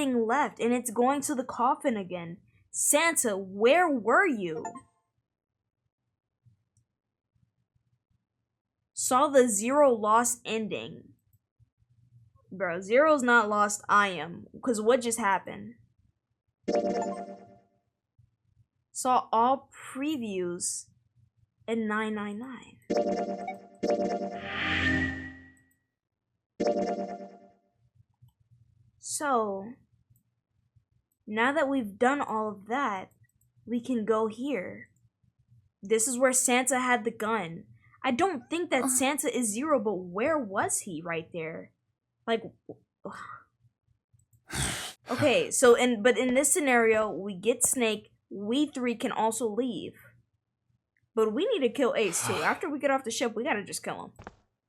thing left, and it's going to the coffin again. Santa, where were you? Saw the 0 lost ending. Bro, 0's not lost, I am. Because what just happened? Saw all previews in 999. So, now that we've done all of that, we can go here. This is where Santa had the gun. I don't think that Santa is 0, but where was he right there? Like, okay, so in this scenario, we get Snake. We 3 can also leave, but we need to kill Ace too. After we get off the ship, we gotta just kill him.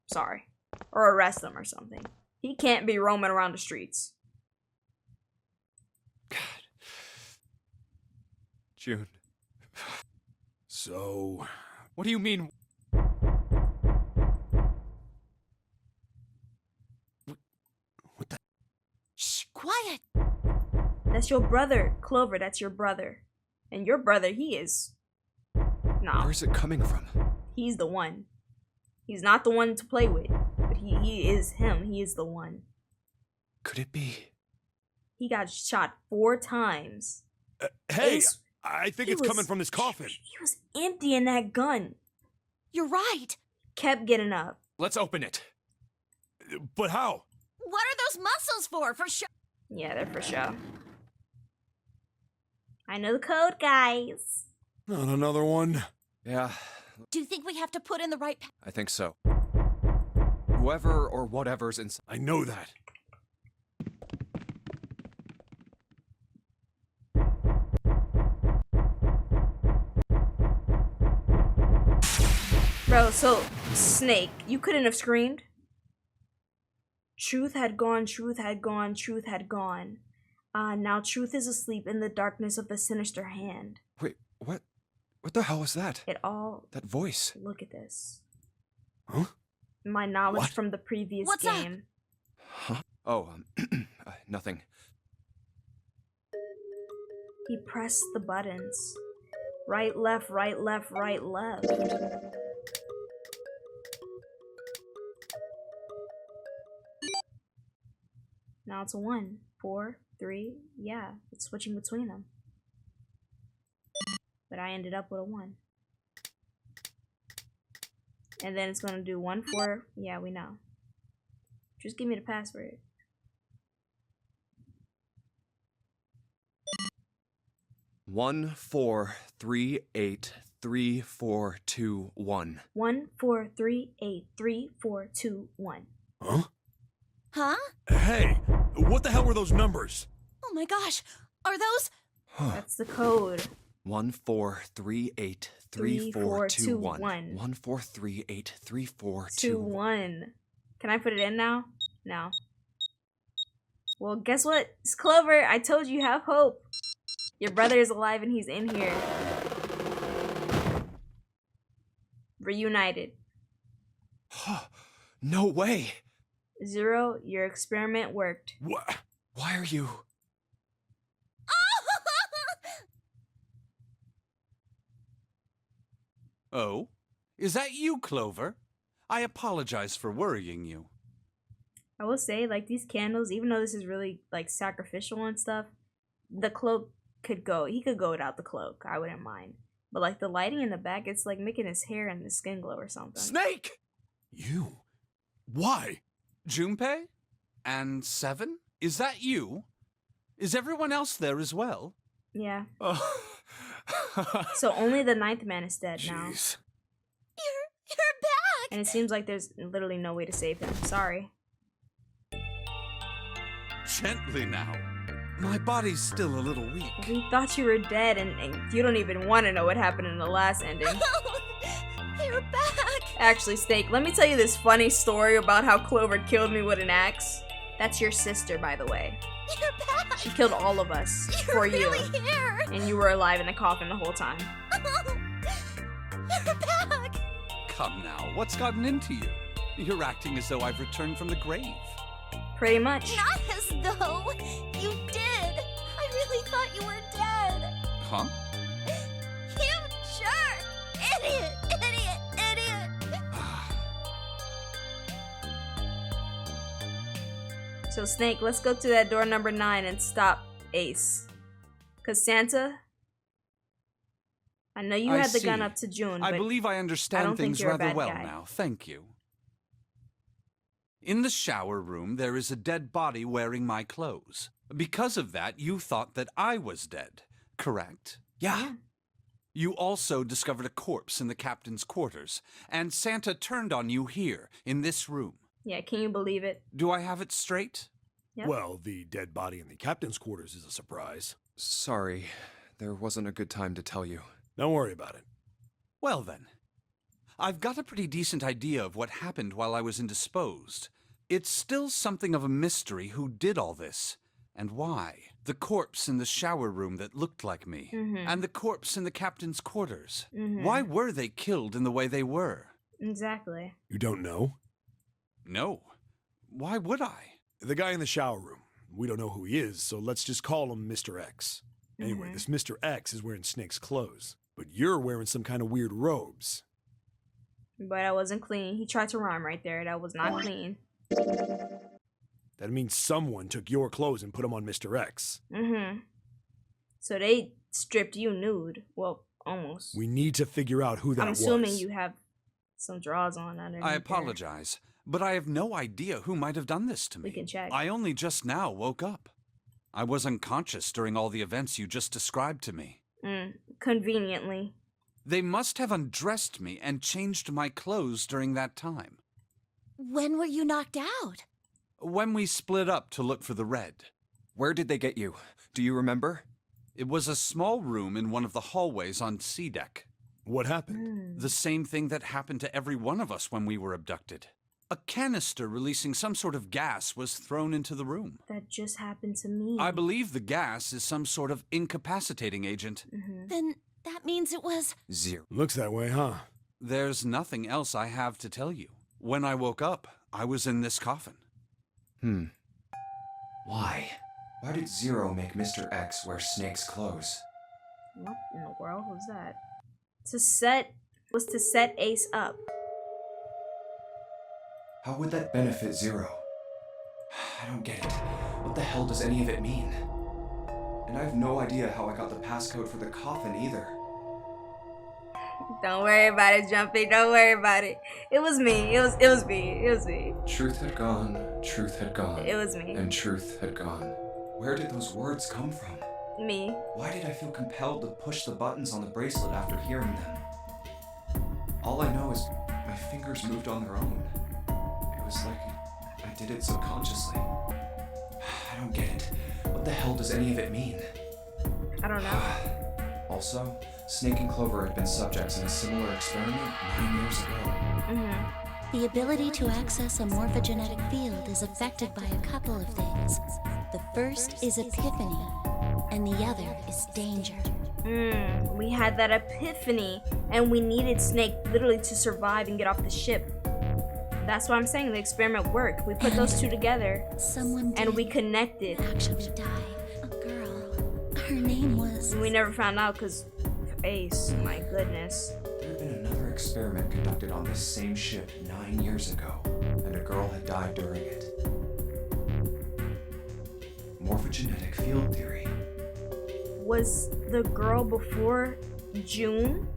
Sorry, or arrest him or something. He can't be roaming around the streets. God, June. So, what do you mean? What the? Shh, quiet. That's your brother, Clover. That's your brother. And your brother, he is... No. Where's it coming from? He's the one. He's not the one to play with. But he is him. He is the one. Could it be? He got shot 4 times. Hey, I think it's coming from this coffin. He was emptying that gun. You're right. Kept getting up. Let's open it. But how? What are those muscles for? For sure. Yeah, they're for sure. I know the code, guys. Not another one. Yeah. Do you think we have to put in the right... I think so. Whoever or whatever's inside. I know that. Bro, so, Snake, you couldn't have screamed? Truth had gone, truth had gone, truth had gone. Now truth is asleep in the darkness of the sinister hand. Wait, what? What the hell was that? It all... That voice. Look at this. Huh? My knowledge What? from the previous What's game. Huh? Oh, nothing. He pressed the buttons. Right, left, right, left, right, left. Now it's a 1, 4, 3. Yeah, it's switching between them. But I ended up with a 1. And then it's gonna do 1, 4. Yeah, we know. Just give me the password. One 4 3 8 3 4 2 1. 1, 4, 3, 8, 3, 4, 2, 1. Huh? Huh? Hey, what the hell were those numbers? Oh my gosh. Are those... That's the code. 1 4 3 8 3 4 2 1. 1 4 3 8 3 4 2 1. Can I put it in now? No. Well, guess what? It's Clover. I told you, have hope. Your brother is alive and he's in here. Reunited. No way. 0, your experiment worked. What? Why are you? Oh? Is that you, Clover? I apologize for worrying you. I will say, like, these candles, even though this is really, like, sacrificial and stuff, the cloak could go. He could go without the cloak. I wouldn't mind. But, like, the lighting in the back, it's, like, making his hair and his skin glow or something. Snake! You? Why? Junpei? And 7? Is that you? Is everyone else there as well? Yeah. Oh. So only the 9th man is dead now. Jeez. You're back! And it seems like there's literally no way to save him. Sorry. Gently now. My body's still a little weak. We thought you were dead, and you don't even want to know what happened in the last ending. You're back! Actually, Snake, let me tell you this funny story about how Clover killed me with an axe. That's your sister, by the way. You're back! She killed all of us for you. You're really here! And you were alive in the coffin the whole time. You're back! Come now, what's gotten into you? You're acting as though I've returned from the grave. Pretty much. Not as though you did! Huh? You jerk! Idiot! Idiot! Idiot! So Snake, let's go to that door number 9 and stop Ace. Cause Santa, I know you I had the gun see. up to June, I but believe I I understand don't think things you're a rather bad well guy. now. Thank you. In the shower room, there is a dead body wearing my clothes. Because of that, you thought that I was dead, correct? Yeah. You also discovered a corpse in the captain's quarters, and Santa turned on you here, in this room. yeah, can you believe it? Do I have it straight? Yep. Well, the dead body in the captain's quarters is a surprise. Sorry, there wasn't a good time to tell you. Don't worry about it. Well then, I've got a pretty decent idea of what happened while I was indisposed. It's still something of a mystery who did all this, and why. The corpse in the shower room that looked like me, and the corpse in the captain's quarters. Why were they killed in the way they were? Exactly. You don't know? No. Why would I? The guy in the shower room. We don't know who he is, so let's just call him Mr. X. Anyway, this Mr. X is wearing Snake's clothes, but you're wearing some kind of weird robes. But I wasn't clean. He tried to rhyme right there. That was not clean. That means someone took your clothes and put them on Mr. X. So they stripped you nude. Well, almost. We need to figure out who that I'm was. assuming you have some drawers on underneath. I there. apologize, but I have no idea who might have done this to me. We can check. I only just now woke up. I was unconscious during all the events you just described to me. Conveniently. They must have undressed me and changed my clothes during that time. When were you knocked out? When we split up to look for the red. Where did they get you? Do you remember? It was a small room in one of the hallways on C deck. What happened? The same thing that happened to every one of us when we were abducted. A canister releasing some sort of gas was thrown into the room. That just happened to me. I believe the gas is some sort of incapacitating agent. Then that means it was... 0. Looks that way, huh? There's nothing else I have to tell you. When I woke up, I was in this coffin. Why? Why did 0 make Mr. X wear Snake's clothes? What in the world was that? To set Ace up. How would that benefit 0? I don't get it. What the hell does any of it mean? And I have no idea how I got the passcode for the coffin either. Don't worry about it, Jumpy. Don't worry about it. It was me. It was me. It was me. Truth had gone, truth had gone. It was me. And truth had gone. Where did those words come from? Me. Why did I feel compelled to push the buttons on the bracelet after hearing them? All I know is my fingers moved on their own. It was like I did it subconsciously. I don't get it. What the hell does any of it mean? I don't know. Also, Snake and Clover had been subjects in a similar experiment 9 years ago. The ability to access a morphogenetic field is affected by a couple of things. The first is epiphany, and the other is danger. We had that epiphany, and we needed Snake literally to survive and get off the ship. That's why I'm saying the experiment worked. We put those two together, Someone and did we connected. actually die. A girl. Her name was... We never found out because Ace. My goodness. There had been another experiment conducted on this same ship 9 years ago, and a girl had died during it. Morphogenetic field theory. Was the girl before June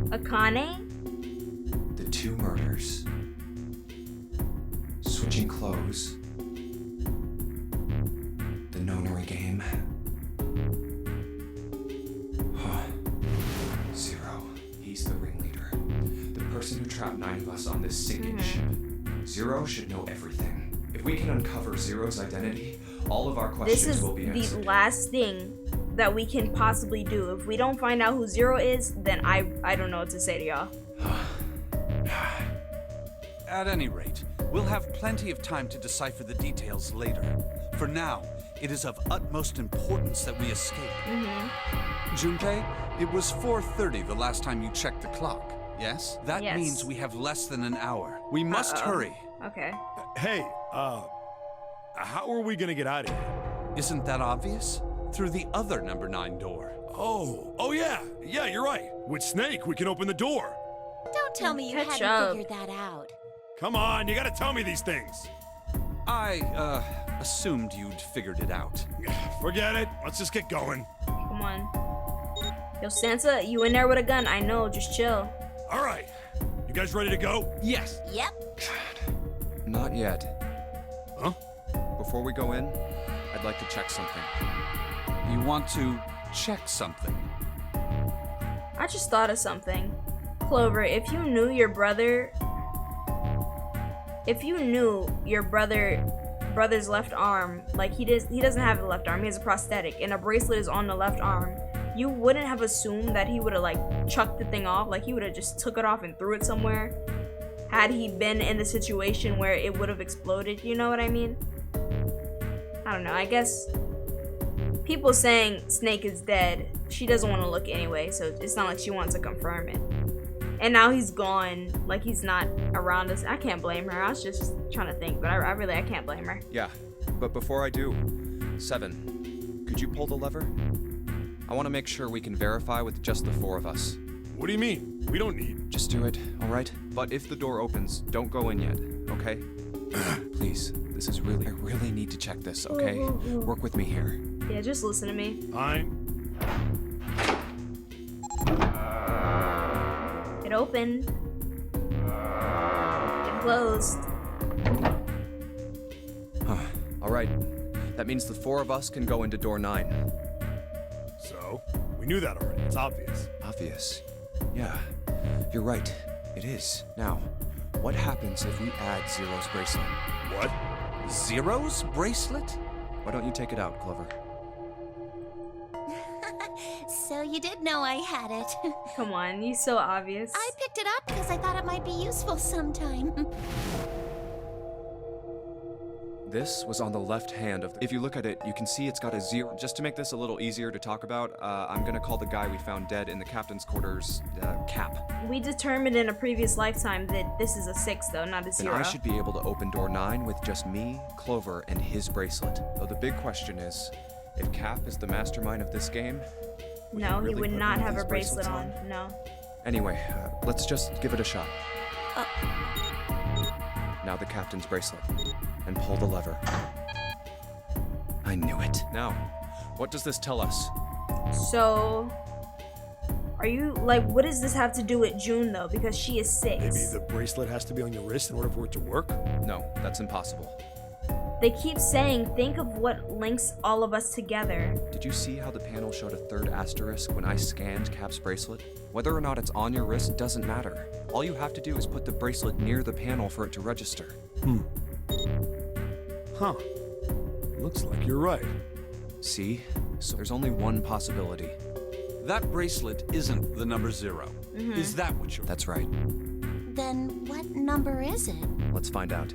Akane? The 2 murders. Switching clothes. The Nonary game. 0. He's the ringleader. The person who trapped 9 of us on this sinking ship. 0 should know everything. If we can uncover 0's identity, all of our This questions is will be the answered. last thing that we can possibly do. If we don't find out who 0 is, then I don't know what to say to y'all. At any rate, we'll have plenty of time to decipher the details later. For now, it is of utmost importance that we escape. Junpei, it was 4:30 the last time you checked the clock, yes? That Yes. means we have less than an hour. We must hurry. Okay. Hey, how are we gonna get out of here? Isn't that obvious? Through the other number 9 door. Oh yeah, you're right. With Snake, we can open the door. Don't tell me you Catch hadn't up. figured that out. Come on, you gotta tell me these things. I, assumed you'd figured it out. Forget it. Let's just get going. Come on. Yo, Sansa, you in there with a gun? I know, just chill. All right. You guys ready to go? Yes. Yep. Not yet. Huh? Before we go in, I'd like to check something. You want to check something? I just thought of something. Clover, if you knew your brother's left arm, like he doesn't have a left arm, he has a prosthetic, and a bracelet is on the left arm, you wouldn't have assumed that he would have like chucked the thing off, like he would have just took it off and threw it somewhere, had he been in the situation where it would have exploded, you know what I mean? I don't know, I guess people saying Snake is dead, she doesn't want to look anyway, so it's not like she wants to confirm it. And now he's gone, like he's not around us. I can't blame her. I was just trying to think, but I can't blame her. Yeah, but before I do, 7, could you pull the lever? I want to make sure we can verify with just the 4 of us. What do you mean? We don't need. Just do it, all right? But if the door opens, don't go in yet, okay? Please, this is really, I really need to check this, okay? Work with me here. Yeah, just listen to me. Fine. It opened. It closed. All right, that means the 4 of us can go into door 9. So, we knew that already. It's obvious. Obvious. Yeah, you're right. It is. Now, what happens if we add Zero's bracelet? What? Zero's bracelet? Why don't you take it out, Clover? So you did know I had it. Come on, you so obvious. I picked it up because I thought it might be useful sometime. This was on the left hand of the... If you look at it, you can see it's got a 0. Just to make this a little easier to talk about, I'm gonna call the guy we found dead in the captain's quarters, Cap. We determined in a previous lifetime that this is a 6, though, not a Then 0. I should be able to open door 9 with just me, Clover, and his bracelet. Though the big question is, if Cap is the mastermind of this game... No, he really would put not one of have these a bracelet bracelets on. No. Anyway, let's just give it a shot. Now the captain's bracelet. And pull the lever. I knew it. Now, what does this tell us? So, are you, like, what does this have to do with June, though? Because she is 6. Maybe the bracelet has to be on your wrist in order for it to work? No, that's impossible. They keep saying, think of what links all of us together. Did you see how the panel showed a 3rd asterisk when I scanned Cap's bracelet? Whether or not it's on your wrist doesn't matter. All you have to do is put the bracelet near the panel for it to register. Huh. Looks like you're right. See? So there's only one possibility. That bracelet isn't the number 0. Is that what you're... That's right. Then what number is it? Let's find out.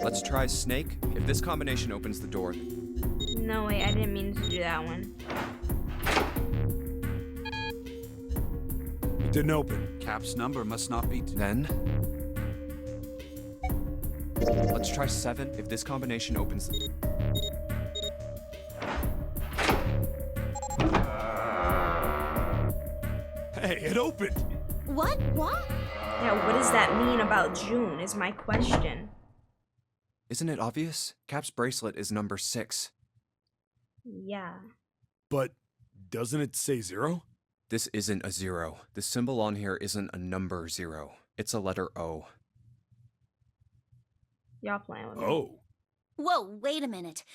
Let's try Snake. If this combination opens the door... No, wait, I didn't mean to do that one. It didn't open. Cap's number must not be... Then... Let's try 7. If this combination opens the... Hey, it opened! What? Yeah, what does that mean about June is my question. Isn't it obvious? Cap's bracelet is number 6. Yeah. But doesn't it say 0? This isn't a 0. The symbol on here isn't a number 0. It's a letter O. Y'all playing with me. Oh. Whoa, wait a minute.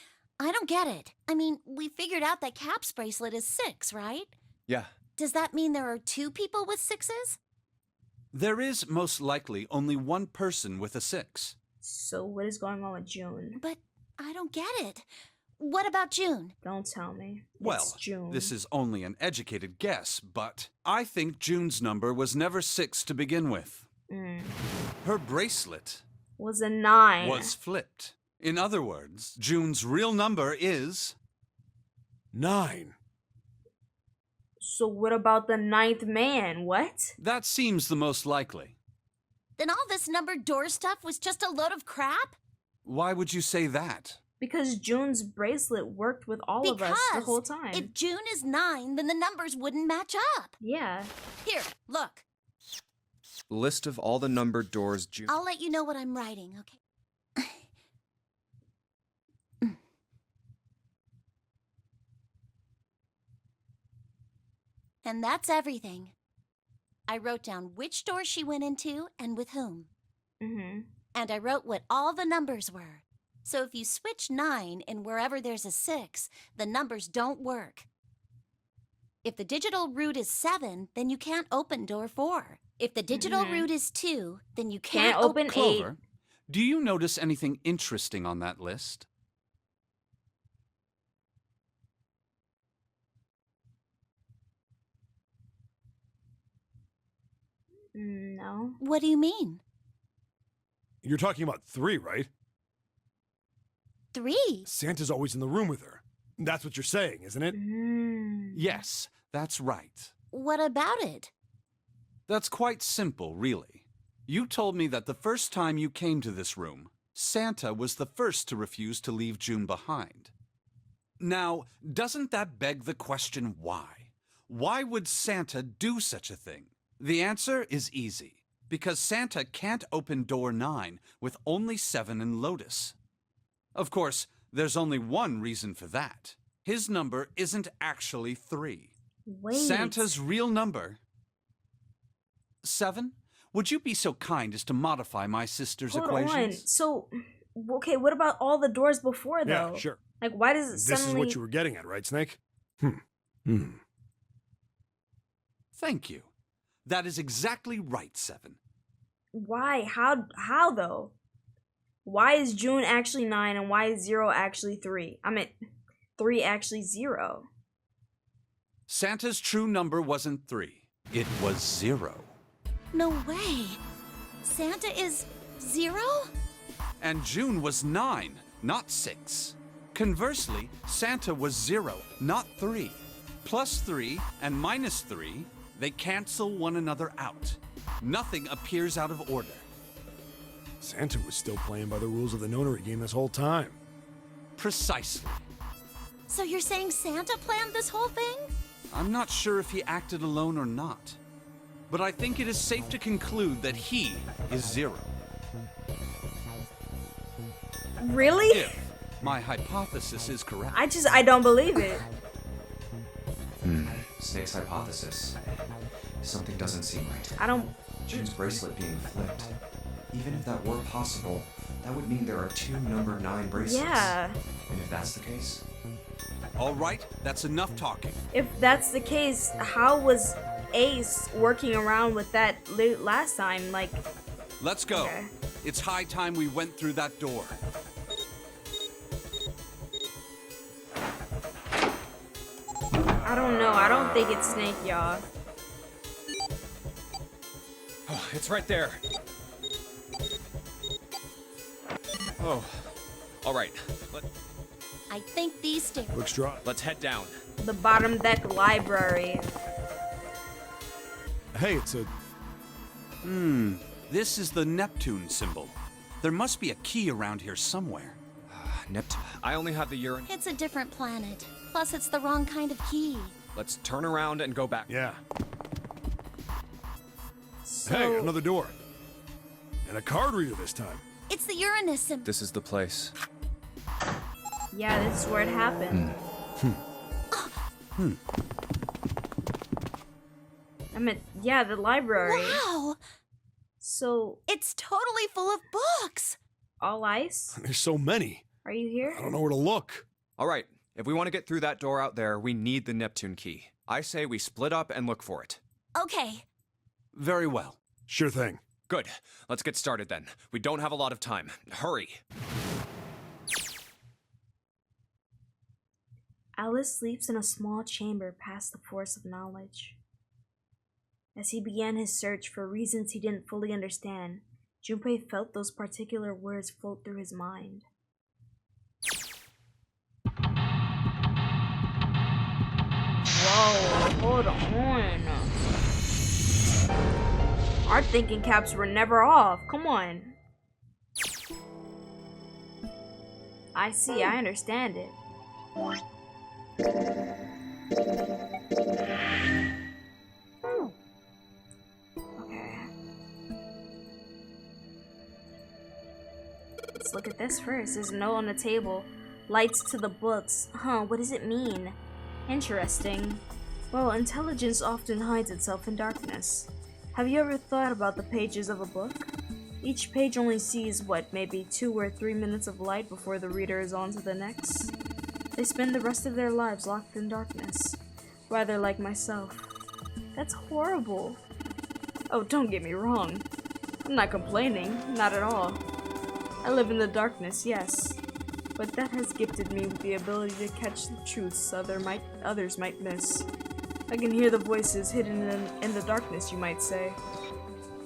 I don't get it. I mean, we figured out that Cap's bracelet is 6, right? Yeah. Does that mean there are 2 people with 6s? There is most likely only one person with a 6. So what is going on with June? But I don't get it. What about June? Don't tell me. Well, It's June. this is only an educated guess, but I think June's number was never 6 to begin with. Her bracelet Was a 9. was flipped. In other words, June's real number is... 9. So what about the ninth man? What? That seems the most likely. Then all this numbered door stuff was just a load of crap? Why would you say that? Because June's bracelet worked with all of us the whole time. If June is 9, then the numbers wouldn't match up. Yeah. Here, look. List of all the numbered doors June. I'll let you know what I'm writing, okay? And that's everything. I wrote down which door she went into and with whom. Mm-hmm. And I wrote what all the numbers were. So if you switch 9 in wherever there's a 6, the numbers don't work. If the digital root is 7, then you can't open door 4. If the digital root is 2, then you can't open 8. Clover, do you notice anything interesting on that list? No. What do you mean? You're talking about 3, right? 3? Santa's always in the room with her. That's what you're saying, isn't it? Yes, that's right. What about it? That's quite simple, really. You told me that the first time you came to this room, Santa was the first to refuse to leave June behind. Now, doesn't that beg the question why? Why would Santa do such a thing? The answer is easy. Because Santa can't open door 9 with only 7 in Lotus. Of course, there's only one reason for that. His number isn't actually 3. Wait. Santa's real number... 7? Would you be so kind as to modify my sister's equations? Hold on. So, okay, what about all the doors before, though? Yeah, sure. Like, why does it This suddenly... is what you were getting at, right, Snake? Thank you. That is exactly right, 7. Why? How though? Why is June actually 9 and why is 0 actually 3? I mean, 3 actually 0. Santa's true number wasn't 3. It was 0. No way. Santa is 0? And June was 9, not 6. Conversely, Santa was 0, not 3. Plus 3 and minus 3, they cancel one another out. Nothing appears out of order. Santa was still playing by the rules of the Nonary game this whole time. Precisely. So you're saying Santa planned this whole thing? I'm not sure if he acted alone or not. But I think it is safe to conclude that he is 0. Really? If my hypothesis is correct. I don't believe it. Snake's hypothesis. Something doesn't seem right. I don't... June's bracelet being flipped. Even if that were possible, that would mean there are 2 number 9 bracelets. Yeah. And if that's the case... All right, that's enough talking. If that's the case, how was Ace working around with that last time? Like... Let's go. Okay. It's high time we went through that door. I don't know. I don't think it's Snake, y'all. Oh, it's right there. Oh, all right. I think these stairs. Looks dry. Let's head down. The bottom deck library. Hey, it's a... This is the Neptune symbol. There must be a key around here somewhere. Neptune. I only have the urine. It's a different planet. Plus, it's the wrong kind of key. Let's turn around and go back. Yeah. So, Hey, another door. And a card reader this time. It's the Uranus symbol. This is the place. yeah, this is where it happened. I mean, yeah, the library. Wow! So, It's totally full of books! all ice? There's so many. Are you here? I don't know where to look. All right, if we want to get through that door out there, we need the Neptune key. I say we split up and look for it. Okay. Very well. Sure thing. Good. Let's get started then. We don't have a lot of time. Hurry. Alice sleeps in a small chamber past the force of knowledge. As he began his search for reasons he didn't fully understand, Junpei felt those particular words float through his mind. Whoa. Hold on. Our thinking caps were never off. Come on. I see, I understand it. Okay. Let's look at this first. There's a note on the table. Lights to the books. Huh, what does it mean? Interesting. Well, intelligence often hides itself in darkness. Have you ever thought about the pages of a book? Each page only sees, what, maybe 2 or 3 minutes of light before the reader is on to the next? They spend the rest of their lives locked in darkness, rather like myself. That's horrible. Oh, don't get me wrong. I'm not complaining, not at all. I live in the darkness, yes, but that has gifted me with the ability to catch the truths others might miss. I can hear the voices hidden in the darkness, you might say.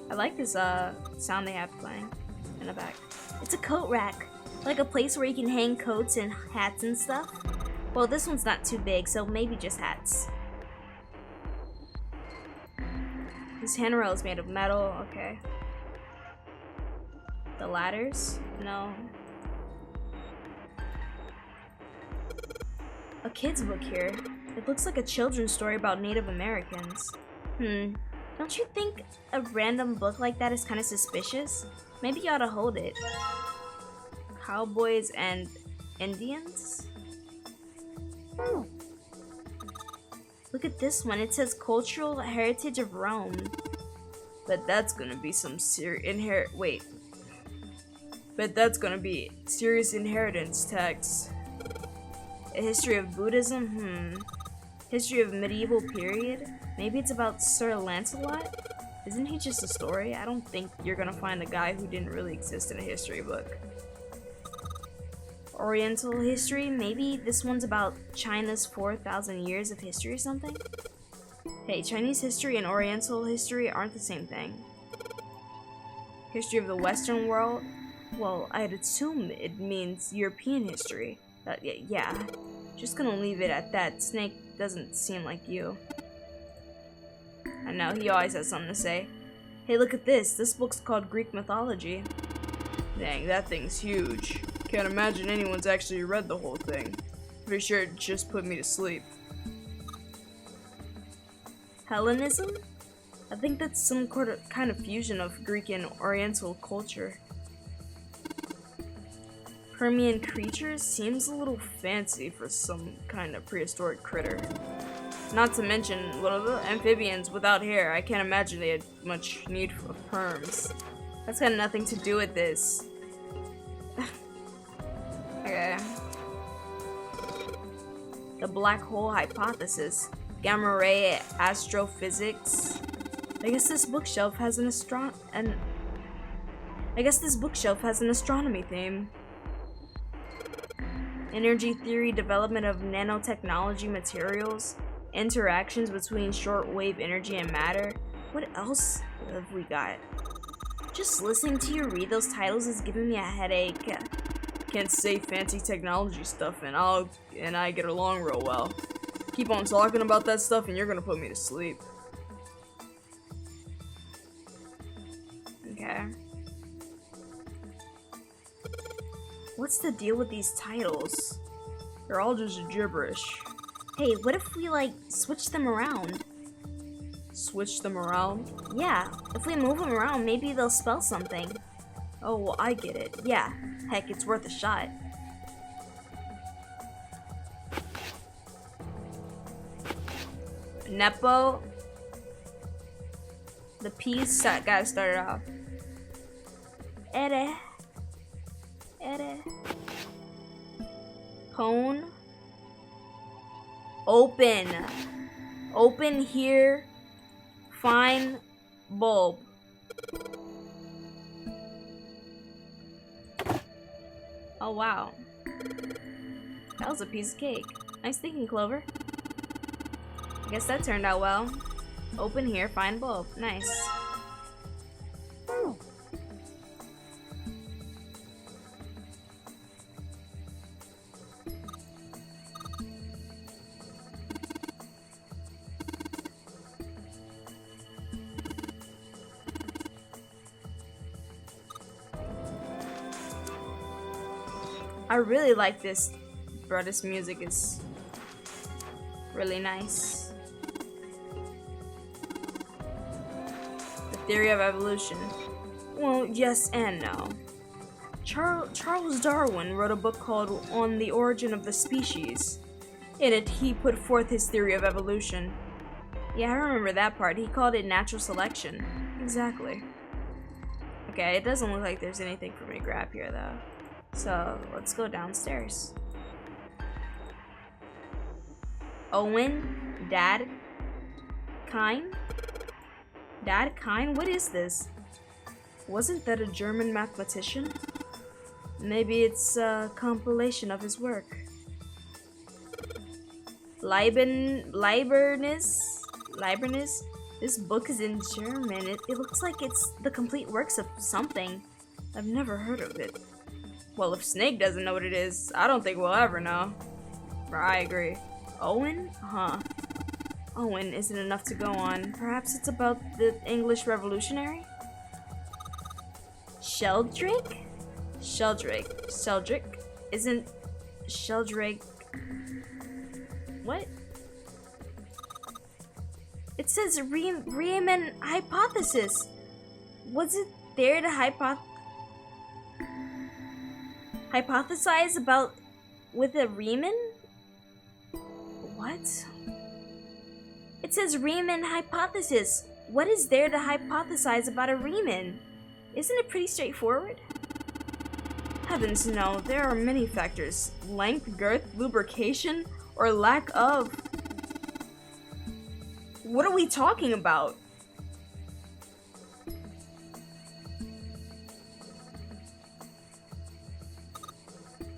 I like this sound they have playing in the back. It's a coat rack, like a place where you can hang coats and hats and stuff. Well, this one's not too big, so maybe just hats. This handrail is made of metal, okay. The ladders? No. A kid's book here. It looks like a children's story about Native Americans. Don't you think a random book like that is kind of suspicious? Maybe you ought to hold it. Cowboys and Indians? Look at this one. It says Cultural Heritage of Rome. But that's gonna be some But that's gonna be serious inheritance tax. A history of Buddhism? History of medieval period? Maybe it's about Sir Lancelot? Isn't he just a story? I don't think you're gonna find a guy who didn't really exist in a history book. Oriental history? Maybe this one's about China's 4,000 years of history or something? Hey, Chinese history and Oriental history aren't the same thing. History of the Western world? Well, I'd assume it means European history. Yeah, just gonna leave it at that. Snake doesn't seem like you. I know, he always has something to say. Hey, look at this. This book's called Greek Mythology. Dang, that thing's huge. Can't imagine anyone's actually read the whole thing. Pretty sure it just put me to sleep. Hellenism? I think that's some kind of fusion of Greek and Oriental culture. Permian creatures seems a little fancy for some kind of prehistoric critter. Not to mention, amphibians without hair. I can't imagine they had much need for perms. That's got nothing to do with this. Okay. The black hole hypothesis. Gamma ray astrophysics. I guess this bookshelf has an astronomy theme. Energy theory, development of nanotechnology materials, interactions between shortwave energy and matter. What else have we got? Just listening to you read those titles is giving me a headache. Can't say fancy technology stuff and I get along real well. Keep on talking about that stuff and you're gonna put me to sleep. Okay. What's the deal with these titles? They're all just gibberish. Hey, what if we, switch them around? Switch them around? Yeah, if we move them around, maybe they'll spell something. Oh, well, I get it. Yeah, heck, it's worth a shot. Nepo. The P's guy started off. Ere. Pone. Open here. Fine bulb. Oh wow. That was a piece of cake. Nice thinking, Clover. I guess that turned out well. Open here, fine bulb. Nice. I really like this. Bro, this music is really nice. The theory of evolution. Well, yes and no. Charles Darwin wrote a book called On the Origin of the Species. In it, he put forth his theory of evolution. Yeah, I remember that part. He called it natural selection. Exactly. Okay, it doesn't look like there's anything for me to grab here, though. So, let's go downstairs. Owen? Dad? Kine? Dad? Kine? What is this? Wasn't that a German mathematician? Maybe it's a compilation of his work. Leibniz? This book is in German. It looks like it's the complete works of something. I've never heard of it. Well, if Snake doesn't know what it is, I don't think we'll ever know. I agree. Owen? Huh. Owen isn't enough to go on. Perhaps it's about the English Revolutionary? Sheldrake? Sheldrake? Isn't Sheldrake... What? It says Riemann hypothesis. Was it there to hypothesize about with a Riemann? What? It says Riemann hypothesis. What is there to hypothesize about a Riemann? Isn't it pretty straightforward? Heavens no, there are many factors. Length, girth, lubrication, or lack of. What are we talking about?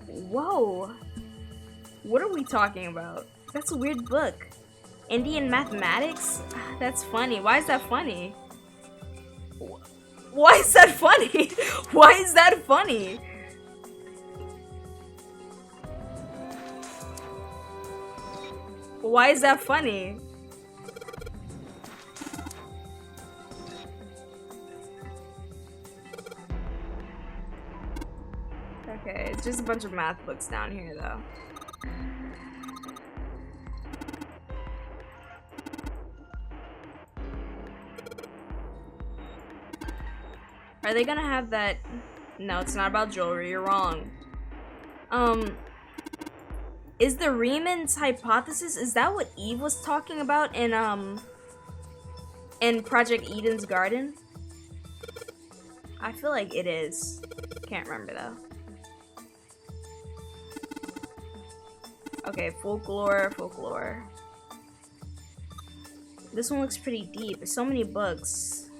Whoa. What are we talking about? That's a weird book. Indian mathematics? That's funny. Why is that funny? Why is that funny? Why is that funny? Why is that funny? Okay, it's just a bunch of math books down here, though. Are they gonna have that? No, it's not about jewelry. You're wrong. Is the Riemann's hypothesis, is that what Eve was talking about in Project Eden's Garden? I feel like it is. Can't remember though. Okay, folklore. This one looks pretty deep. There's so many books.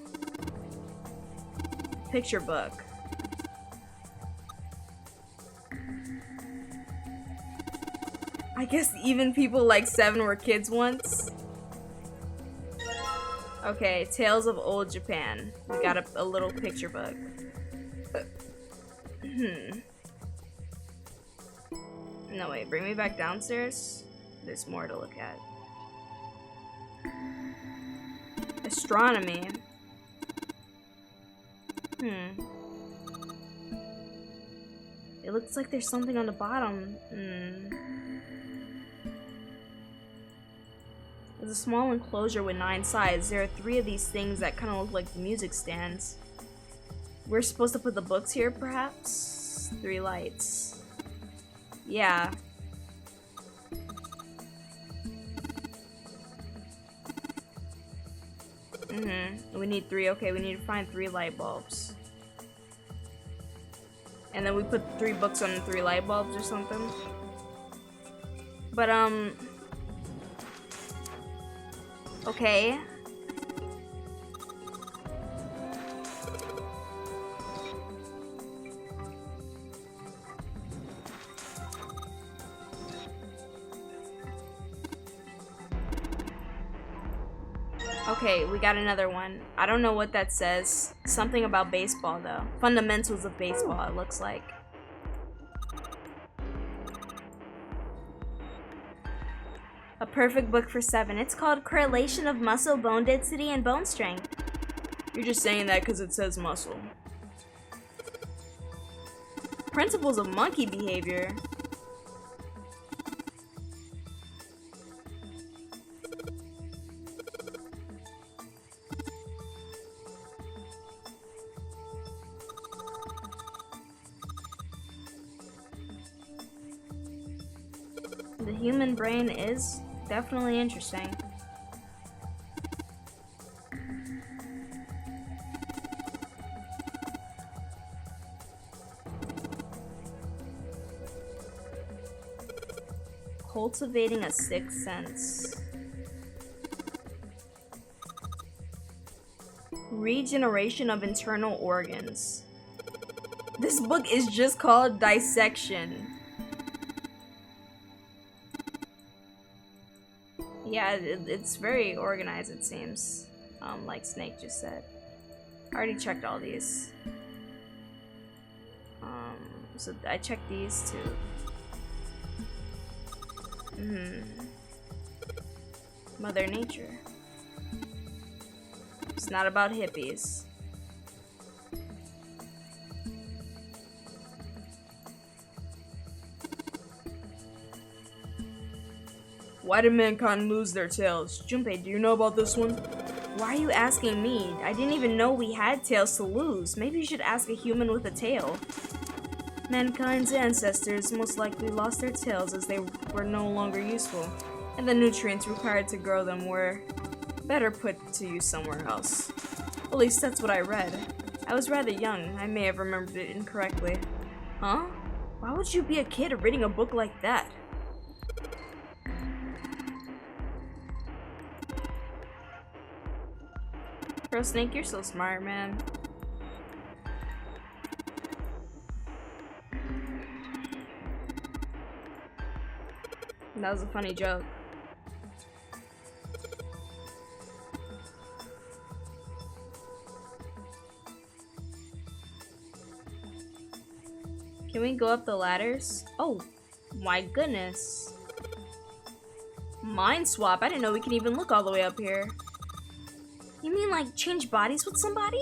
Picture book. I guess even people like 7 were kids once. Okay, Tales of Old Japan. We got a little picture book. No, wait, bring me back downstairs. There's more to look at. Astronomy. It looks like there's something on the bottom. There's a small enclosure with 9 sides. There are 3 of these things that kind of look like the music stands. We're supposed to put the books here, perhaps? 3 lights. Yeah. We need 3. Okay, we need to find 3 light bulbs. And then we put 3 books on the 3 light bulbs or something. But, okay. Okay, we got another one. I don't know what that says. Something about baseball, though. Fundamentals of baseball, it looks like. A perfect book for 7. It's called Correlation of Muscle, Bone Density, and Bone Strength. You're just saying that because it says muscle. principles of monkey behavior. The human brain is definitely interesting. Cultivating a sixth sense. Regeneration of internal organs. This book is just called Dissection. Yeah, it's very organized, it seems. Like Snake just said. I already checked all these. So I checked these too. Mother Nature. It's not about hippies. Why did mankind lose their tails? Junpei, do you know about this one? Why are you asking me? I didn't even know we had tails to lose. Maybe you should ask a human with a tail. Mankind's ancestors most likely lost their tails as they were no longer useful, and the nutrients required to grow them were better put to use somewhere else. At least that's what I read. I was rather young. I may have remembered it incorrectly. Huh? Why would you be a kid reading a book like that? Bro, Snake, you're so smart, man. That was a funny joke. Can we go up the ladders? Oh, my goodness. Mind swap? I didn't know we could even look all the way up here. You mean like change bodies with somebody?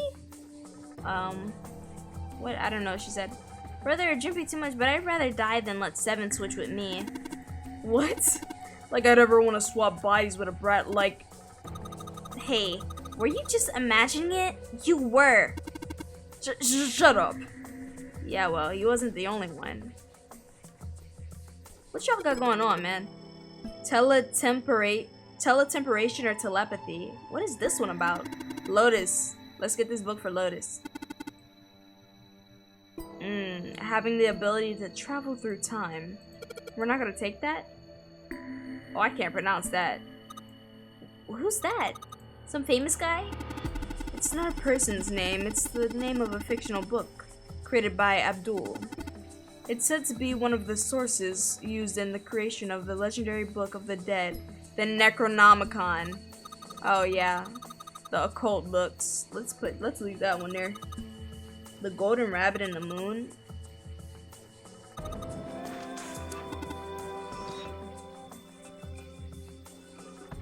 What? I don't know, she said. Brother, Jimpy too much, but I'd rather die than let Seven switch with me. What? Like I'd ever want to swap bodies with a brat like... Hey, were you just imagining it? You were. Shut up. Yeah, well, he wasn't the only one. What y'all got going on, man? Teletemperation or telepathy? What is this one about? Lotus. Let's get this book for Lotus. Having the ability to travel through time. We're not gonna take that? Oh, I can't pronounce that. Who's that? Some famous guy? It's not a person's name, it's the name of a fictional book created by Abdul. It's said to be one of the sources used in the creation of the legendary Book of the Dead, the Necronomicon. Oh yeah, the occult books. Let's leave that one there. The Golden Rabbit and the Moon.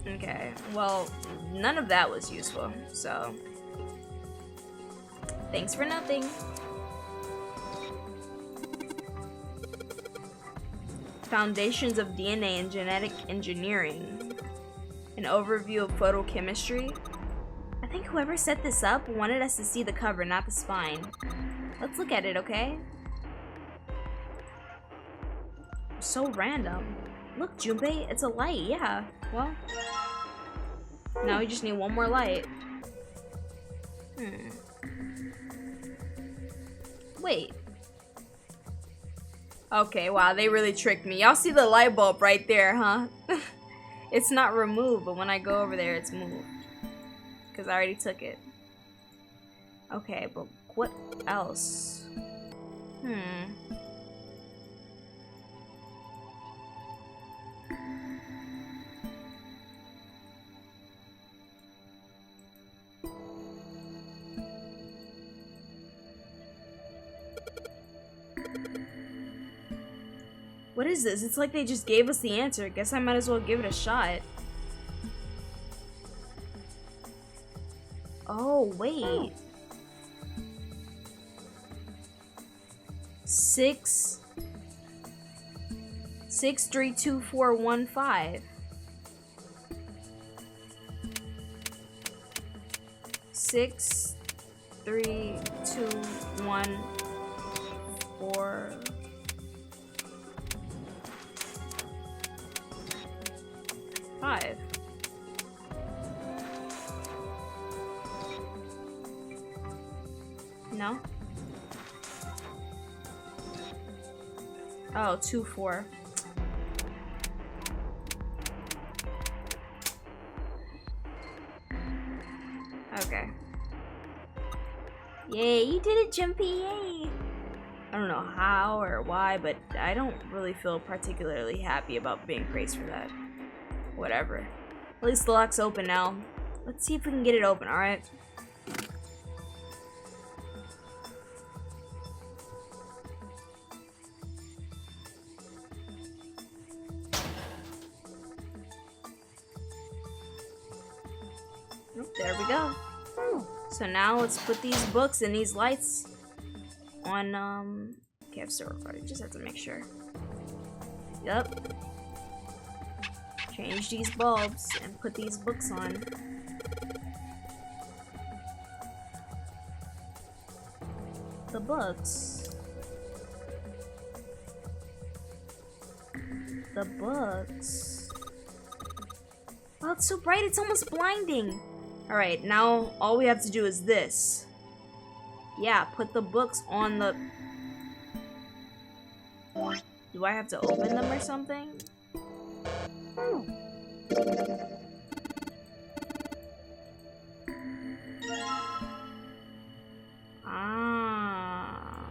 Okay, well, none of that was useful, so thanks for nothing. Foundations of DNA and Genetic Engineering. An overview of photochemistry. I think whoever set this up wanted us to see the cover, not the spine. Let's look at it, okay? So random. Look, Junpei, it's a light, yeah. Well, now we just need one more light. Wait. Okay, wow, they really tricked me. Y'all see the light bulb right there, huh? It's not removed, but when I go over there, it's moved. Because I already took it. Okay, but what else? What is this? It's like they just gave us the answer. Guess I might as well give it a shot. Oh, wait. 6632415. 63214. Five. No. Oh, 24. Okay. Yay, you did it, Jumpy! Yay! I don't know how or why, but I don't really feel particularly happy about being praised for that. Whatever. At least the lock's open now. Let's see if we can get it open, alright? There we go. So now let's put these books and these lights on, okay, I've still recorded, just have to make sure. Yep. Change these bulbs and put these books on. The books. The books. Oh, it's so bright, it's almost blinding. Alright, now all we have to do is this. Yeah, put the books on the... Do I have to open them or something? Ah.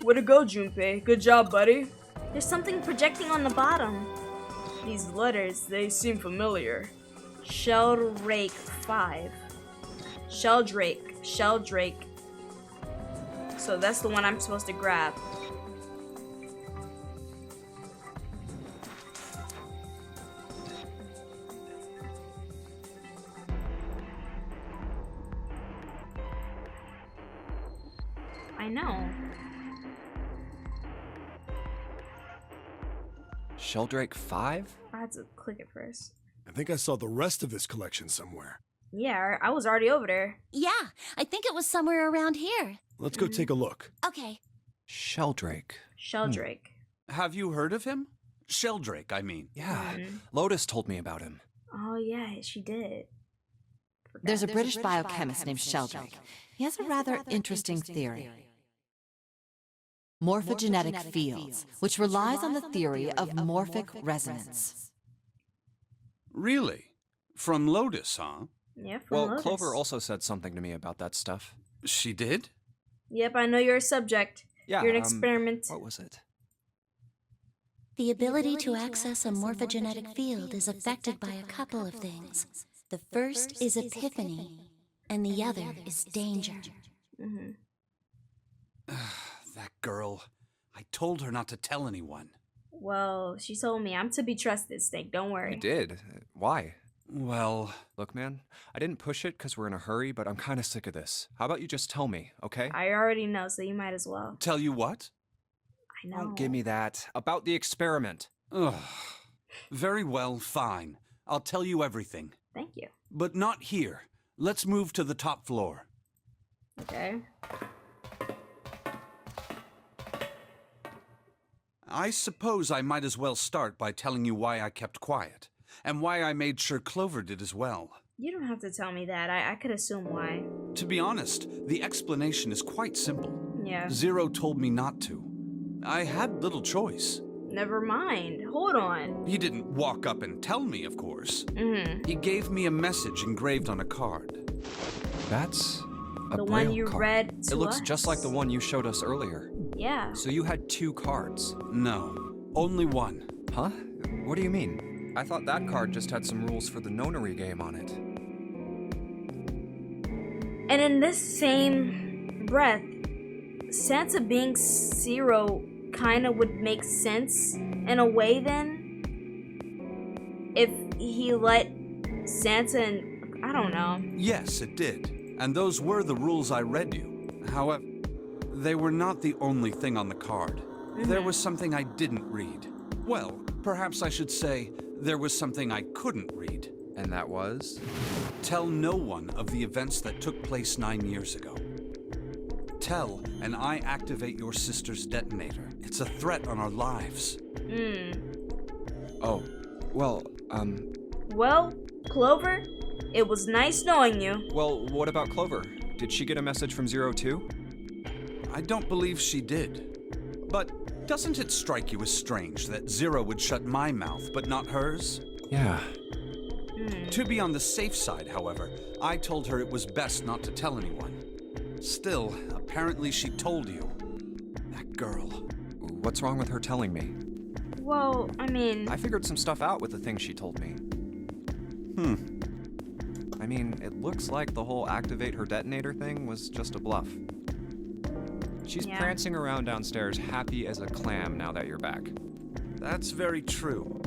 Way to go, Junpei. Good job, buddy. There's something projecting on the bottom. These letters, they seem familiar. Sheldrake 5. Sheldrake. Sheldrake. So that's the one I'm supposed to grab. I know. Sheldrake 5? I had to click it first. I think I saw the rest of this collection somewhere. Yeah, I was already over there. Yeah, I think it was somewhere around here. Let's go take a look. Okay. Sheldrake. Sheldrake. Have you heard of him? Sheldrake, I mean. Yeah, Lotus told me about him. Oh, yeah, she did. There's a British biochemist named Sheldrake. He has a rather interesting theory. Morphogenetic fields, which relies on the theory of morphic resonance. Really? From Lotus, huh? Yeah, from Well, Lotus. Clover also said something to me about that stuff. She did? Yep, I know you're a subject. Yeah, You're an experiment. What was it? The ability to access a morphogenetic field is affected by a couple of things. The first is epiphany, and the other is danger. That girl. I told her not to tell anyone. Well, she told me I'm to be trusted, Snake. Don't worry. You did. Why? Well... Look, man, I didn't push it because we're in a hurry, but I'm kind of sick of this. How about you just tell me, okay? I already know, so you might as well. Tell you what? I know. Don't give me that. About the experiment. Ugh. Very well, fine. I'll tell you everything. Thank you. But not here. Let's move to the top floor. Okay. I suppose I might as well start by telling you why I kept quiet, and why I made sure Clover did as well. You don't have to tell me that. I could assume why. To be honest, the explanation is quite simple. Yeah. Zero told me not to. I had little choice. Never mind. Hold on. He didn't walk up and tell me, of course. Mm-hmm. He gave me a message engraved on a card. That's a The one Braille you card. read to It looks us. just like the one you showed us earlier. Yeah. So you had 2 cards. No, only one. Huh? What do you mean? I thought that card just had some rules for the Nonary game on it. And in this same breath, Santa being 0 kind of would make sense in a way then. If he let Santa and... I don't know. Yes, it did. And those were the rules I read you. However, they were not the only thing on the card. There was something I didn't read. Well, perhaps I should say there was something I couldn't read. And that was? Tell no one of the events that took place 9 years ago. Tell, and I activate your sister's detonator. It's a threat on our lives. Oh, well, Well, Clover, it was nice knowing you. Well, what about Clover? Did she get a message from Zero too? I don't believe she did. But doesn't it strike you as strange that Zero would shut my mouth, but not hers? Yeah. To be on the safe side, however, I told her it was best not to tell anyone. Still, apparently she told you. That girl. What's wrong with her telling me? Well, I mean... I figured some stuff out with the things she told me. I mean, it looks like the whole activate her detonator thing was just a bluff. She's prancing around downstairs happy as a clam now that you're back. That's very true.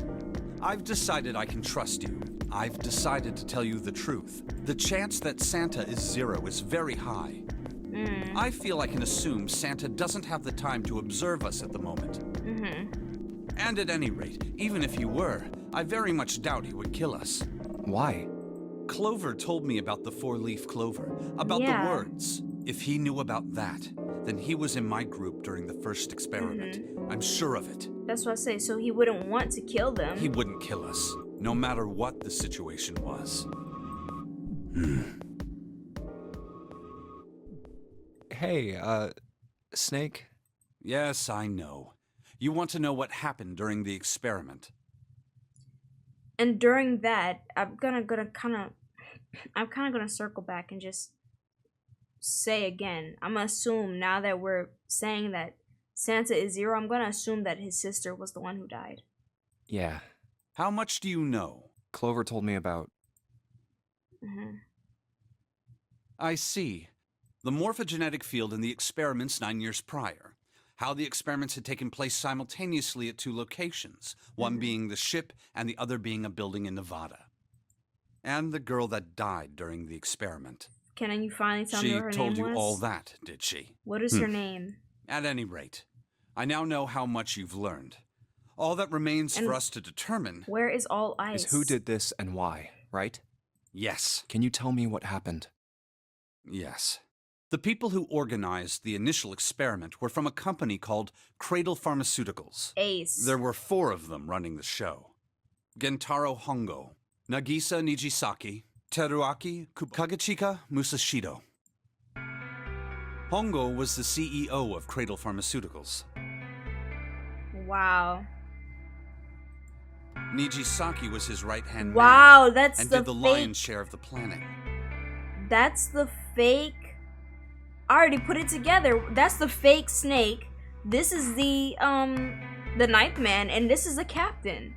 I've decided I can trust you. I've decided to tell you the truth. The chance that Santa is 0 is very high. I feel I can assume Santa doesn't have the time to observe us at the moment. And at any rate, even if he were, I very much doubt he would kill us. Why? Clover told me about the 4-leaf clover, about the words. If he knew about that, then he was in my group during the first experiment. I'm sure of it. That's what I say, so he wouldn't want to kill them. He wouldn't kill us, no matter what the situation was. Hey, Snake? Yes, I know. You want to know what happened during the experiment. And during that, I'm kind of gonna circle back and just say again. I'm gonna assume now that we're saying that Santa is 0, I'm gonna assume that his sister was the one who died. Yeah. How much do you know? Clover told me about... I see. The morphogenetic field in the experiments 9 years prior. How the experiments had taken place simultaneously at 2 locations, one being the ship and the other being a building in Nevada. And the girl that died during the experiment. Can you finally tell me what her name was? She told you all that, did she? What is her name? At any rate, I now know how much you've learned. All that remains for us to determine... Where is All Ice? Is who did this and why, right? Yes. Can you tell me what happened? Yes. The people who organized the initial experiment were from a company called Cradle Pharmaceuticals. Ace. There were 4 of them running the show. Gentaro Hongo, Nagisa Nijisaki, Teruaki Kagachika Musashido. Hongo was the CEO of Cradle Pharmaceuticals. Wow. Nijisaki was his right-hand man. Wow, that's and the did the fake... lion's share of the planning. That's the fake... I already put it together. That's the fake Snake. This is the ninth man, and this is the captain.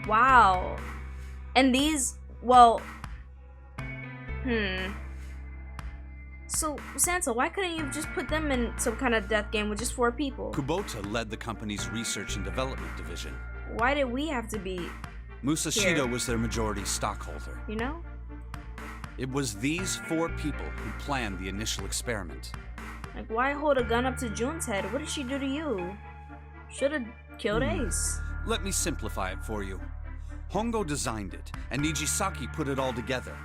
Wow. And these, well... So, Santa, why couldn't you just put them in some kind of death game with just 4 people? Kubota led the company's research and development division. Why did we have to be Musashido was their majority stockholder. You know? It was these 4 people who planned the initial experiment. Like, why hold a gun up to June's head? What did she do to you? Should've killed Ace. Let me simplify it for you. Hongo designed it, and Nijisaki put it all together.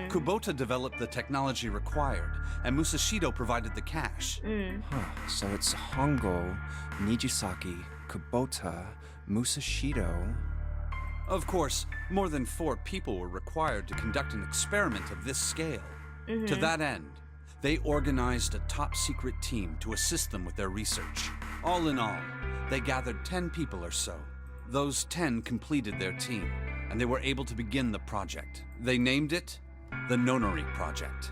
Kubota developed the technology required, and Musashido provided the cash. So it's Hongo, Nijisaki, Kubota, Musashido... Of course, more than 4 people were required to conduct an experiment of this scale. To that end, they organized a top-secret team to assist them with their research. All in all, they gathered 10 people or so. Those 10 completed their team, and they were able to begin the project. They named it the Nonary Project.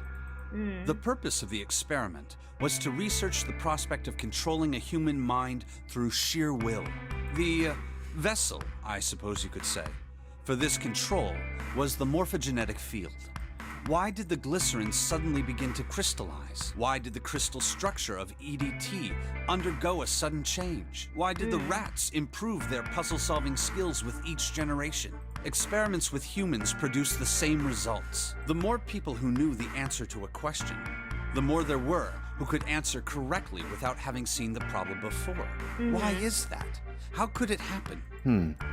The purpose of the experiment was to research the prospect of controlling a human mind through sheer will. The vessel, I suppose you could say, for this control was the morphogenetic field. Why did the glycerin suddenly begin to crystallize? Why did the crystal structure of EDT undergo a sudden change? Why did the rats improve their puzzle-solving skills with each generation? Experiments with humans produce the same results. The more people who knew the answer to a question, the more there were who could answer correctly without having seen the problem before. Why is that? How could it happen?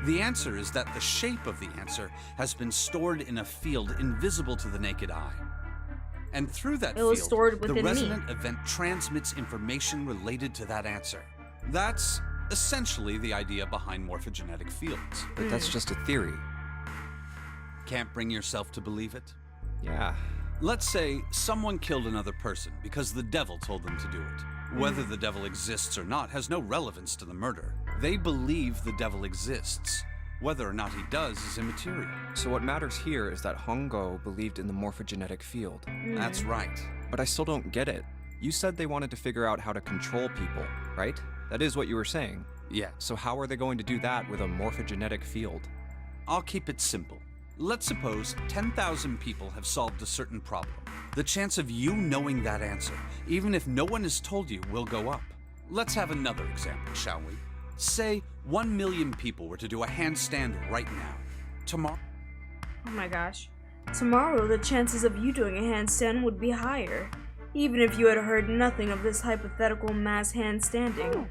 The answer is that the shape of the answer has been stored in a field invisible to the naked eye. And through that was field, stored the within me. resonant event transmits information related to that answer. That's essentially the idea behind morphogenetic fields. But that's just a theory. Can't bring yourself to believe it? Yeah. Let's say someone killed another person because the devil told them to do it. Whether the devil exists or not has no relevance to the murder. They believe the devil exists. Whether or not he does is immaterial. So what matters here is that Hongo believed in the morphogenetic field. That's right. But I still don't get it. You said they wanted to figure out how to control people, right? That is what you were saying. Yeah, So how are they going to do that with a morphogenetic field? I'll keep it simple. Let's suppose 10,000 people have solved a certain problem. The chance of you knowing that answer, even if no one has told you, will go up. Let's have another example, shall we? Say 1 million people were to do a handstand right now. Tomorrow, Oh my gosh. Tomorrow, the chances of you doing a handstand would be higher, even if you had heard nothing of this hypothetical mass handstanding.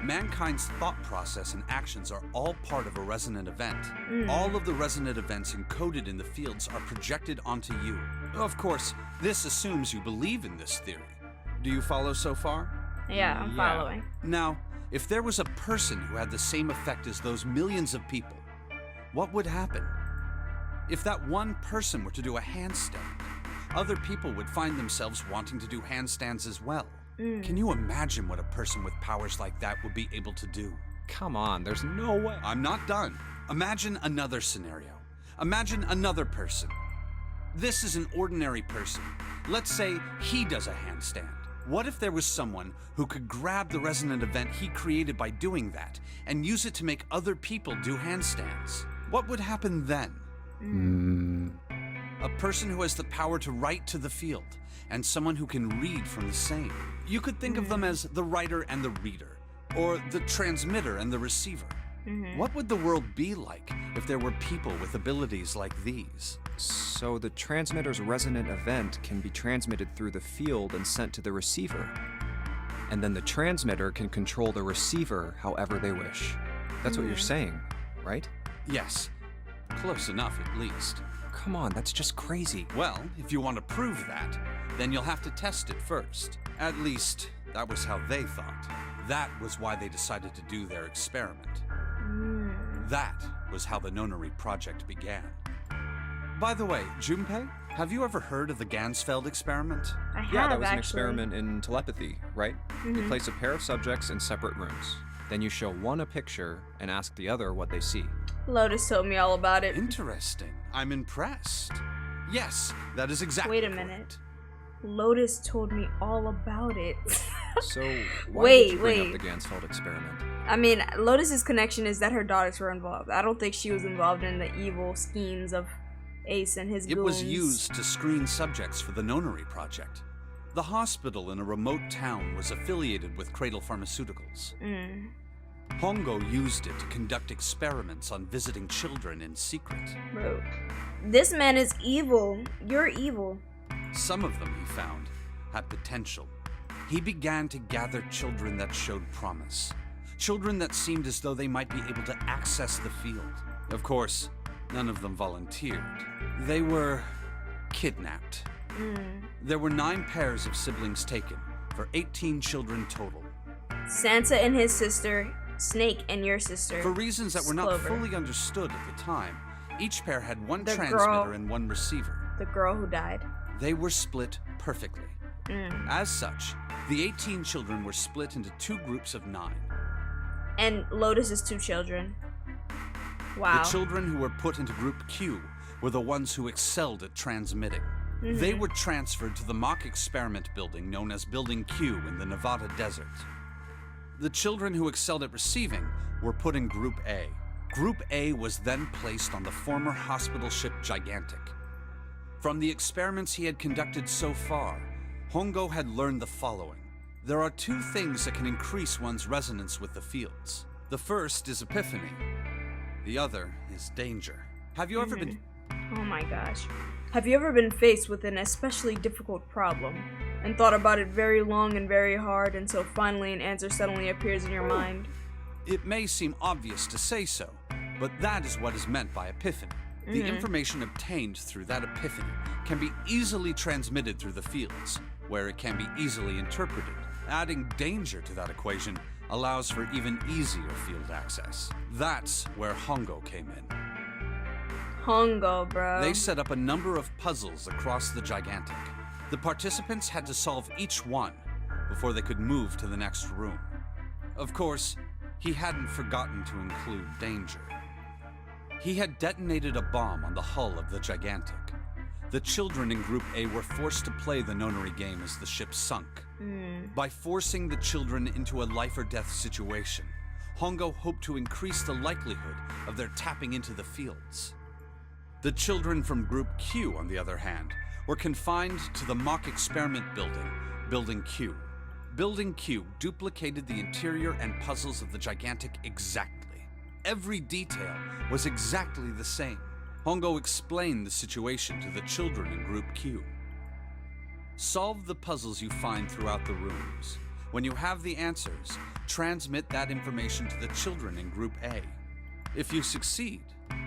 mankind's thought process and actions are all part of a resonant event. All of the resonant events encoded in the fields are projected onto you. Of course, this assumes you believe in this theory. Do you follow so far? Yeah, I'm following. Now, if there was a person who had the same effect as those millions of people, what would happen? If that one person were to do a handstand, other people would find themselves wanting to do handstands as well. Can you imagine what a person with powers like that would be able to do? Come on, there's no way. I'm not done. Imagine another scenario. Imagine another person. This is an ordinary person. Let's say he does a handstand. What if there was someone who could grab the resonant event he created by doing that and use it to make other people do handstands? What would happen then? A person who has the power to write to the field, and someone who can read from the same. You could think of them as the writer and the reader, or the transmitter and the receiver. What would the world be like if there were people with abilities like these? So the transmitter's resonant event can be transmitted through the field and sent to the receiver. And then the transmitter can control the receiver however they wish. That's what you're saying, right? Yes, close enough at least. Come on, that's just crazy. Well, if you want to prove that, then you'll have to test it first. At least, that was how they thought. That was why they decided to do their experiment. That was how the Nonary project began. By the way, Junpei, have you ever heard of the Gansfeld experiment? I have, Yeah, that was an actually. experiment in telepathy, right? You place a pair of subjects in separate rooms. Then you show one a picture and ask the other what they see. Lotus told me all about it. Interesting. I'm impressed. Yes, that is exactly Wait a minute. correct. Lotus told me all about it. So why Wait, did you bring wait. up the Gansfeld experiment? I mean, Lotus's connection is that her daughters were involved. I don't think she was involved in the evil schemes of Ace and his It goons. was used to screen subjects for the Nonary project. The hospital in a remote town was affiliated with Cradle Pharmaceuticals. Hongo used it to conduct experiments on visiting children in secret. Bro, this man is evil. You're evil. Some of them, he found, had potential. He began to gather children that showed promise. Children that seemed as though they might be able to access the field. Of course, none of them volunteered. They were kidnapped. There were 9 pairs of siblings taken, for 18 children total. Santa and his sister, Snake and your sister. For reasons that were not Clover. fully understood at the time, each pair had one The transmitter girl- and one receiver. The girl who died. They were split perfectly. As such, the 18 children were split into 2 groups of 9. And Lotus's 2 children. Wow. The children who were put into Group Q were the ones who excelled at transmitting. They were transferred to the mock experiment building known as Building Q in the Nevada desert. The children who excelled at receiving were put in Group A. Group A was then placed on the former hospital ship Gigantic. From the experiments he had conducted so far, Hongo had learned the following. There are two things that can increase one's resonance with the fields. The first is epiphany. The other is danger. Have you ever been... Oh my gosh. Have you ever been faced with an especially difficult problem and thought about it very long and very hard until finally an answer suddenly appears in your mind? It may seem obvious to say so, but that is what is meant by epiphany. The information obtained through that epiphany can be easily transmitted through the fields, where it can be easily interpreted. Adding danger to that equation allows for even easier field access. That's where Hongo came in. Hongo, bro. They set up a number of puzzles across the Gigantic. The participants had to solve each one before they could move to the next room. Of course, he hadn't forgotten to include danger. He had detonated a bomb on the hull of the Gigantic. The children in Group A were forced to play the Nonary game as the ship sunk. By forcing the children into a life-or-death situation, Hongo hoped to increase the likelihood of their tapping into the fields. The children from Group Q, on the other hand, were confined to the mock experiment building, Building Q. Building Q duplicated the interior and puzzles of the Gigantic exactly. Every detail was exactly the same. Hongo explained the situation to the children in Group Q. Solve the puzzles you find throughout the rooms. When you have the answers, transmit that information to the children in Group A. If you succeed,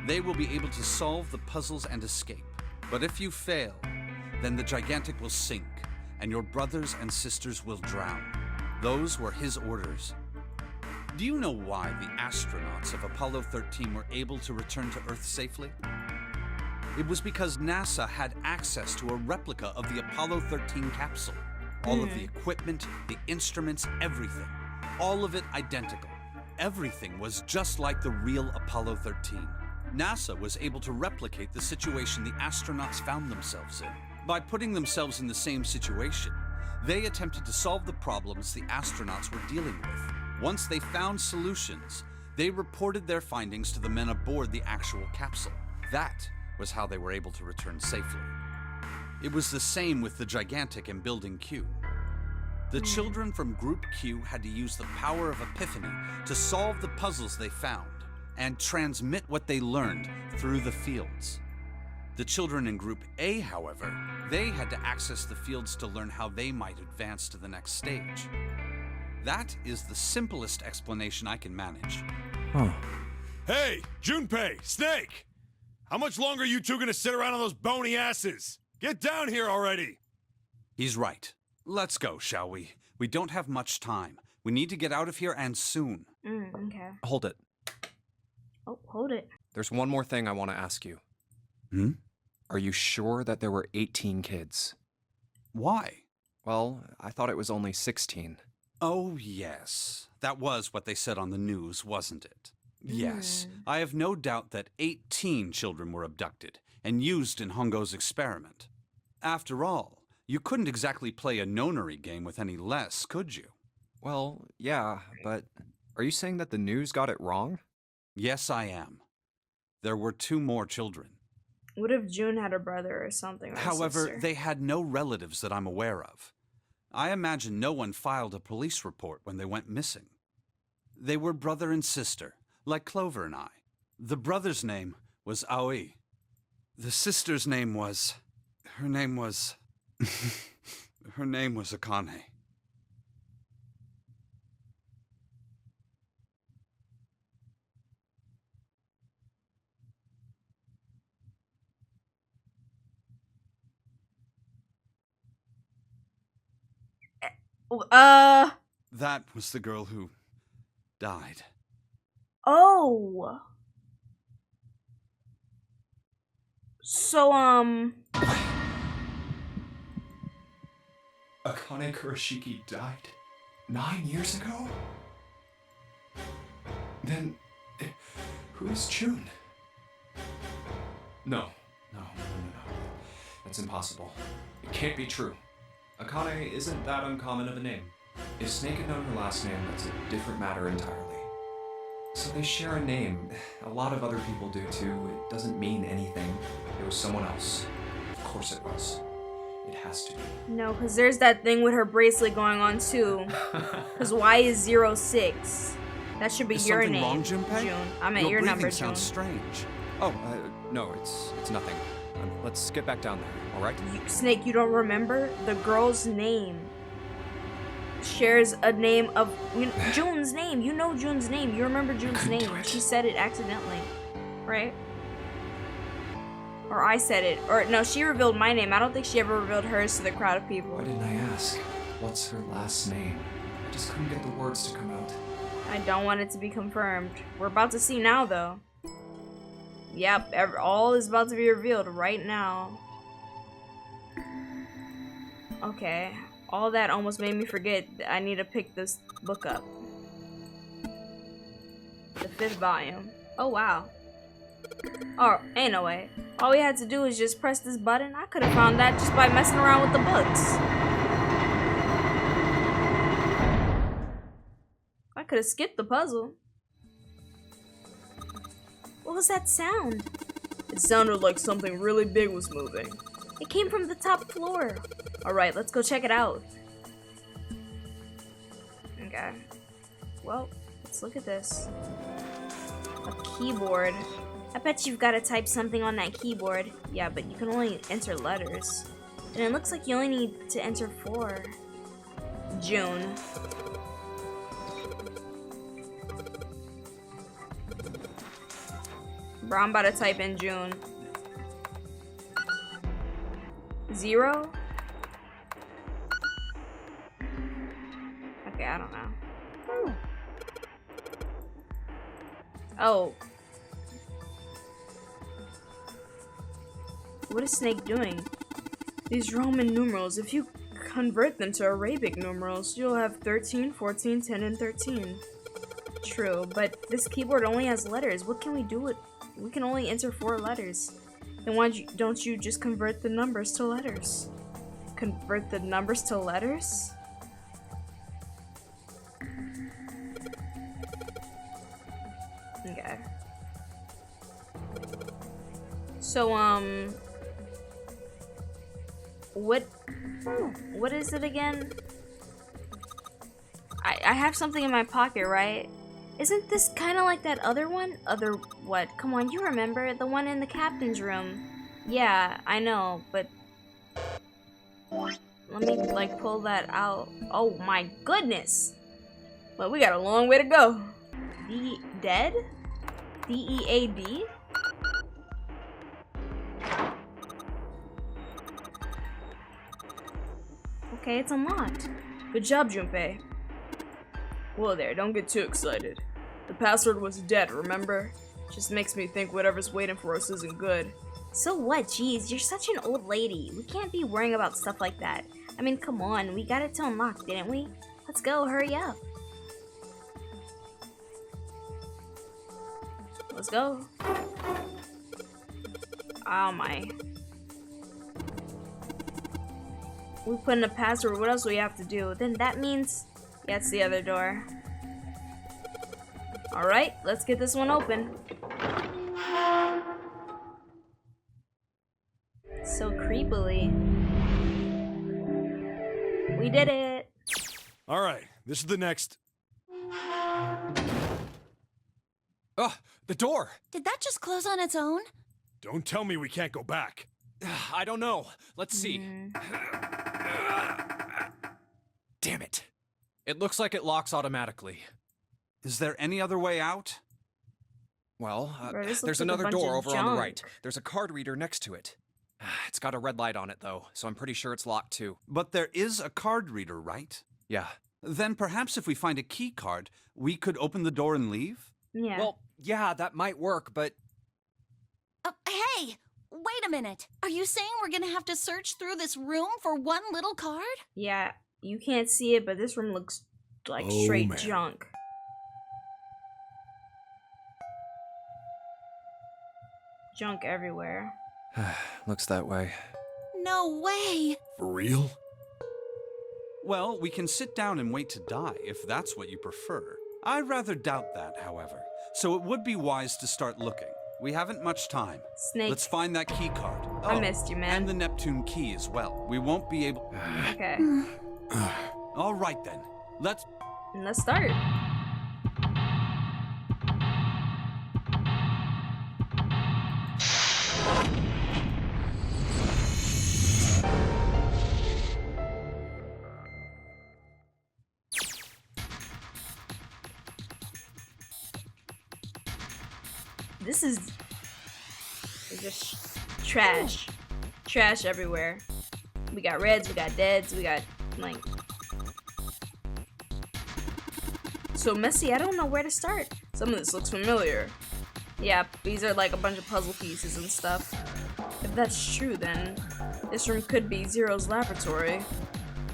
they will be able to solve the puzzles and escape. But if you fail, then the Gigantic will sink, and your brothers and sisters will drown. Those were his orders. Do you know why the astronauts of Apollo 13 were able to return to Earth safely? It was because NASA had access to a replica of the Apollo 13 capsule. All of the equipment, the instruments, everything. All of it identical. Everything was just like the real Apollo 13. NASA was able to replicate the situation the astronauts found themselves in. By putting themselves in the same situation, they attempted to solve the problems the astronauts were dealing with. Once they found solutions, they reported their findings to the men aboard the actual capsule. That was how they were able to return safely. It was the same with the Gigantic and Building Q. The children from Group Q had to use the power of epiphany to solve the puzzles they found and transmit what they learned through the fields. The children in Group A, however, they had to access the fields to learn how they might advance to the next stage. That is the simplest explanation I can manage. Hey, Junpei, Snake! How much longer are you two gonna sit around on those bony asses? Get down here already! He's right. Let's go, shall we? We don't have much time. We need to get out of here, and soon. Okay. Hold it. Oh, hold it. There's one more thing I want to ask you. Are you sure that there were 18 kids? Why? Well, I thought it was only 16. Oh, yes. That was what they said on the news, wasn't it? Yes. I have no doubt that 18 children were abducted and used in Hongo's experiment. After all, you couldn't exactly play a Nonary game with any less, could you? Well, yeah, but are you saying that the news got it wrong? Yes, I am. There were 2 more children. What if June had a brother or something? Or However, sister? they had no relatives that I'm aware of. I imagine no one filed a police report when they went missing. They were brother and sister, like Clover and I. The brother's name was Aoi. The sister's name was... Her name was Akane. That was the girl who died. Oh. So, Akane Kurashiki died 9 years ago? Then, who is June? No. That's impossible. It can't be true. Akane isn't that uncommon of a name. If Snake had known her last name, that's a different matter entirely. So they share a name. A lot of other people do too. It doesn't mean anything. It was someone else. Of course it was. It has to be. No, because there's that thing with her bracelet going on too. Because Y is 06. That should be Is your something name, wrong, Junpei? June. I meant your number, breathing June. sounds strange. Oh, no, it's nothing. Let's get back down there, all right? Snake, you don't remember? The girl's name shares a name of June's name. You know June's name. You remember June's name. She said it accidentally, right? Or I said it. Or no, she revealed my name. I don't think she ever revealed hers to the crowd of people. Why didn't I ask? What's her last name? I just couldn't get the words to come out. I don't want it to be confirmed. We're about to see now, though. Yep, all is about to be revealed right now. Okay, all that almost made me forget that I need to pick this book up. The 5th volume. Oh, wow. Oh, ain't no way. All we had to do is just press this button. I could have found that just by messing around with the books. I could have skipped the puzzle. What was that sound? It sounded like something really big was moving. It came from the top floor. Alright, let's go check it out. Okay. Well, let's look at this. A keyboard. I bet you've got to type something on that keyboard. Yeah, but you can only enter letters. And it looks like you only need to enter 4. June. Bro, I'm about to type in June. 0? Okay, I don't know. Oh. What is Snake doing? These Roman numerals, if you convert them to Arabic numerals, you'll have 13, 14, 10, and 13. True, but this keyboard only has letters. What can we do with... We can only enter 4 letters. Then why don't you just convert the numbers to letters? Convert the numbers to letters? Okay. So, what is it again? I have something in my pocket, right? Isn't this kind of like that other one? Other what? Come on, you remember the one in the captain's room? Yeah, I know, but let me like pull that out. Oh my goodness! Well, we got a long way to go. Dead? D-E-A-D? Okay, it's unlocked. Good job, Junpei. Whoa there, don't get too excited. The password was dead, remember? Just makes me think whatever's waiting for us isn't good. So what? Jeez, you're such an old lady. We can't be worrying about stuff like that. I mean, come on, we got it to unlock, didn't we? Let's go, hurry up. Let's go. Oh my. We put in a password, what else do we have to do? Then that means... Yeah, it's the other door. Alright, let's get this one open. So creepily. We did it! Alright, this is the next... Oh, the door! Did that just close on its own? Don't tell me we can't go back. I don't know. Let's see. Damn it. It looks like it locks automatically. Is there any other way out? Well, Bro, this there's looks like a another bunch door of over on the junk. right. There's a card reader next to it. It's got a red light on it, though, so I'm pretty sure it's locked, too. But there is a card reader, right? Yeah. Then perhaps if we find a key card, we could open the door and leave? Yeah. Well, yeah, that might work, but... Hey! Wait a minute. Are you saying we're gonna have to search through this room for one little card? Yeah, you can't see it, but this room looks like Oh, straight man. junk. Junk everywhere. Looks that way. No way! For real? Well, we can sit down and wait to die, if that's what you prefer. I rather doubt that, however. So it would be wise to start looking. We haven't much time. Snake. Let's find that key card. I missed you, man. And the Neptune key as well. We won't be able... Okay. All right, then. Let's start. This is just trash. Trash everywhere. We got reds, we got deads, we got, like... So messy, I don't know where to start. Some of this looks familiar. Yeah, these are like a bunch of puzzle pieces and stuff. If that's true, then this room could be Zero's laboratory.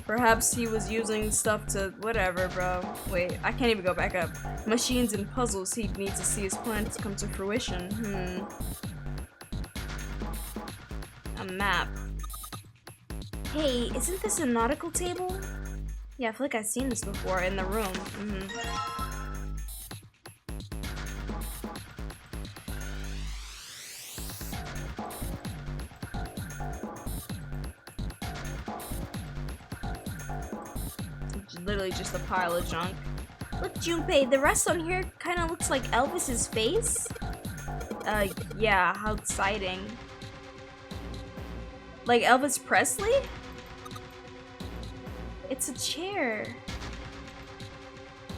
Perhaps he was using stuff to... whatever, bro. Wait, I can't even go back up. Machines and puzzles he'd need to see his plans come to fruition. A map. Hey, isn't this a nautical table? Yeah, I feel like I've seen this before in the room. Literally just a pile of junk. Look, Junpei, the rest on here kind of looks like Elvis's face. Yeah, how exciting. Like Elvis Presley? It's a chair.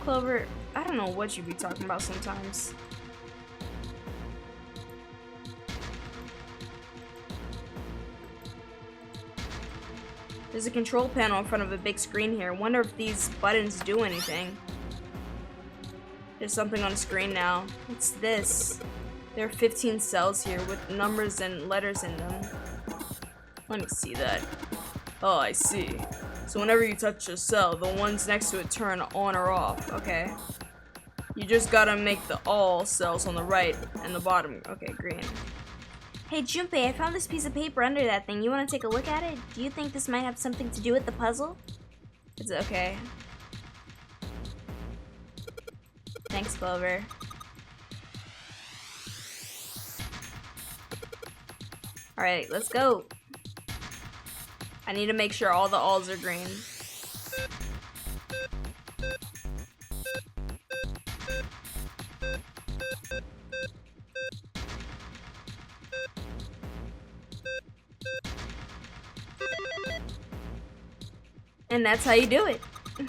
Clover, I don't know what you be talking about sometimes. There's a control panel in front of a big screen here. Wonder if these buttons do anything. There's something on the screen now. What's this? There are 15 cells here with numbers and letters in them. Let me see that. Oh, I see. So whenever you touch a cell, the ones next to it turn on or off. Okay. You just gotta make the all cells on the right and the bottom. Okay, green. Hey Junpei, I found this piece of paper under that thing. You want to take a look at it? Do you think this might have something to do with the puzzle? It's okay. Thanks, Clover. Alright, let's go. I need to make sure all the alls are green. And that's how you do it. You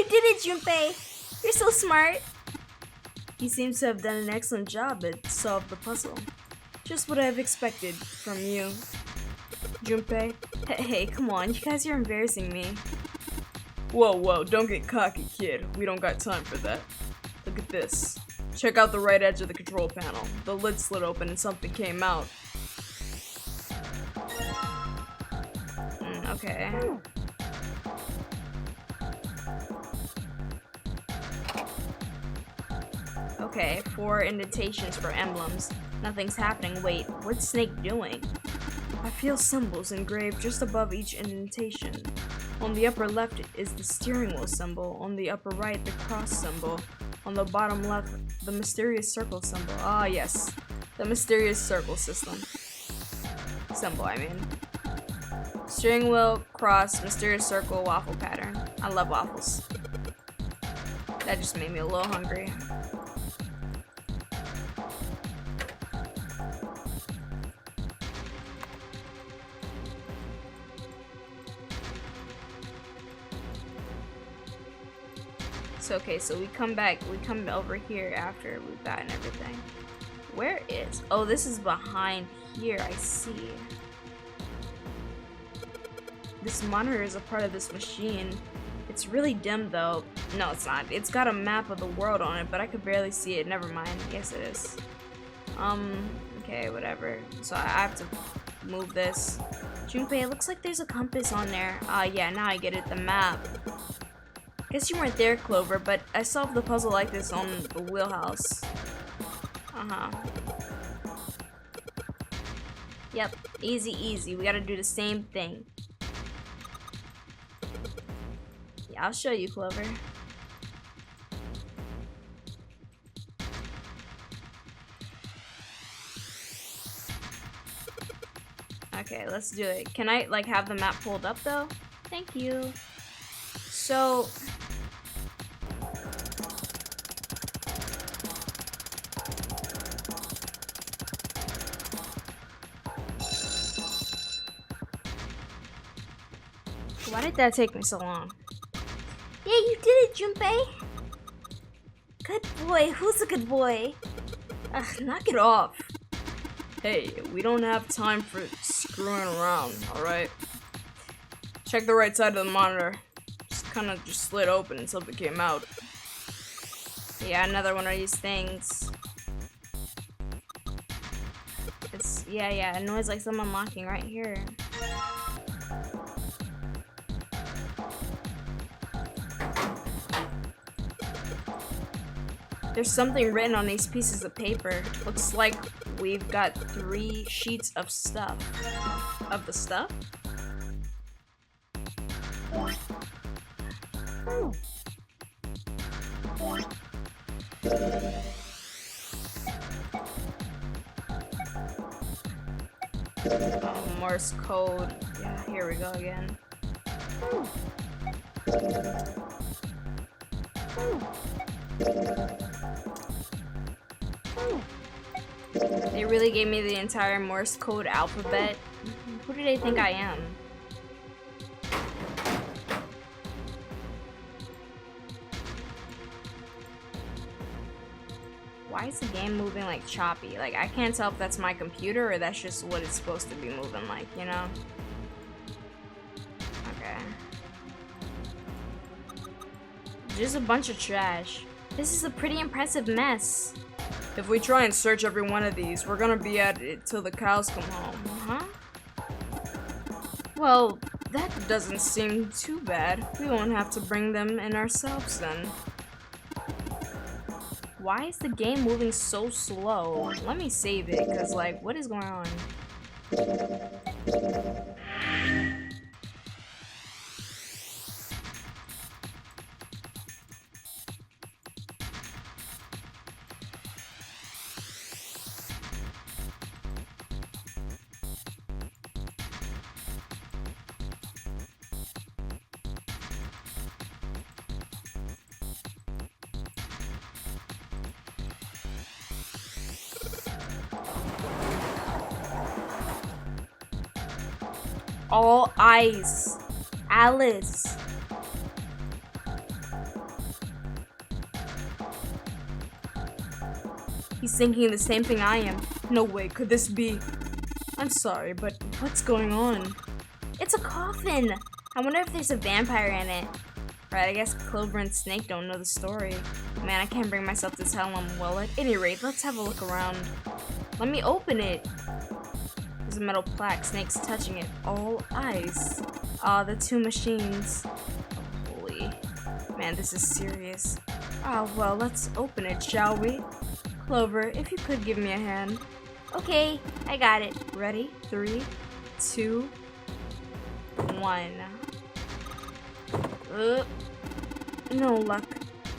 did it, Junpei! You're so smart! He seems to have done an excellent job at solving the puzzle. Just what I've expected from you, Junpei. Hey, come on, you guys are embarrassing me. Whoa, don't get cocky, kid. We don't got time for that. Look at this. Check out the right edge of the control panel. The lid slid open and something came out. Okay. Okay, 4 indentations for emblems. Nothing's happening. Wait, what's Snake doing? I feel symbols engraved just above each indentation. On the upper left is the steering wheel symbol. On the upper right, the cross symbol. On the bottom left, the mysterious circle symbol. Ah, yes. The mysterious circle system. Symbol, I mean. Steering wheel, cross, mysterious circle, waffle pattern. I love waffles. That just made me a little hungry. So, okay, so we come over here after we've gotten everything. Where is? Oh, this is behind here, I see. This monitor is a part of this machine. It's really dim though. No, it's not. It's got a map of the world on it, but I could barely see it. Never mind. Yes, it is. Okay, whatever. So I have to move this. Junpei, it looks like there's a compass on there. Yeah, now I get it. The map. Guess you weren't there, Clover, but I solved the puzzle like this on the wheelhouse. Yep, easy. We gotta do the same thing. Yeah, I'll show you, Clover. Okay, let's do it. Can I like have the map pulled up though? Thank you. So why did that take me so long? Yeah, you did it, Junpei. Good boy. Who's a good boy? Knock it off. Hey, we don't have time for screwing around, alright? Check the right side of the monitor. Just kind of just slid open and something came out. Yeah, another one of these things. It's, yeah, a noise like someone locking right here. There's something written on these pieces of paper. Looks like we've got 3 sheets of stuff. Of the stuff? Oh, Morse code. Yeah, here we go again. They really gave me the entire Morse code alphabet. Who do they think I am? Why is the game moving like choppy? Like, I can't tell if that's my computer or that's just what it's supposed to be moving like, you know? Okay. Just a bunch of trash. This is a pretty impressive mess. If we try and search every one of these, we're gonna be at it till the cows come home, huh? Well, that doesn't seem too bad. We won't have to bring them in ourselves then. Why is the game moving so slow? Let me save it, because, like, what is going on? All eyes. Alice. He's thinking the same thing I am. No way, could this be? I'm sorry, but what's going on? It's a coffin! I wonder if there's a vampire in it. Right, I guess Clover and Snake don't know the story. Man, I can't bring myself to tell them. Well, at any rate, let's have a look around. Let me open it. There's a metal plaque. Snake's touching it. All eyes. Ah, the 2 machines. Oh, holy. Man, this is serious. Ah, well, let's open it, shall we? Clover, if you could give me a hand. Okay, I got it. Ready? 3, 2, 1. No luck.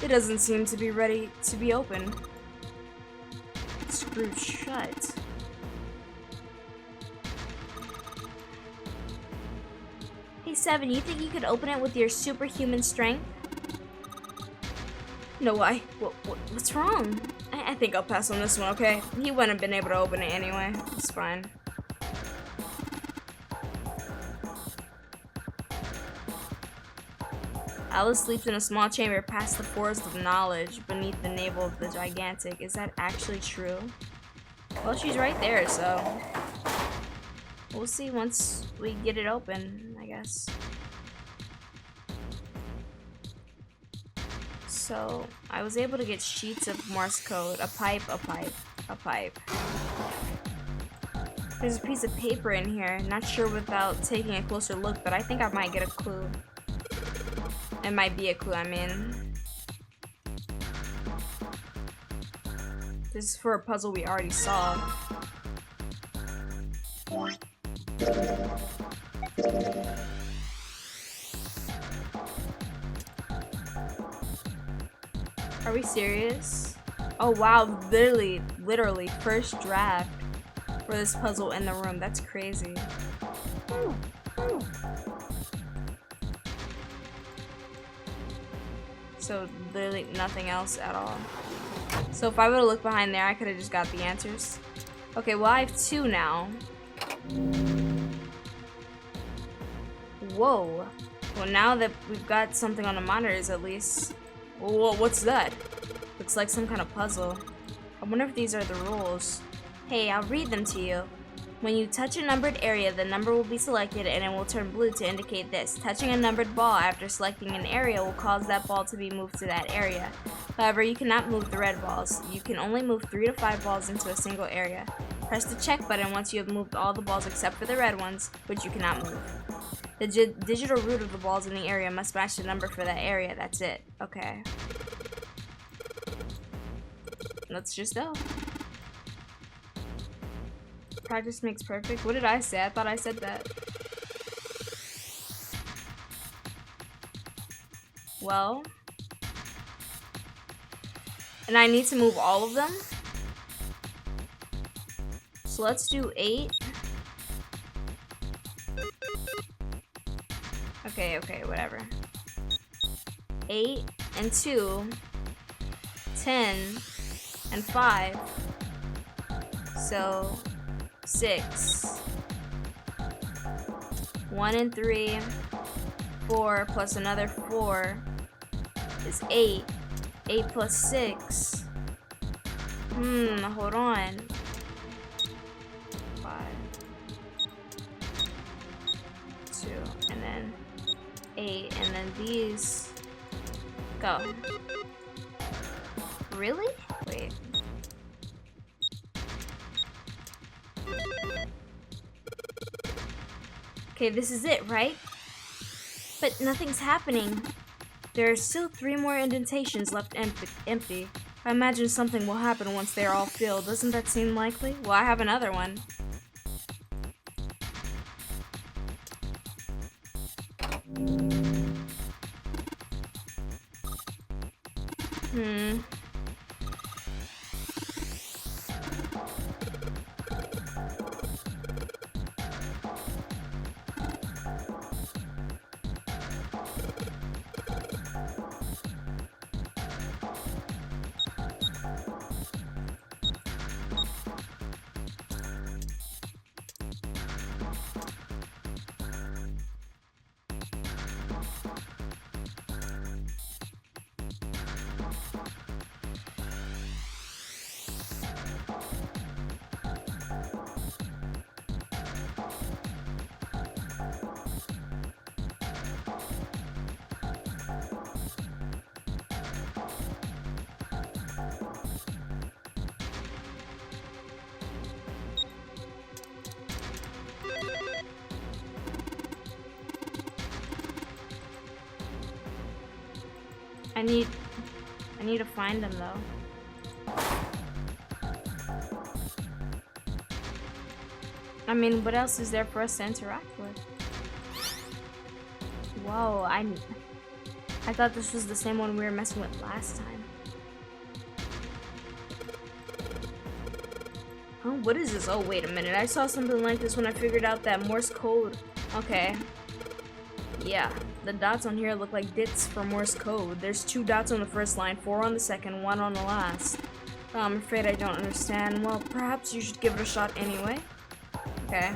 It doesn't seem to be ready to be opened. It's screwed shut. Hey, 7, you think you could open it with your superhuman strength? No, why? What's wrong? I think I'll pass on this one, okay? He wouldn't have been able to open it anyway. It's fine. Alice sleeps in a small chamber past the forest of knowledge beneath the navel of the gigantic. Is that actually true? Well, she's right there, so we'll see once we get it open, I guess. So, I was able to get sheets of Morse code, a pipe. There's a piece of paper in here. Not sure without taking a closer look, but I think I might get a clue. It might be a clue, I mean. This is for a puzzle we already solved. Are we serious? Oh wow, literally, first draft. for this puzzle in the room. That's crazy. So literally nothing else at all. So if I would have looked behind there, I could have just got the answers. Okay, well I have 2 now. Whoa. Well, now that we've got something on the monitors at least. Whoa, what's that? Looks like some kind of puzzle. I wonder if these are the rules. Hey, I'll read them to you. When you touch a numbered area, the number will be selected and it will turn blue to indicate this. Touching a numbered ball after selecting an area will cause that ball to be moved to that area. However, you cannot move the red balls. You can only move 3 to 5 balls into a single area. Press the check button once you have moved all the balls except for the red ones, which you cannot move. The digital root of the balls in the area must match the number for that area. That's it. Okay. Let's just go. Practice makes perfect. What did I say? I thought I said that. Well. And I need to move all of them. So let's do 8. Okay, whatever. 8 and 2. 10 and 5. So 6. 1 and 3. 4 plus another 4 is 8. 8 plus 6. Hold on. 5. 2. And then 8. And then these go. Really? Wait. Okay, this is it, right? But nothing's happening. There are still 3 more indentations left empty. I imagine something will happen once they are all filled. Doesn't that seem likely? Well, I have another one. I need to find them though. I mean, what else is there for us to interact with? Whoa, I thought this was the same one we were messing with last time. Oh, what is this? Oh, wait a minute. I saw something like this when I figured out that Morse code. Okay. Yeah, the dots on here look like dits for Morse code. There's 2 dots on the first line, 4 on the second, 1 on the last. Oh, I'm afraid I don't understand. Well, perhaps you should give it a shot anyway. Okay.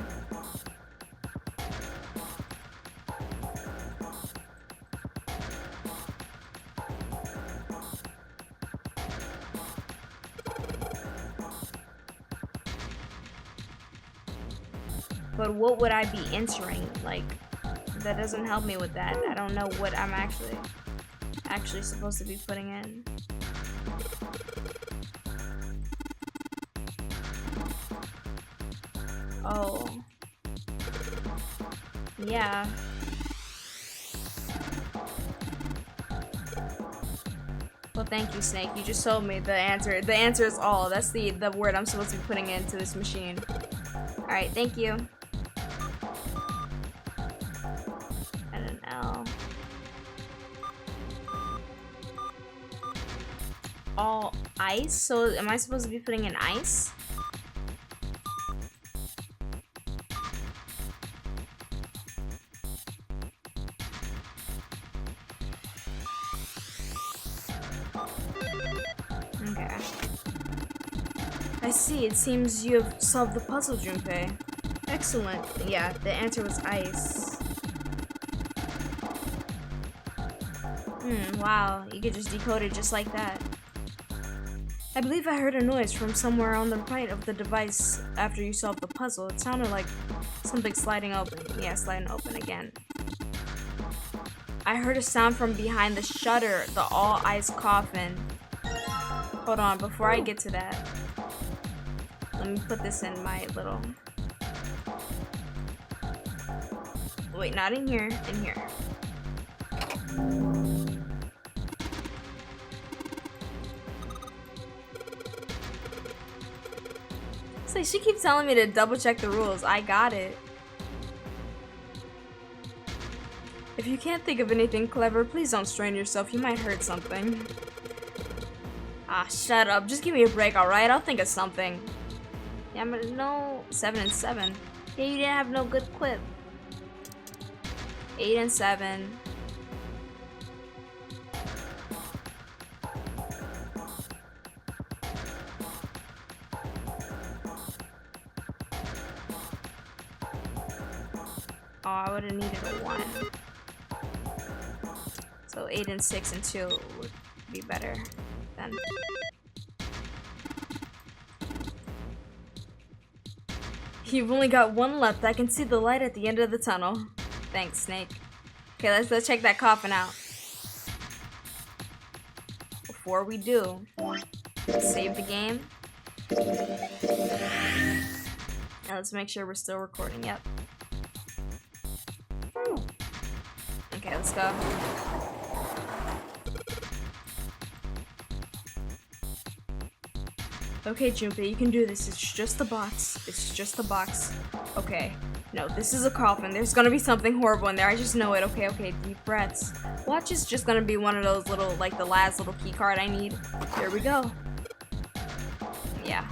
But what would I be entering? Like, that doesn't help me with that. I don't know what I'm actually supposed to be putting in. Oh. Yeah. Well, thank you, Snake. You just told me the answer. The answer is all. That's the word I'm supposed to be putting into this machine. Alright, thank you. And an L. All ice? So am I supposed to be putting in ice? Okay. I see. It seems you have solved the puzzle, Junpei. Excellent. Yeah, the answer was ice. Wow. You could just decode it just like that. I believe I heard a noise from somewhere on the right of the device after you solved the puzzle. It sounded like something sliding open. Yeah, sliding open again. I heard a sound from behind the shutter, the all-ice coffin. Hold on, before I get to that, let me put this in my little... Wait, not in here, in here. It's like she keeps telling me to double check the rules. I got it. If you can't think of anything clever, please don't strain yourself. You might hurt something. Ah, shut up. Just give me a break, alright? I'll think of something. Yeah, but no. 7 and 7. Yeah, you didn't have no good quip. 8 and 7. Oh, I would have needed a 1. So 8 and 6 and 2 would be better then. You've only got 1 left. I can see the light at the end of the tunnel. Thanks, Snake. Okay, let's check that coffin out. Before we do, save the game. Now let's make sure we're still recording. Yep. Okay, let's go. Okay, Junpei, you can do this. It's just a box. It's just a box. Okay. No, this is a coffin. There's gonna be something horrible in there. I just know it. Okay, okay. Deep breaths. Watch is just gonna be one of those little, like the last little key card I need. Here we go. Yeah.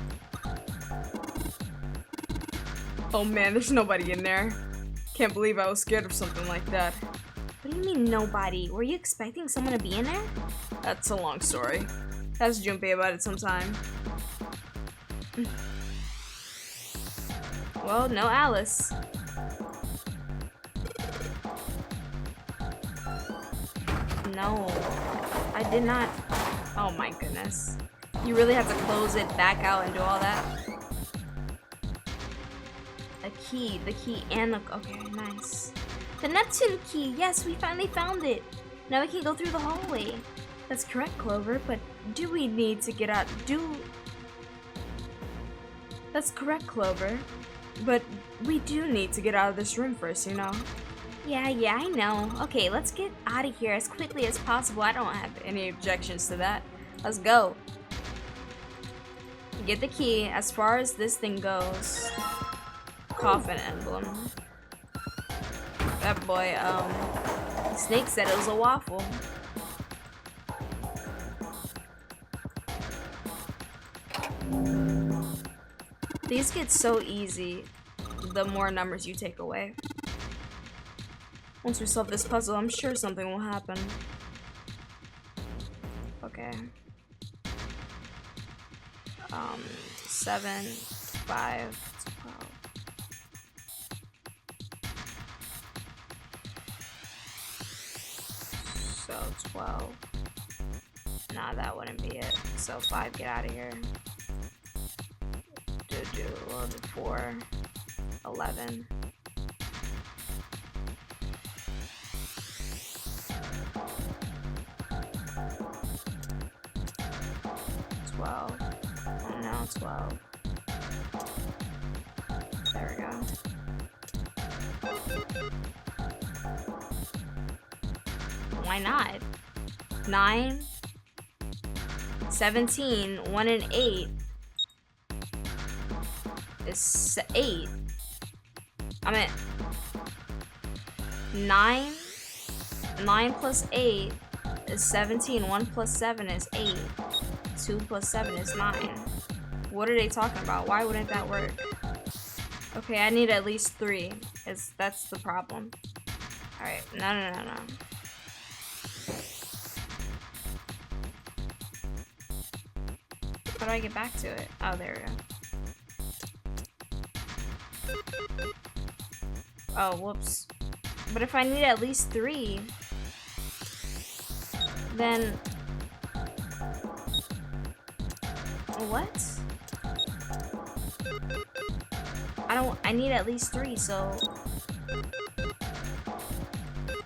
Oh man, there's nobody in there. Can't believe I was scared of something like that. What do you mean nobody? Were you expecting someone to be in there? That's a long story. Ask Junpei about it sometime. Well, no Alice. No, I did not. Oh my goodness. You really have to close it back out and do all that? A key, the key and the, okay, nice. The Neptune key, yes, we finally found it. Now we can go through the hallway. That's correct, Clover, but do we need to get out, That's correct, Clover. But we do need to get out of this room first, you know? Yeah, I know. Okay, let's get out of here as quickly as possible. I don't have any objections to that. Let's go. Get the key. As far as this thing goes, coffin emblem. That boy, Snake said it was a waffle. These get so easy the more numbers you take away. Once we solve this puzzle, I'm sure something will happen. Okay. 7, 5, 12. So 12. Nah, that wouldn't be it. So 5, get out of here. We'll do 4, 11. 12. Oh no, 12. There we go. Why not? 9, 17, 1 and 8 is 8. I mean 9 plus 8 is 17. 1 plus 7 is 8. 2 plus 7 is 9. What are they talking about? Why wouldn't that work? Okay, I need at least 3. That's the problem. Alright, no. No. How do I get back to it? Oh, there we go. Oh, whoops. But if I need at least 3, then... What? I need at least 3, so...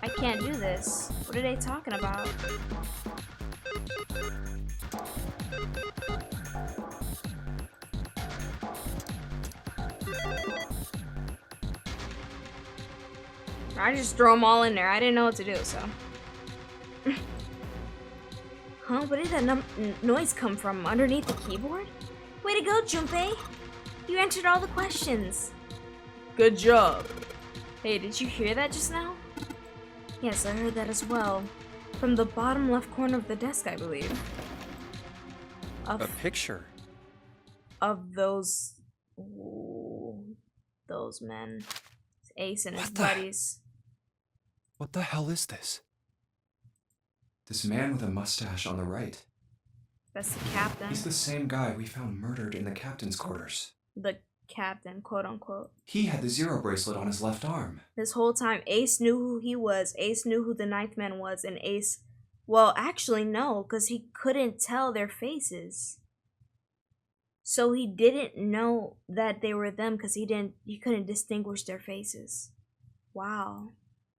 I can't do this. What are they talking about? I just throw them all in there. I didn't know what to do, so. Huh? Where did that noise come from? Underneath the keyboard? Way to go, Junpei! You answered all the questions. Good job. Hey, did you hear that just now? Yes, I heard that as well. From the bottom left corner of the desk, I believe. A picture. Of those... Ooh, those men. Ace and his buddies. What the hell is this? This man with a mustache on the right. That's the captain. He's the same guy we found murdered in the captain's quarters. The captain, quote unquote. He had the 0 bracelet on his left arm. This whole time, Ace knew who he was. Ace knew who the 9th man was, and Ace... Well, actually, no, because he couldn't tell their faces. So he didn't know that they were them because he couldn't distinguish their faces. Wow.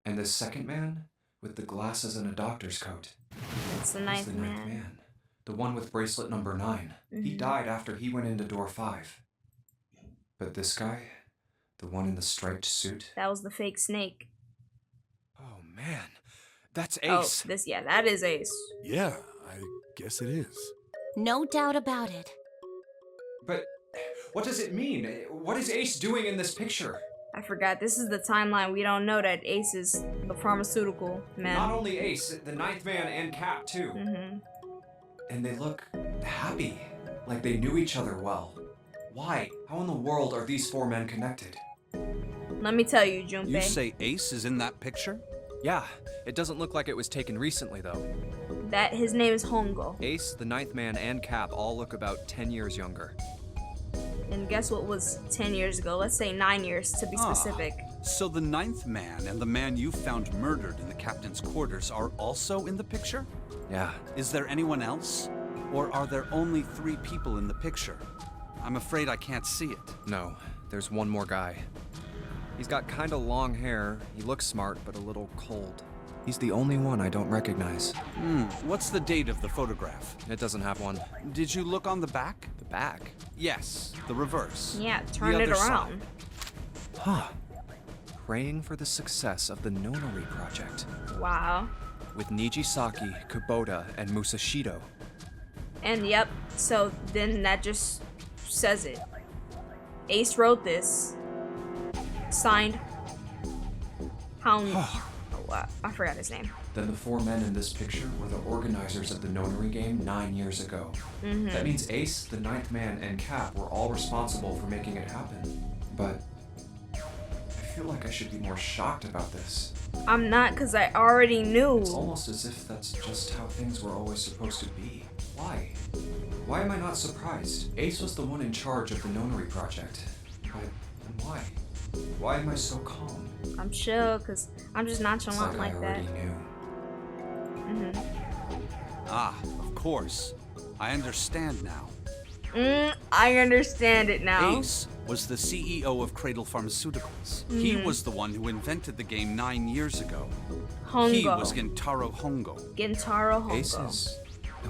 And the second man with the glasses and a doctor's coat. That's the 9th man. man. The one with bracelet number 9. He died after he went into door 5. But this guy, the one in the striped suit. That was the fake snake. Oh man, that's Ace. Oh, that is Ace. Yeah, I guess it is. No doubt about it. But what does it mean? What is Ace doing in this picture? I forgot. This is the timeline. We don't know that Ace is the pharmaceutical man. Not only Ace, the 9th man and Cap too. And they look happy, like they knew each other well. Why? How in the world are these 4 men connected? Let me tell you, Junpei. You say Ace is in that picture? Yeah, it doesn't look like it was taken recently though. That his name is Hongo. Ace, the 9th man, and Cap all look about 10 years younger. And guess what was 10 years ago? Let's say 9 years to be specific. So the 9th man and the man you found murdered in the captain's quarters are also in the picture? Yeah. Is there anyone else? Or are there only 3 people in the picture? I'm afraid I can't see it. No, there's one more guy. He's got kinda long hair, he looks smart, but a little cold. He's the only one I don't recognize. What's the date of the photograph? It doesn't have one. Did you look on the back? The back? Yes, the reverse. Yeah, turn The it other around. Huh. Praying for the success of the Nonary project. Wow. With Nijisaki, Kubota, and Musashido. And yep, so then that just says it. Ace wrote this. Signed. Hound. I forgot his name. Then the 4 men in this picture were the organizers of the Nonary game 9 years ago. That means Ace, the 9th man, and Cap were all responsible for making it happen. But I feel like I should be more shocked about this. I'm not, because I already knew. It's almost as if that's just how things were always supposed to be. Why? Why am I not surprised? Ace was the one in charge of the Nonary project. But why? Why am I so calm? I'm chill, because I'm just nonchalant It's like I that. already knew. Ah, of course. I understand now. I understand it now. Ace was the CEO of Cradle Pharmaceuticals. He was the one who invented the game 9 years ago. Hongo. He was Gentaro Hongo. Gentaro Hongo. Ace is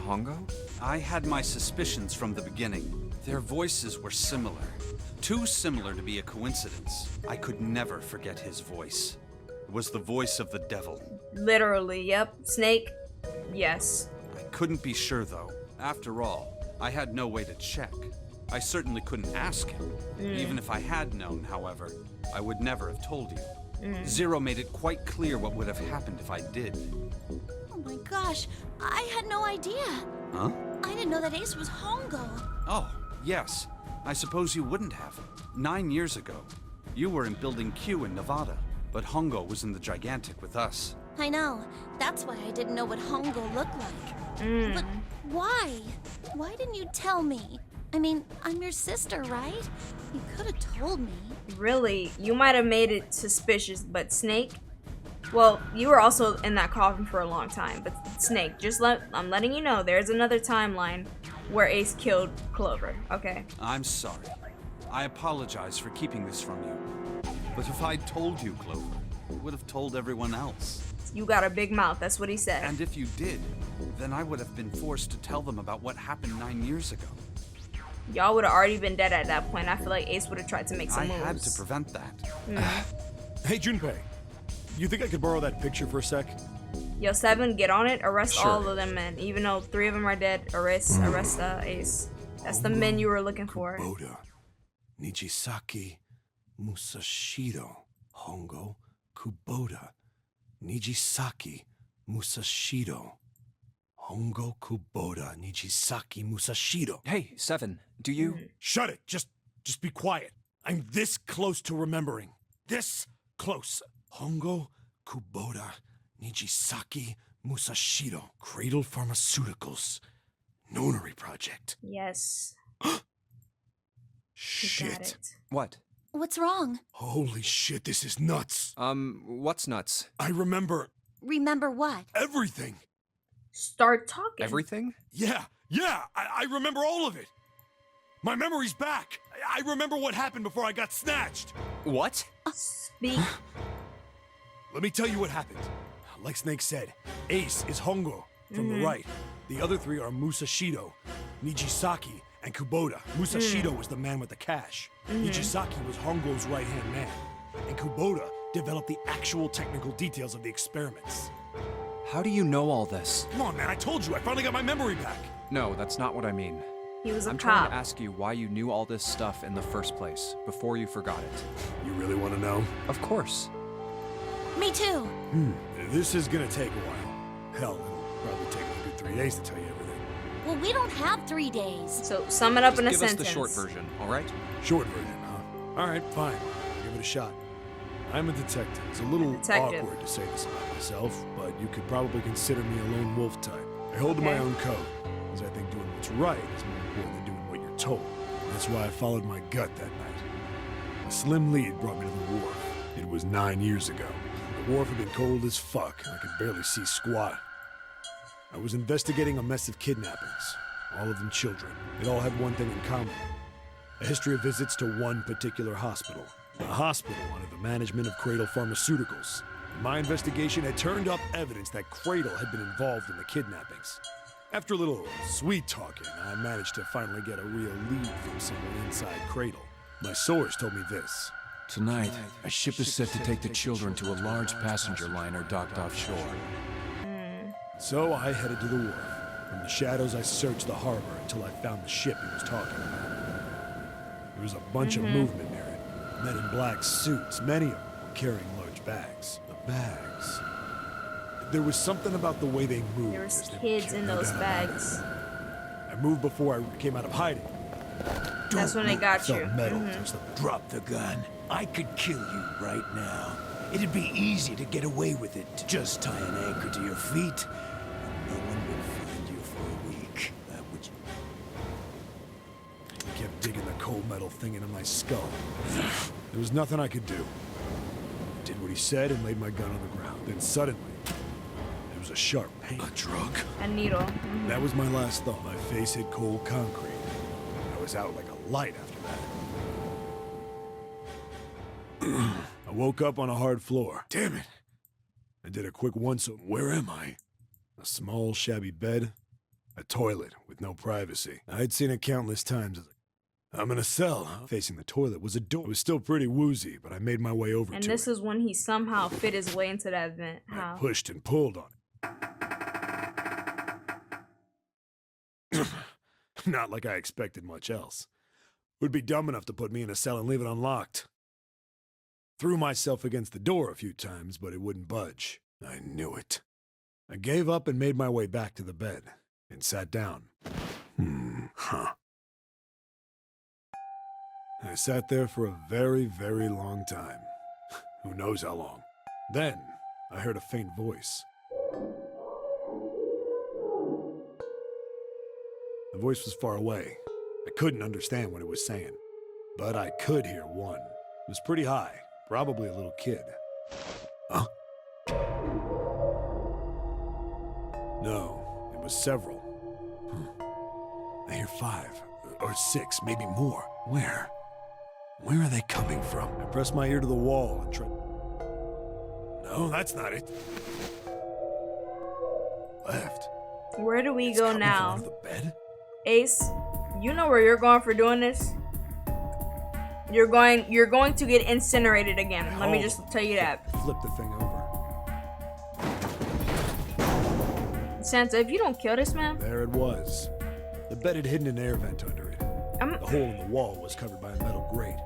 Hongo? I had my suspicions from the beginning. Their voices were similar. Too similar to be a coincidence. I could never forget his voice. It was the voice of the devil. Literally, yep. Snake, yes. I couldn't be sure, though. After all, I had no way to check. I certainly couldn't ask him. Even if I had known, however, I would never have told you. Zero made it quite clear what would have happened if I did. Oh my gosh, I had no idea. Huh? I didn't know that Ace was Hongo. Oh, yes. I suppose you wouldn't have. 9 years ago, you were in Building Q in Nevada. But Hongo was in the gigantic with us. I know. That's why I didn't know what Hongo looked like. But why? Why didn't you tell me? I mean, I'm your sister, right? You could have told me. Really? You might have made it suspicious, but Snake? Well, you were also in that coffin for a long time, but Snake, I'm letting you know there's another timeline where Ace killed Clover, okay? I'm sorry. I apologize for keeping this from you. But if I'd told you, Clover, I would have told everyone else. You got a big mouth, that's what he said. And if you did, then I would have been forced to tell them about what happened 9 years ago. Y'all would have already been dead at that point. I feel like Ace would have tried to make some moves. I had to prevent that. Hey, Junpei. You think I could borrow that picture for a sec? Yo, 7, get on it. Arrest Sure. all of them men. Even though 3 of them are dead, arrest Ace. That's the men you were looking for. Kubota, Nijisaki, Musashiro, Hongo, Kubota, Nijisaki, Musashiro. Hongo, Kubota, Nijisaki, Musashiro. Hey, 7, do you... Shut it! Just be quiet. I'm this close to remembering. This close. Hongo, Kubota, Nijisaki, Musashiro. Cradle Pharmaceuticals. Nonary Project. Yes. You got Shit. it. What? What's wrong? Holy shit, this is nuts. What's nuts? I remember Remember what? everything. Start talking. Everything? Yeah, I remember all of it. My memory's back. I remember what happened before I got snatched. What? Speak. Let me tell you what happened. Like Snake said, Ace is Hongo from the right. The other 3 are Musashido, Nijisaki, and Kubota. Musashido was the man with the cash. Nijisaki was Hongo's right-hand man. And Kubota developed the actual technical details of the experiments. How do you know all this? Come on, man, I told you, I finally got my memory back. No, that's not what I mean. He was a I'm trying cop. to ask you why you knew all this stuff in the first place, before you forgot it. You really want to know? Of course. Me too. This is gonna take a while. Hell, it'll probably take me a good 3 days to tell you everything. Well, we don't have 3 days. So sum it up in a Give us sentence. the short version, all right? Short version, huh? All right, fine. I'll give it a shot. I'm a detective. It's a little Detective. awkward to say this about myself, but you could probably consider me a lone wolf type. I hold to my Okay. own code, because I think doing what's right is more important than doing what you're told. That's why I followed my gut that night. A slim lead brought me to the wharf. It was 9 years ago. The wharf had been cold as fuck, and I could barely see squat. I was investigating a mess of kidnappings, all of them children. It all had one thing in common: a history of visits to one particular hospital. The hospital wanted the management of Cradle Pharmaceuticals. My investigation had turned up evidence that Cradle had been involved in the kidnappings. After a little sweet talking, I managed to finally get a real lead from someone inside Cradle. My source told me this. Tonight, a ship is set to take the children to a large passenger liner docked offshore. So I headed to the wharf. From the shadows, I searched the harbor until I found the ship he was talking about. There was a bunch of movement near it. Men in black suits, many of them were carrying large bags. The bags. There was something about the way they moved. There was as they were kids in carried those down the ladder. bags. I moved before I came out of hiding. That's when they got you. Felt metal touch the Drop the gun. I could kill you right now. It'd be easy to get away with it. Just tie an anchor to your feet, and no one would find you for a week. That would... I kept digging the cold metal thing into my skull. There was nothing I could do. Did what he said and laid my gun on the ground. Then suddenly, there was a sharp pain. A drug? A needle. That was my last thought. My face hit cold concrete. I was out like a light after that. I woke up on a hard floor. Damn it! I did a quick once-over. Where am I? A small, shabby bed, a toilet with no privacy. I'd seen it countless times. I'm in a cell. Facing the toilet was a door. It was still pretty woozy, but I made my way over And to this it. is when he somehow fit his way into that vent. I How? pushed and pulled on it. Not like I expected much else. Would be dumb enough to put me in a cell and leave it unlocked. Threw myself against the door a few times, but it wouldn't budge. I knew it. I gave up and made my way back to the bed and sat down. I sat there for a very, very long time. Who knows how long. Then, I heard a faint voice. The voice was far away. I couldn't understand what it was saying. But I could hear one. It was pretty high, probably a little kid. Huh? No, it was several. I hear 5, or 6, maybe more. Where? Where are they coming from? I pressed my ear to the wall and tried... No, that's not it. Left. Where do we It's go coming now? from under the bed? Ace, you know where you're going for doing this? You're going to get incinerated again. Let me just tell you that. Flip the thing over. Santa, if you don't kill this man, There it was. The bed had hidden an air vent under it. The hole in the wall was covered by a metal grate.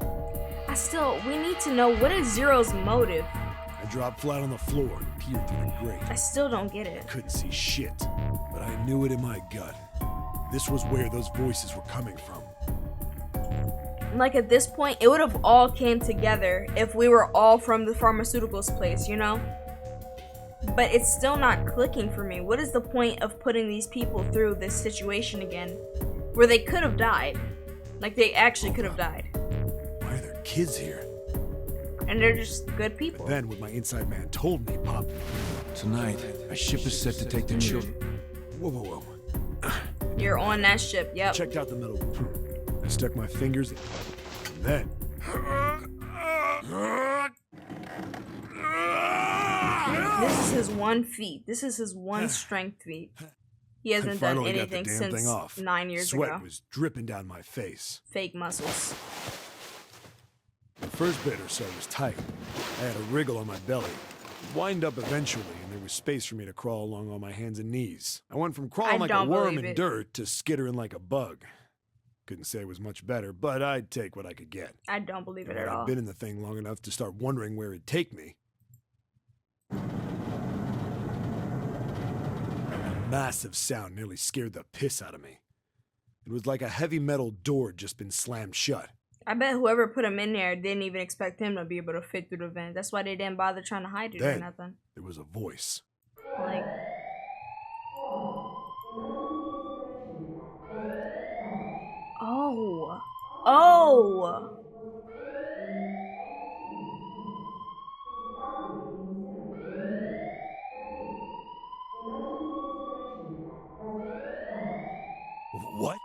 we need to know what is Zero's motive. I dropped flat on the floor and peered through the grate. I still don't get it. Couldn't see shit, but I knew it in my gut. This was where those voices were coming from. Like at this point, it would have all came together if we were all from the pharmaceuticals place, you know? But it's still not clicking for me. What is the point of putting these people through this situation again? Where they could have died. Like they actually could have died. Why are there kids here? And they're just good people. Then what my inside man told me popped. Tonight, a ship is set to take the children. Whoa, whoa, whoa. You're on that ship, yep. Checked out the middle. I stuck my fingers in. And then... This is his one feat. This is his one strength feat. He hasn't done finally got the anything damn thing since off. 9 years Sweat ago. was dripping down my face. Fake muscles. The first bit or so was tight. I had a wriggle on my belly. Wind up eventually, and there was space for me to crawl along on my hands and knees. I went from crawling like a don't worm believe in it. dirt to skittering like a bug. Couldn't say it was much better, but I'd take what I could get. I don't believe it And at all. I'd been in the thing long enough to start wondering where it'd take me. A massive sound nearly scared the piss out of me. It was like a heavy metal door had just been slammed shut. I bet whoever put him in there didn't even expect him to be able to fit through the vent. That's why they didn't bother trying to hide it or Then nothing. there was a voice. Like, oh, oh. What?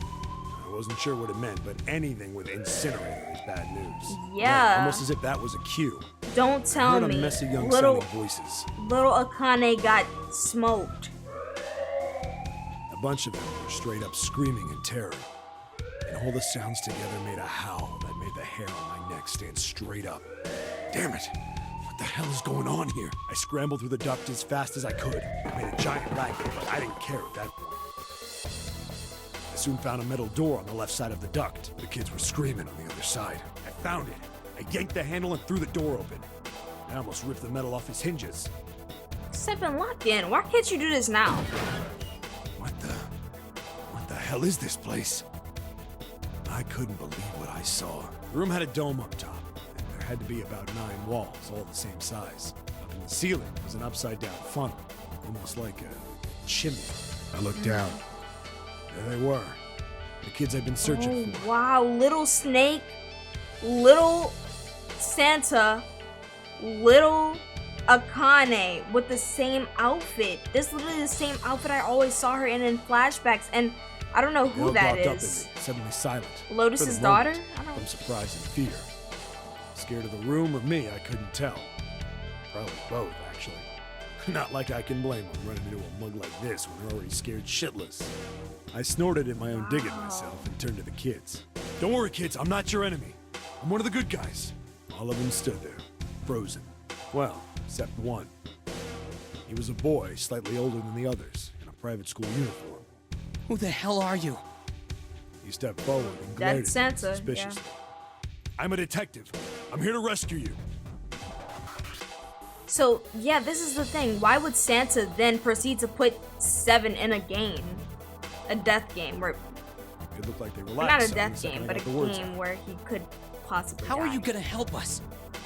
I wasn't sure what it meant, but anything with incinerator is bad news. Yeah. Right, almost as if that was a cue. Don't I tell heard me. a mess of young Little sounding voices. Akane got smoked. A bunch of them were straight up screaming in terror. And all the sounds together made a howl that made the hair on my neck stand straight up. Damn it! What the hell is going on here? I scrambled through the duct as fast as I could. It made a giant racket, but I didn't care at that point. I soon found a metal door on the left side of the duct. The kids were screaming on the other side. I found it. I yanked the handle and threw the door open. I almost ripped the metal off its hinges. Step and lock in. Why can't you do this now? What the hell is this place? I couldn't believe what I saw. The room had a dome up top, and there had to be about 9 walls, all the same size. Up in the ceiling was an upside-down funnel, almost like a chimney. I looked down. There they were. The kids I'd been searching for. Wow, little Snake, little Santa, little Akane with the same outfit. This is literally the same outfit I always saw her in flashbacks, and I don't know They who all that locked up at is. me, suddenly silent. Lotus's For the daughter? moment, I don't- From surprise and fear. Scared of the room or me, I couldn't tell. Probably both, actually. Not like I can blame them running into a mug like this when they're already scared shitless. I snorted at my own dig at myself and turned to the kids. Don't worry, kids, I'm not your enemy. I'm one of the good guys. All of them stood there, frozen. Well, except one. He was a boy, slightly older than the others, in a private school uniform. Who the hell are you? He stepped forward and glared That's at me Santa, suspiciously. I'm a detective. I'm here to rescue you. So, yeah, this is the thing. Why would Santa then proceed to put 7 in a game? A death game, where It looked like they not relaxed. a death game, but a game where he could possibly How are die. you gonna help us?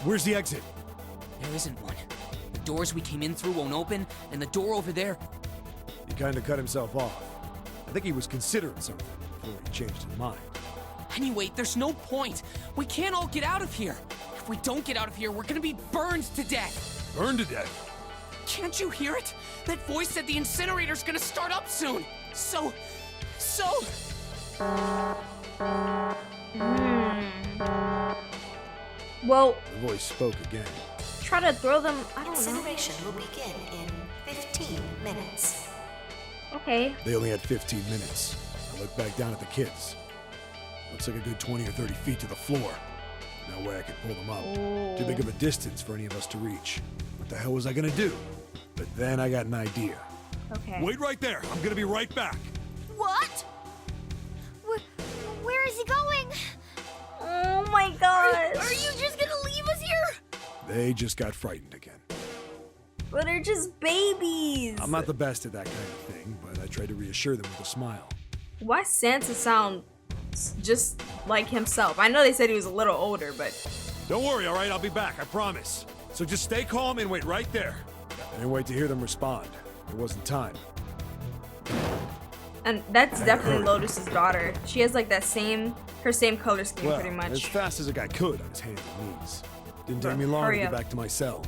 Where's the exit? There isn't one. The doors we came in through won't open, and the door over there... He kinda cut himself off. I think he was considering something before he changed his mind. Anyway, there's no point. We can't all get out of here. If we don't get out of here, we're gonna be burned to death. Burned to death? Can't you hear it? That voice said the incinerator's gonna start up soon. So... Well, The voice spoke again. try to throw them. I don't know. Incineration will begin in 15 minutes. Okay. They only had 15 minutes. I looked back down at the kids. Looks like a good 20 or 30 feet to the floor. No way I could pull them up. Oh. Too big of a distance for any of us to reach. What the hell was I gonna do? But then I got an idea. Okay. Wait right there. I'm gonna be right back. What? Where is he going? Oh my gosh. Are you just gonna leave us here? They just got frightened again. But they're just babies. I'm not the best at that kind of thing, but I tried to reassure them with a smile. Why Santa sound just like himself? I know they said he was a little older, but Don't worry, all right? I'll be back, I promise. So just stay calm and wait right there. I didn't wait to hear them respond. There wasn't time. and that's definitely Lotus's daughter. She has like her same color scheme Well, pretty much. as fast as I could on his hands and knees. Didn't take me long to Hurry get up. back to my cell.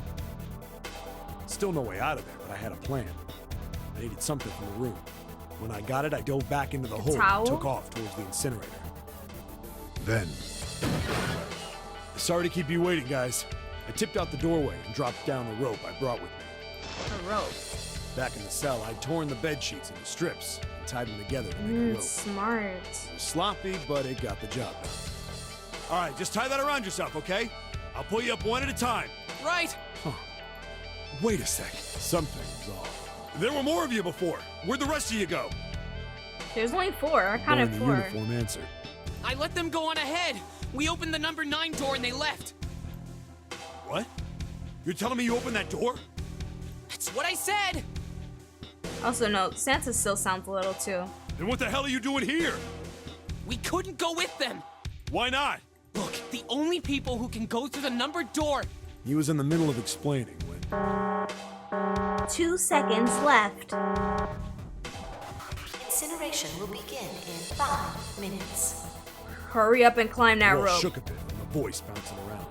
Still no way out of there, but I had a plan. I needed something from the room. When I got it, I dove back into the hole towel? and took off towards the incinerator. Then... Sorry to keep you waiting, guys. I tipped out the doorway and dropped down the rope I brought with me. A rope. Back in the cell, I'd torn the bed sheets into strips and tied them together to make a rope. Smart. It was sloppy, but it got the job done. All right, just tie that around yourself, okay? I'll pull you up one at a time. Right. Huh. Wait a sec. Something's off. There were more of you before. Where'd the rest of you go? There's only 4. I counted The 4. uniform answered. I let them go on ahead. We opened the number 9 door and they left. What? You're telling me you opened that door? That's what I said. Also, no, Santa still sounds a little too. Then what the hell are you doing here? We couldn't go with them. Why not? Look, the only people who can go through the numbered door... He was in the middle of explaining when... 2 seconds left. Incineration will begin in 5 minutes. Hurry up and climb that Wall rope. shook a bit and the voice bouncing around.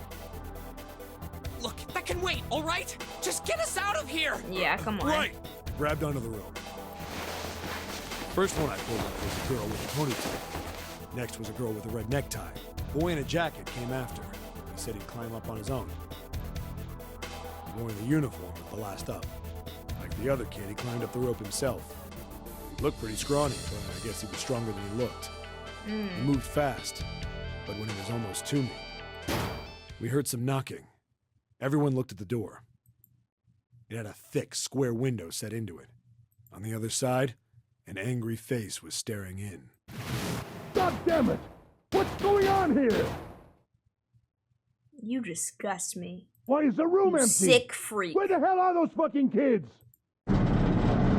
Look, that can wait, all right? Just get us out of here. Yeah, come on. Right! Grabbed onto the rope. First one I pulled up was a girl with a ponytail. Next was a girl with a red necktie. A boy in a jacket came after. He said he'd climb up on his own. He wore the uniform at the last up. Like the other kid, he climbed up the rope himself. He looked pretty scrawny, but I guess he was stronger than he looked. He moved fast, but when he was almost to me, we heard some knocking. Everyone looked at the door. It had a thick, square window set into it. On the other side, an angry face was staring in. God damn it! What's going on here? You disgust me. Why is the room You empty? sick freak. Where the hell are those fucking kids?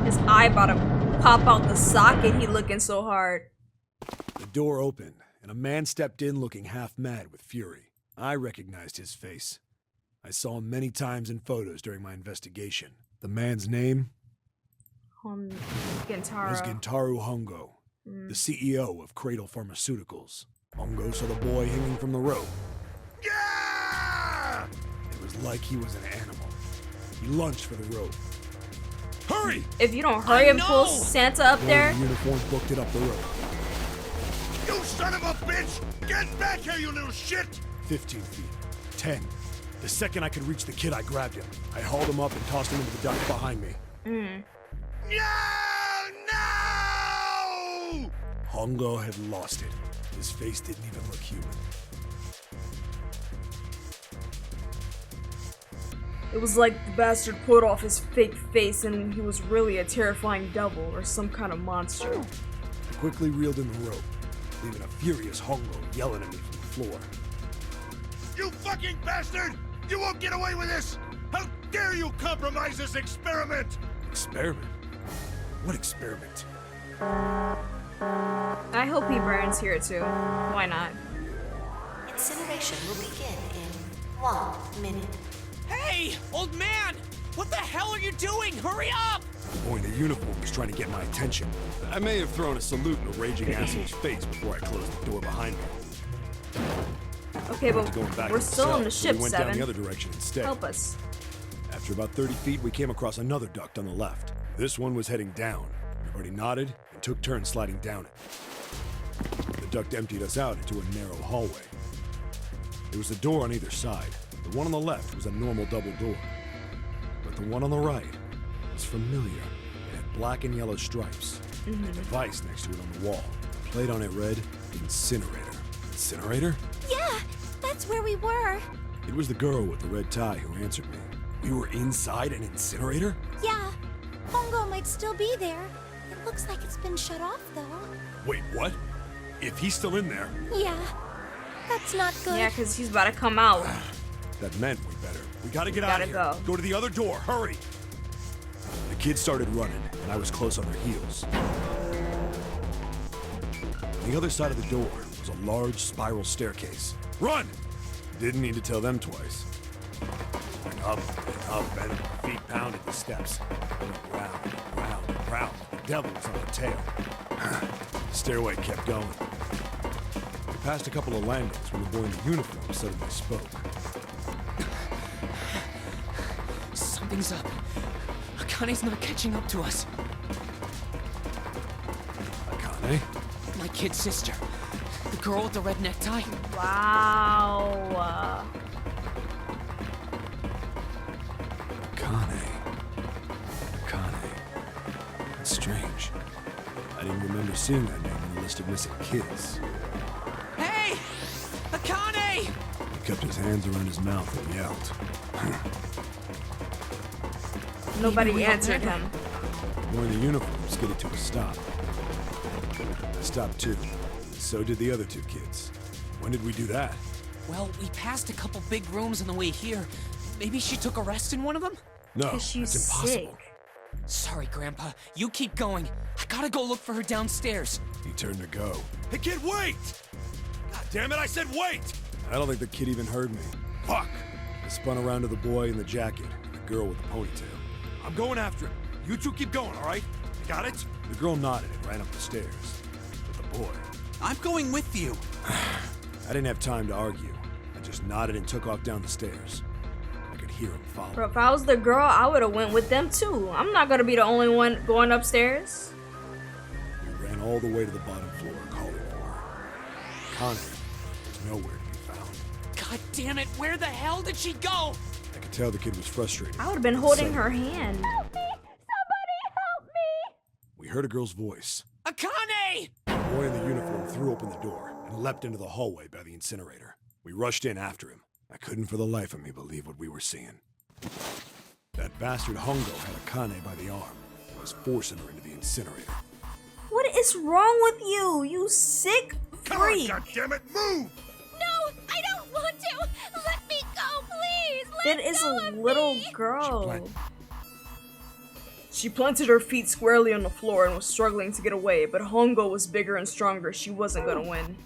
His eye about to pop out the socket. He looking so hard. The door opened, and a man stepped in looking half mad with fury. I recognized his face. I saw him many times in photos during my investigation. The man's name was Gintaro. Gintaro Hongo, the CEO of Cradle Pharmaceuticals. Hongo saw the boy hanging from the rope. Yeah! It was like he was an animal. He lunged for the rope. Hurry! If you don't hurry and pull Santa up Boy there, in the uniform booked it up the rope. You son of a bitch! Get back here, you little shit! 15 feet. 10. The second I could reach the kid, I grabbed him. I hauled him up and tossed him into the duct behind me. No! No! Hongo had lost it. His face didn't even look human. it was like the bastard put off his fake face and he was really a terrifying devil or some kind of monster. I quickly reeled in the rope, leaving a furious Hongo yelling at me from the floor. You fucking bastard! You won't get away with this! How dare you compromise this experiment! Experiment? What experiment? I hope he burns here too. Why not? Incineration will begin in 1 minute. Hey! Hey, old man! What the hell are you doing? Hurry up! The boy in the uniform was trying to get my attention. I may have thrown a salute in a raging asshole's face before I closed the door behind me. Okay, but Going back we're to the still on cell, the so ship, we went 7. down the other direction instead. Help us. After about 30 feet, we came across another duct on the left. This one was heading down. Everybody nodded and took turns sliding down it. The duct emptied us out into a narrow hallway. There was a door on either side. The one on the left was a normal double door. But the one on the right was familiar. It had black and yellow stripes. And a device next to it on the wall. The plate on it read, Incinerator. Incinerator? Yeah, that's where we were. It was the girl with the red tie who answered me. We were inside an incinerator? Yeah, Hongo might still be there. It looks like it's been shut off, though. Wait, what? If he's still in there, Yeah, that's not good. Yeah, because he's about to come out. that meant we better. We gotta get out of here. Gotta go. Go to the other door, hurry! The kids started running, and I was close on their heels. On the other side of the door was a large spiral staircase. Run! Didn't need to tell them twice. Went up and up, and feet pounded the steps. Went round and round and round. The devil was on the tail. The stairway kept going. We passed a couple of landings when the boy in the uniform suddenly spoke. Something's up. Akane's not catching up to us. Akane? My kid sister. The girl with the red necktie. Wow. Akane. That's strange. I didn't remember seeing that name on the list of missing kids. Hey! Akane! He kept his hands around his mouth and yelled. Nobody answered him. The boy in the uniform skidded to a stop. I stopped too. So did the other two kids. When did we do that? Well, we passed a couple big rooms on the way here. Maybe she took a rest in one of them? No, Because she's that's impossible. sick. Sorry, Grandpa. You keep going. I gotta go look for her downstairs. He turned to go. Hey kid, wait! God damn it, I said wait! I don't think the kid even heard me. Fuck! I spun around to the boy in the jacket and the girl with the ponytail. I'm going after him. You two keep going, all right? Got it? The girl nodded and ran up the stairs. But the boy... I'm going with you. I didn't have time to argue. I just nodded and took off down the stairs. I could hear him follow. Bro, if I was the girl, I would have went with them too. I'm not gonna be the only one going upstairs. We ran all the way to the bottom floor, calling for her. Connie was nowhere to be found. God damn it, where the hell did she go? I could tell the kid was frustrated. I would have been holding So, her hand. Help me! Somebody help me! We heard a girl's voice. Akane! The boy in the uniform threw open the door and leapt into the hallway by the incinerator. We rushed in after him. I couldn't for the life of me believe what we were seeing. That bastard Hongo had Akane by the arm and was forcing her into the incinerator. What is wrong with you? You sick freak. goddammit, move! No, I don't want to! Let me go, please! That is a little girl. planted- She planted her feet squarely on the floor and was struggling to get away, but Hongo was bigger and stronger. She wasn't gonna win.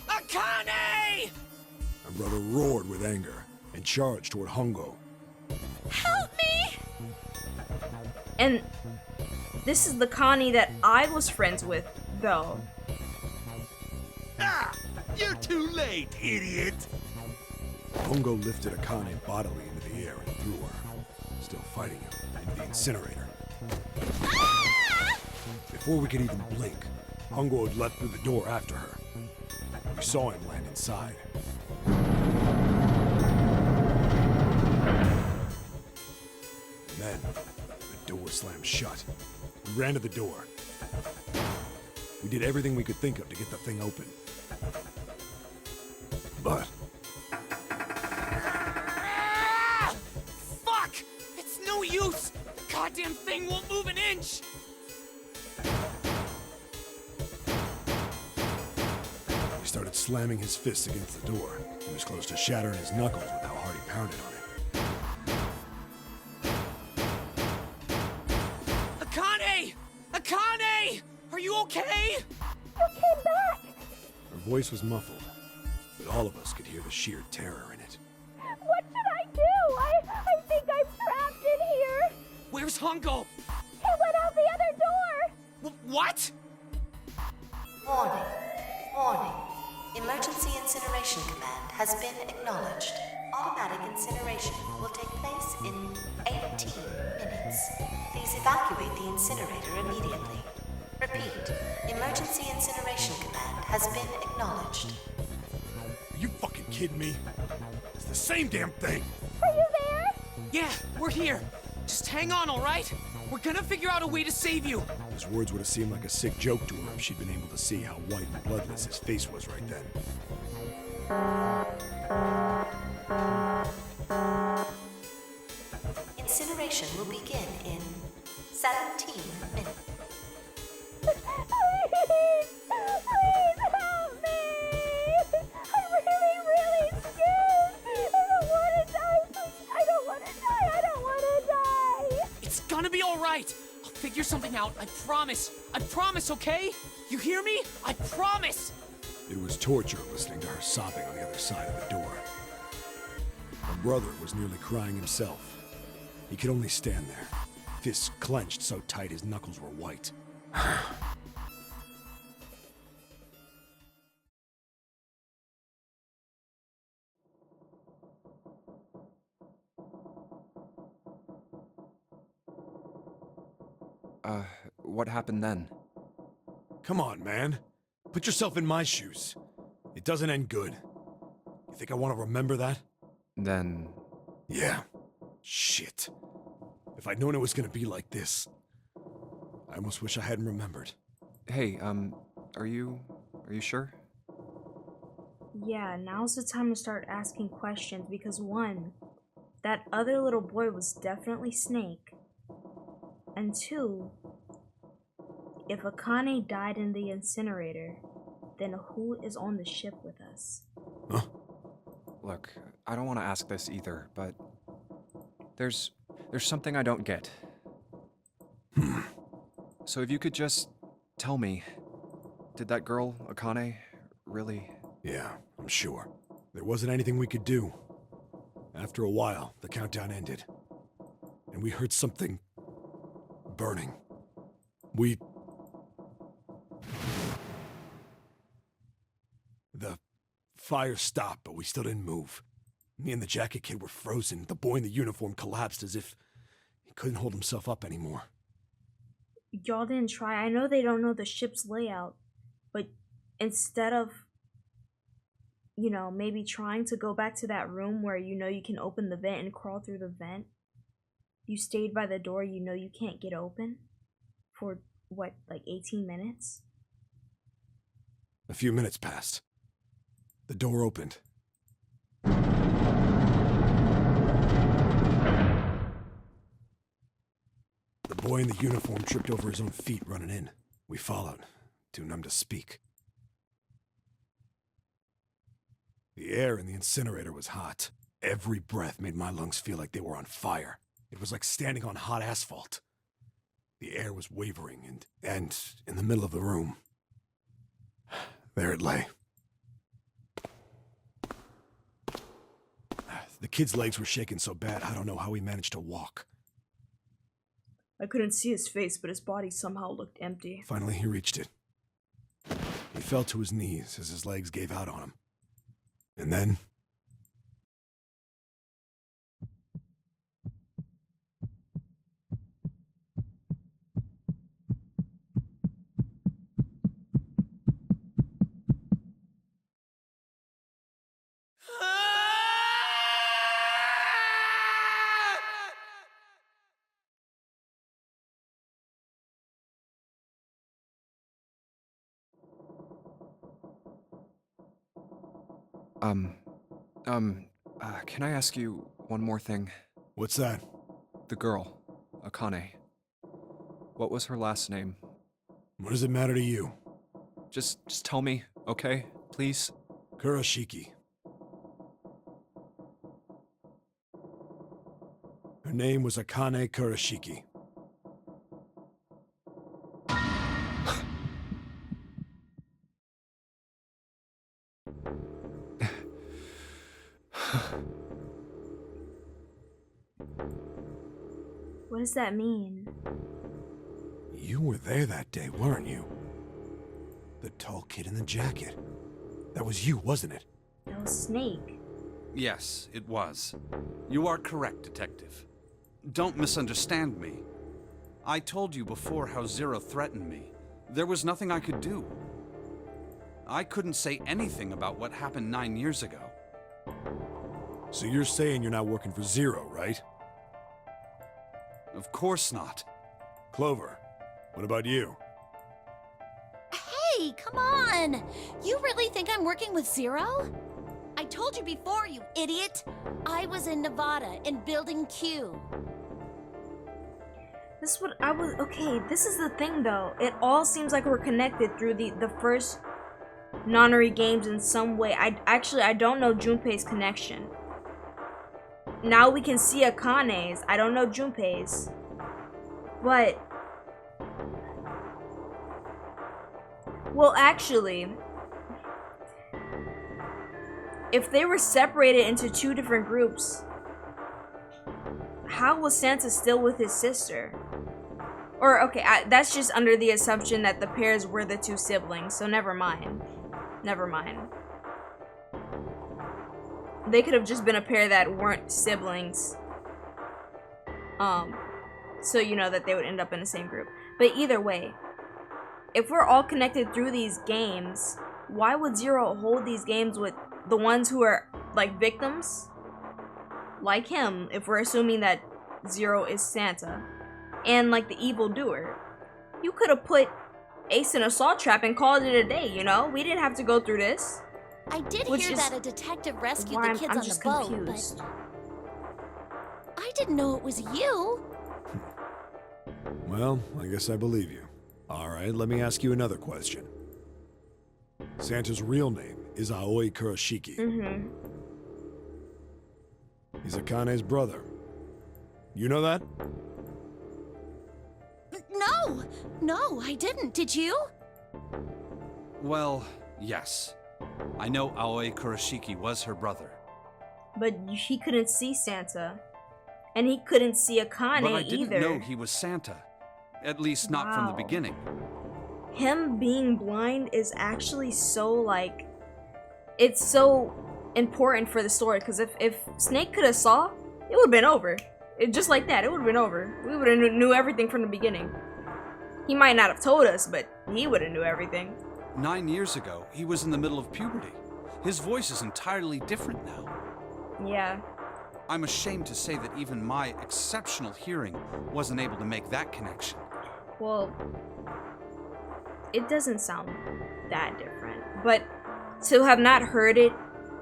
Akane! My brother roared with anger and charged toward Hongo. Help me! And this is the Connie that I was friends with, though. Ah! You're too late, idiot! Hongo lifted Akane bodily into the air and threw her, still fighting him, into the incinerator. Before we could even blink, Hongo had leapt through the door after her. We saw him land inside. And then, the door slammed shut. We ran to the door. We did everything we could think of to get the thing open. But Ah! Fuck! It's no use! The goddamn thing won't move an inch! he started slamming his fists against the door. He was close to shattering his knuckles with how hard he pounded on it. Akane! Akane! Are you okay? You came back! Her voice was muffled, but all of us could hear the sheer terror in it. What should I do? Tungo! He went out the other door! What? Warning. Warning. Emergency incineration command has been acknowledged. Automatic incineration will take place in 18 minutes. Please evacuate the incinerator immediately. Repeat. Emergency incineration command has been acknowledged. Are you fucking kidding me? It's the same damn thing! Are you there? Yeah, we're here. Just hang on, all right? We're gonna figure out a way to save you. His words would have seemed like a sick joke to her if she'd been able to see how white and bloodless his face was right then. Incineration will begin in 17 minutes. Please help me! I'm really scared! I don't want to die! Please, I don't want to die! I don't want to die! It's gonna be all right. I'll figure something out. I promise. I promise, okay? You hear me? I promise! It was torture listening to her sobbing on the other side of the door. Her brother was nearly crying himself. He could only stand there, fists clenched so tight his knuckles were white. What happened then? Come on, man. Put yourself in my shoes. It doesn't end good. You think I want to remember that? Then... Yeah. Shit. If I'd known it was gonna be like this, I almost wish I hadn't remembered. Hey, are you sure? Yeah, now's the time to start asking questions because one, that other little boy was definitely Snake. And two, if Akane died in the incinerator, then who is on the ship with us? Huh? Look, I don't want to ask this either, but there's something I don't get. So if you could just tell me, did that girl, Akane, really... Yeah, I'm sure. There wasn't anything we could do. After a while, the countdown ended. And we heard something... burning. The fire stopped, but we still didn't move. Me and the jacket kid were frozen. The boy in the uniform collapsed as if he couldn't hold himself up anymore. Y'all didn't try. I know they don't know the ship's layout, but instead of, you know, maybe trying to go back to that room where you know you can open the vent and crawl through the vent, you stayed by the door you know you can't get open for, what, like 18 minutes? A few minutes passed. The door opened. The boy in the uniform tripped over his own feet running in. We followed, too numb to speak. The air in the incinerator was hot. Every breath made my lungs feel like they were on fire. It was like standing on hot asphalt. The air was wavering, and in the middle of the room, there it lay. The kid's legs were shaking so bad, I don't know how he managed to walk. I couldn't see his face, but his body somehow looked empty. Finally, he reached it. He fell to his knees as his legs gave out on him. And then... Can I ask you one more thing? What's that? The girl, Akane. What was her last name? What does it matter to you? Just tell me, okay? Please? Kurashiki. Her name was Akane Kurashiki. What does that mean? You were there that day, weren't you? The tall kid in the jacket. That was you, wasn't it? That was Snake. Yes, it was. You are correct, Detective. Don't misunderstand me. I told you before how Zero threatened me. There was nothing I could do. I couldn't say anything about what happened 9 years ago. So you're saying you're not working for Zero, right? Of course not. Clover, what about you? Hey, come on! You really think I'm working with Zero? I told you before, you idiot! I was in Nevada, in Building Q. This is what I was. Okay, this is the thing though. It all seems like we're connected through the first Nonary Games in some way. I don't know Junpei's connection. Now we can see Akane's. I don't know Junpei's. But well, actually, if they were separated into two different groups, how was Santa still with his sister? Or, okay, that's just under the assumption that the pairs were the two siblings, so never mind. Never mind. They could have just been a pair that weren't siblings. So you know that they would end up in the same group. But either way, if we're all connected through these games, why would Zero hold these games with the ones who are, like, victims? Like him, if we're assuming that Zero is Santa. And, like, the evildoer. You could have put Ace in a saw trap and called it a day, you know? We didn't have to go through this. I did hear that a detective rescued the kids on the boat, confused. but I didn't know it was you. Well, I guess I believe you. Alright, let me ask you another question. Santa's real name is Aoi Kurashiki. Mm-hmm. He's Akane's brother. You know that? No, I didn't. Did you? Well, yes. I know Aoi Kurashiki was her brother. But he couldn't see Santa. And he couldn't see Akane But I didn't either. know he was Santa. At least not from the beginning. Him being blind is actually so, like... It's so important for the story, because if Snake could have saw, it would have been over. Just like that, it would have been over. We would have knew everything from the beginning. He might not have told us, but he would have knew everything. 9 years ago, he was in the middle of puberty. His voice is entirely different now. Yeah. I'm ashamed to say that even my exceptional hearing wasn't able to make that connection. Well, it doesn't sound that different. But to have not heard it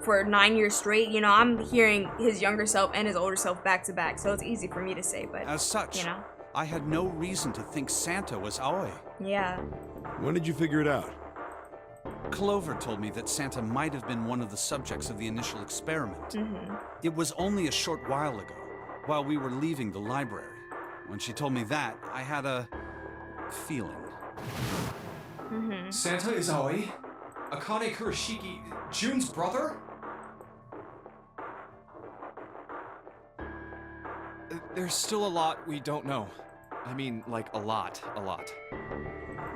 for 9 years straight, you know, I'm hearing his younger self and his older self back to back, so it's easy for me to say, but... As such, you know. I had no reason to think Santa was Aoi. Yeah. When did you figure it out? Clover told me that Santa might have been one of the subjects of the initial experiment. Mm-hmm. It was only a short while ago, while we were leaving the library. When she told me that, I had a feeling. Mm-hmm. Santa is Aoi? Akane Kurashiki, June's brother? There's still a lot we don't know. I mean, like, a lot.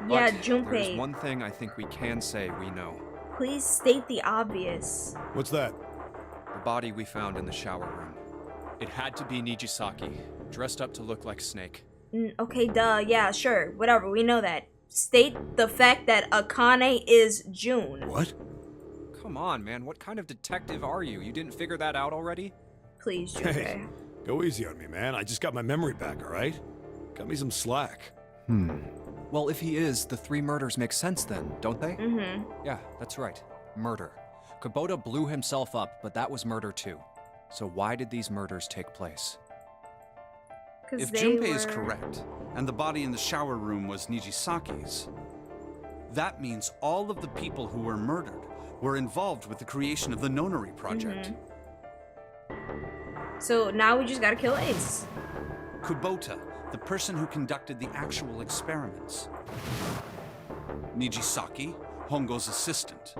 Yeah, But Junpei. there's one thing I think we can say we know. Please state the obvious. What's that? The body we found in the shower room. It had to be Nijisaki, dressed up to look like Snake. Okay, duh, yeah, sure, whatever, we know that. State the fact that Akane is June. What? Come on, man, what kind of detective are you? You didn't figure that out already? Please, Junpei. Hey, go easy on me, man. I just got my memory back, alright? Cut me some slack. Well, if he is, the 3 murders make sense then, don't they? Mm-hmm. Yeah, that's right. Murder. Kubota blew himself up, but that was murder too. So why did these murders take place? If Junpei is correct, and the body in the shower room was Nijisaki's, that means all of the people who were murdered were involved with the creation of the Nonary project. So now we just gotta kill Ace. Kubota, the person who conducted the actual experiments. Nijisaki, Hongo's assistant.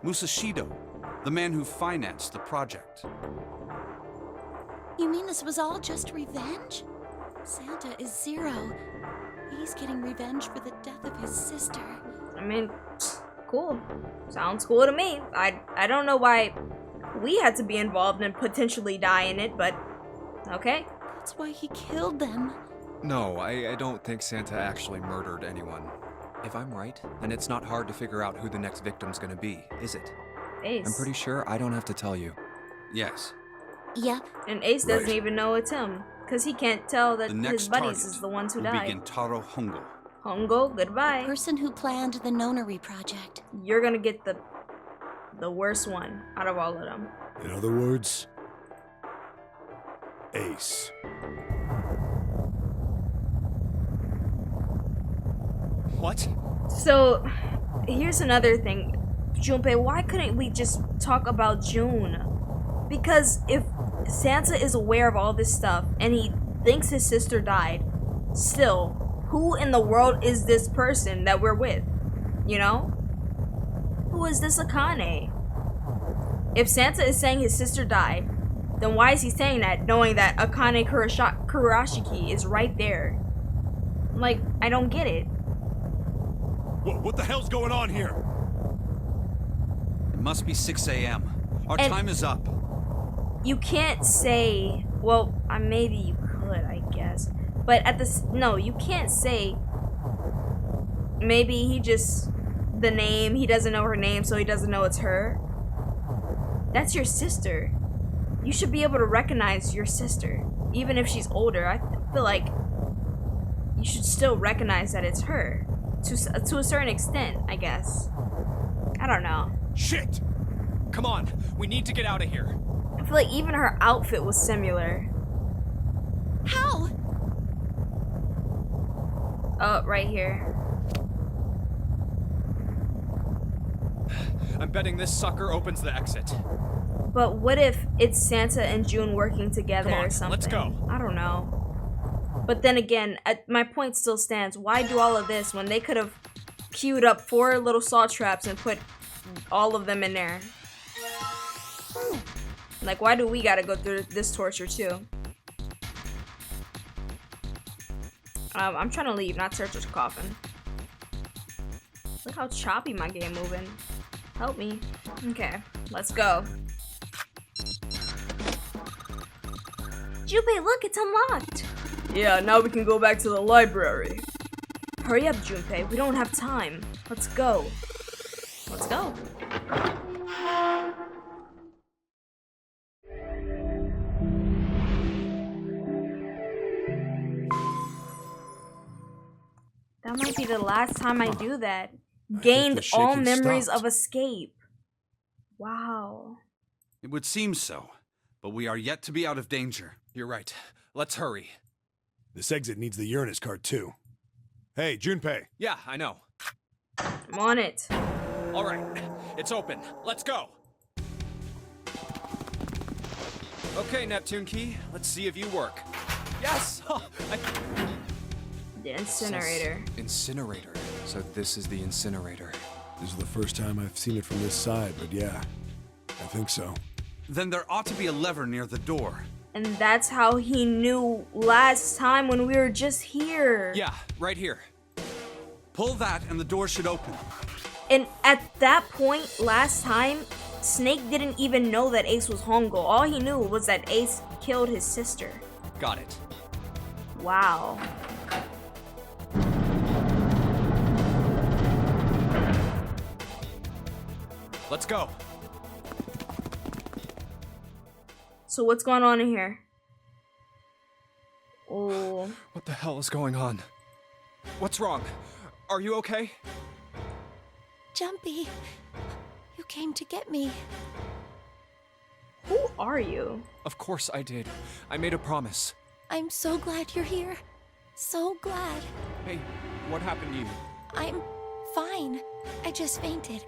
Musashido, the man who financed the project. You mean this was all just revenge? Santa is 0. He's getting revenge for the death of his sister. I mean, cool. Sounds cool to me. I don't know why we had to be involved and potentially die in it, but okay. That's why he killed them. No, I don't think Santa actually murdered anyone. If I'm right, then it's not hard to figure out who the next victim's gonna be, is it? Ace. I'm pretty sure I don't have to tell you. Yes. Yep. And Ace doesn't Right. even know it's him, because he can't tell that The his next buddies target is the ones who will be died. Gentaro Hongo. Hongo, goodbye. Person who planned the Nonary project. You're gonna get the worst one out of all of them. In other words, Ace. What? So, here's another thing. Junpei, why couldn't we just talk about June? Because if Santa is aware of all this stuff and he thinks his sister died, still, who in the world is this person that we're with? You know? Who is this Akane? If Santa is saying his sister died, then why is he saying that knowing that Akane Kurashiki is right there? Like, I don't get it. What the hell's going on here? It must be 6 a.m. Our And- time is up. You can't say, well, maybe you could, I guess. But at this, no, you can't say, maybe he just, the name, he doesn't know her name, so he doesn't know it's her. That's your sister. You should be able to recognize your sister. Even if she's older, I feel like you should still recognize that it's her. To a certain extent, I guess. I don't know. Shit! Come on, we need to get out of here. I feel like even her outfit was similar. How? Oh, right here. I'm betting this sucker opens the exit. But what if it's Santa and June working together Come on, or something? let's go. I don't know. But then again, my point still stands. Why do all of this when they could have queued up 4 little saw traps and put all of them in there? Like, why do we gotta go through this torture too? I'm trying to leave, not search his coffin. Look how choppy my game moving. Help me. Okay, let's go. Junpei, look, it's unlocked. Yeah, now we can go back to the library. Hurry up, Junpei. We don't have time. Let's go. Let's go. That might be the last time I do that. Gained the all shaking memories stopped. of escape. Wow. It would seem so, but we are yet to be out of danger. You're right. Let's hurry. This exit needs the Uranus card too. Hey, Junpei. Yeah, I know. I'm on it. All right, it's open. Let's go. Okay, Neptune Key. Let's see if you work. Yes! The incinerator. Incinerator. So this is the incinerator. This is the first time I've seen it from this side, but yeah, I think so. Then there ought to be a lever near the door. And that's how he knew last time when we were just here. Yeah, right here. Pull that and the door should open. And at that point, last time, Snake didn't even know that Ace was Hongo. All he knew was that Ace killed his sister. Got it. Wow. Let's go. So what's going on in here? Oh. What the hell is going on? What's wrong? Are you okay? Jumpy, you came to get me. Who are you? Of course I did. I made a promise. I'm so glad you're here. So glad. Hey, what happened to you? I'm fine. I just fainted.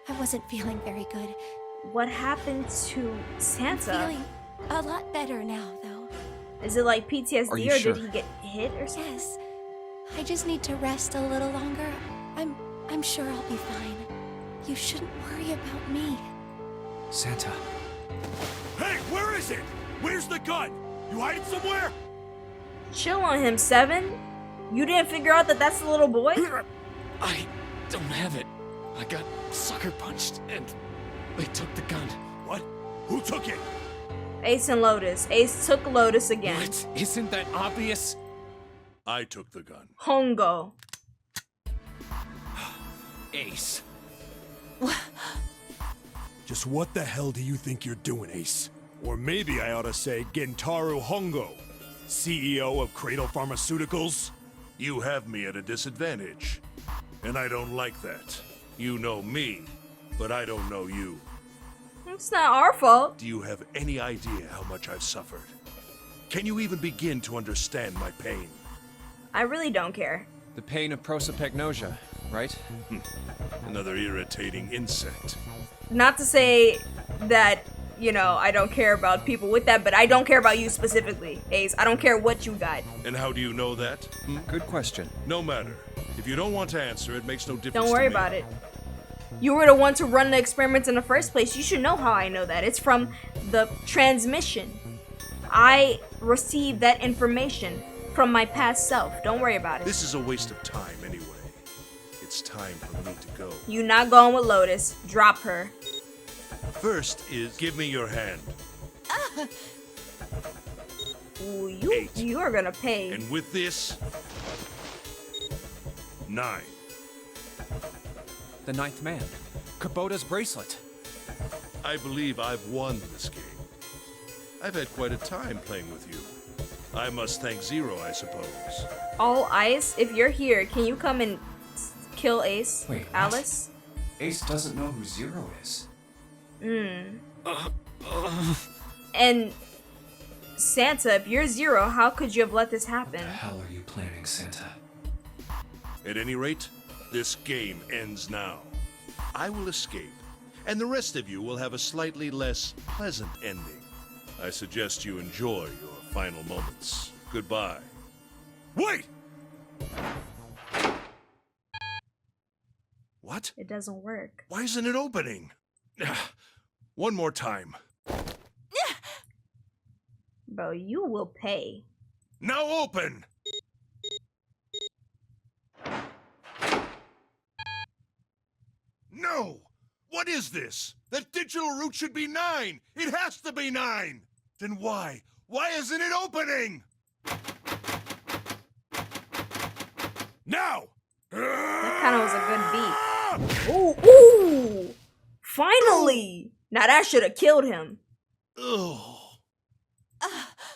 I wasn't feeling very good. What happened to Santa? Feeling a lot better now, though. Is it like PTSD Are you or sure? did he get hit or something? Yes. I just need to rest a little longer. I'm sure I'll be fine. You shouldn't worry about me. Santa. Hey, where is it? Where's the gun? You hide it somewhere? Chill on him, 7. You didn't figure out that that's the little boy? I don't have it. I got sucker punched and they took the gun. What? Who took it? Ace and Lotus. Ace took Lotus again. What? Isn't that obvious? I took the gun. Hongo. Ace. Just what the hell do you think you're doing, Ace? Or maybe I ought to say Gentaro Hongo, CEO of Cradle Pharmaceuticals? You have me at a disadvantage, and I don't like that. You know me, but I don't know you. It's not our fault. Do you have any idea how much I've suffered? Can you even begin to understand my pain? I really don't care. The pain of prosopagnosia, right? Another irritating insect. Not to say that, you know, I don't care about people with that, but I don't care about you specifically, Ace. I don't care what you got. And how do you know that? Good question. No matter. If you don't want to answer, it makes no difference. Don't worry about it. You were the one to run the experiments in the first place. You should know how I know that. It's from the transmission. I received that information from my past self. Don't worry about it. This is a waste of time anyway. It's time for me to go. You not going with Lotus. Drop her. First is give me your hand. Ooh, you are gonna pay. And with this, 9. The 9th man. Kubota's bracelet. I believe I've won this game. I've had quite a time playing with you. I must thank Zero, I suppose. All Ice, if you're here, can you come and kill Ace? Wait, Alice? what? Ace doesn't know who Zero is. And Santa, if you're Zero, how could you have let this happen? What the hell are you planning, Santa? At any rate, this game ends now. I will escape, and the rest of you will have a slightly less pleasant ending. I suggest you enjoy your final moments. Goodbye. Wait! What? It doesn't work. Why isn't it opening? One more time. Bro, you will pay. Now open! No! What is this? That digital root should be 9! It has to be 9! Then why? Why isn't it opening? Now! That kind of was a good beat. Ooh! Ooh! Finally! Now that should have killed him. Ugh.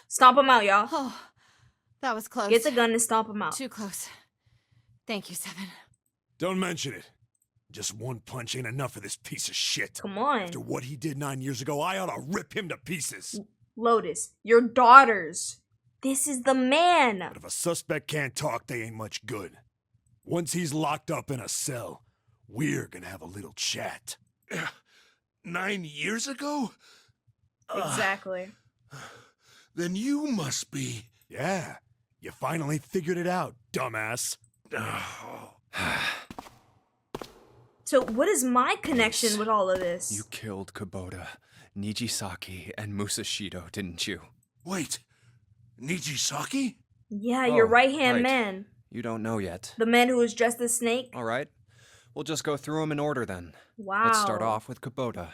Stomp him out, y'all. Oh, that was close. Get the gun and stomp him out. Too close. Thank you, 7. Don't mention it. Just one punch ain't enough for this piece of shit. Come on. After what he did 9 years ago, I ought to rip him to pieces. Lotus, your daughters. This is the man. But if a suspect can't talk, they ain't much good. Once he's locked up in a cell, we're gonna have a little chat. 9 years ago? Exactly. Then you must be... Yeah, you finally figured it out, dumbass. So what is my connection with all of this? You killed Kubota, Nijisaki, and Musashido, didn't you? Wait, Nijisaki? Yeah, your right-hand right. man. You don't know yet. The man who was dressed as Snake? Alright, we'll just go through them in order then. Wow. Let's start off with Kubota.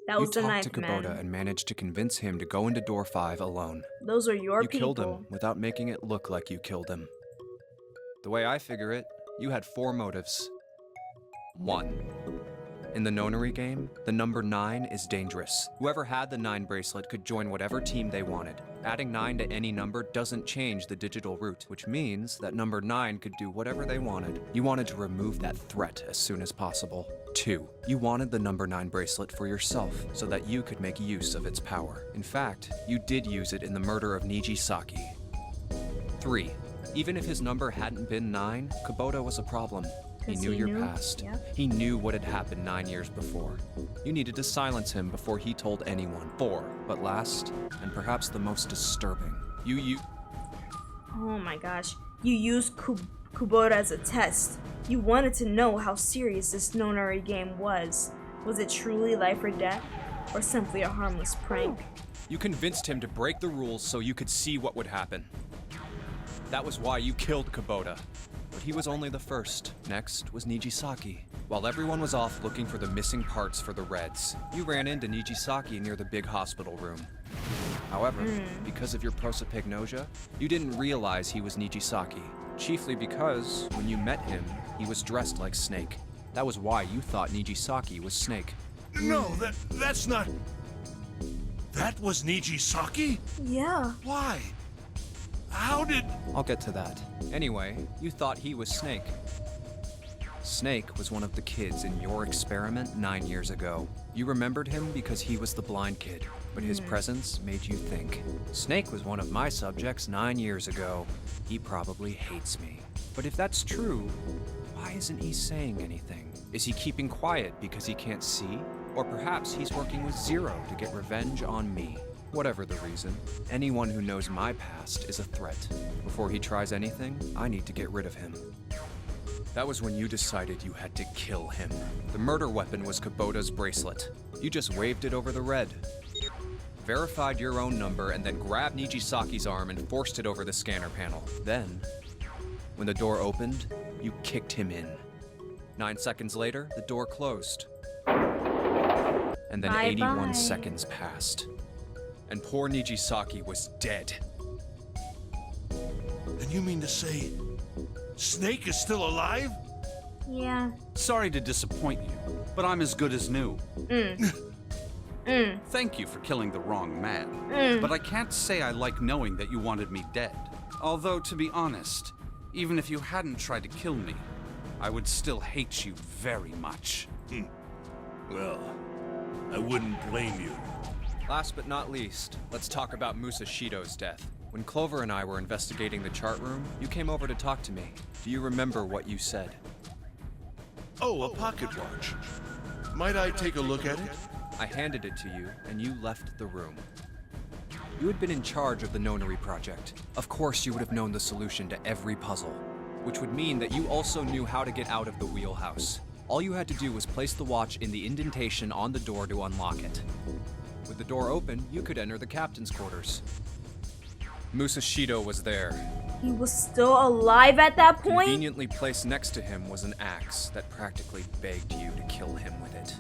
That was the You ninth talked to Kubota man. and managed to convince him to go into door 5 alone. Those are your You people. killed him without making it look like you killed him. The way I figure it, you had 4 motives. 1. In the Nonary game, the number 9 is dangerous. Whoever had the 9 bracelet could join whatever team they wanted. Adding 9 to any number doesn't change the digital root, which means that number 9 could do whatever they wanted. You wanted to remove that threat as soon as possible. 2. You wanted the number 9 bracelet for yourself, so that you could make use of its power. In fact, you did use it in the murder of Nijisaki. 3. Even if his number hadn't been 9, Kubota was a problem. He knew your past. Yeah. He knew what had happened 9 years before. You needed to silence him before he told anyone. 4. But last, and perhaps the most disturbing, you Oh my gosh. You used Kubota as a test. You wanted to know how serious this Nonary game was. Was it truly life or death? Or simply a harmless prank? You convinced him to break the rules so you could see what would happen. That was why you killed Kubota. But he was only the first. Next was Nijisaki. While everyone was off looking for the missing parts for the Reds, you ran into Nijisaki near the big hospital room. However, because of your prosopagnosia, you didn't realize he was Nijisaki. Chiefly because, when you met him, he was dressed like Snake. That was why you thought Nijisaki was Snake. No, that's not... That was Nijisaki? Yeah. Why? How did... I'll get to that. Anyway, you thought he was Snake. Snake was one of the kids in your experiment 9 years ago. You remembered him because he was the blind kid, but his presence made you think. Snake was one of my subjects 9 years ago. He probably hates me. But if that's true, why isn't he saying anything? Is he keeping quiet because he can't see? Or perhaps he's working with Zero to get revenge on me. Whatever the reason, anyone who knows my past is a threat. Before he tries anything, I need to get rid of him. That was when you decided you had to kill him. The murder weapon was Kubota's bracelet. You just waved it over the Red. Verified your own number and then grabbed Nijisaki's arm and forced it over the scanner panel. Then, when the door opened, you kicked him in. 9 seconds later, the door closed. And then 81 seconds passed. And poor Nijisaki was dead. Then you mean to say... Snake is still alive? Yeah. Sorry to disappoint you, but I'm as good as new. Thank you for killing the wrong man. But I can't say I like knowing that you wanted me dead. Although, to be honest, even if you hadn't tried to kill me, I would still hate you very much. Well, I wouldn't blame you. Last but not least, let's talk about Musashido's death. When Clover and I were investigating the chart room, you came over to talk to me. Do you remember what you said? Oh, a pocket watch. Might I take a look at it? I handed it to you, and you left the room. You had been in charge of the Nonary project. Of course you would have known the solution to every puzzle, which would mean that you also knew how to get out of the wheelhouse. All you had to do was place the watch in the indentation on the door to unlock it. With the door open, you could enter the captain's quarters. Musashido was there. He was still alive at that point? Conveniently placed next to him was an axe that practically begged you to kill him with it.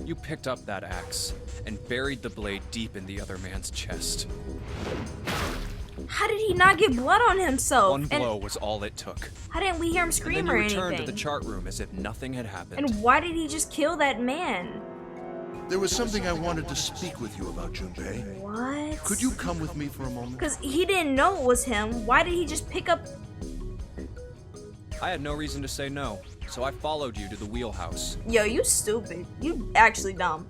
You picked up that axe and buried the blade deep in the other man's chest. How did he not get blood on himself? One blow was all it took. How didn't we hear him scream or anything? And then you returned to the chart room as if nothing had happened. And why did he just kill that man? There was something I wanted to speak with you about, Junpei. What? Could you come with me for a moment? Because he didn't know it was him. Why did he just pick up... I had no reason to say no, so I followed you to the wheelhouse. Yo, you stupid. You actually dumb.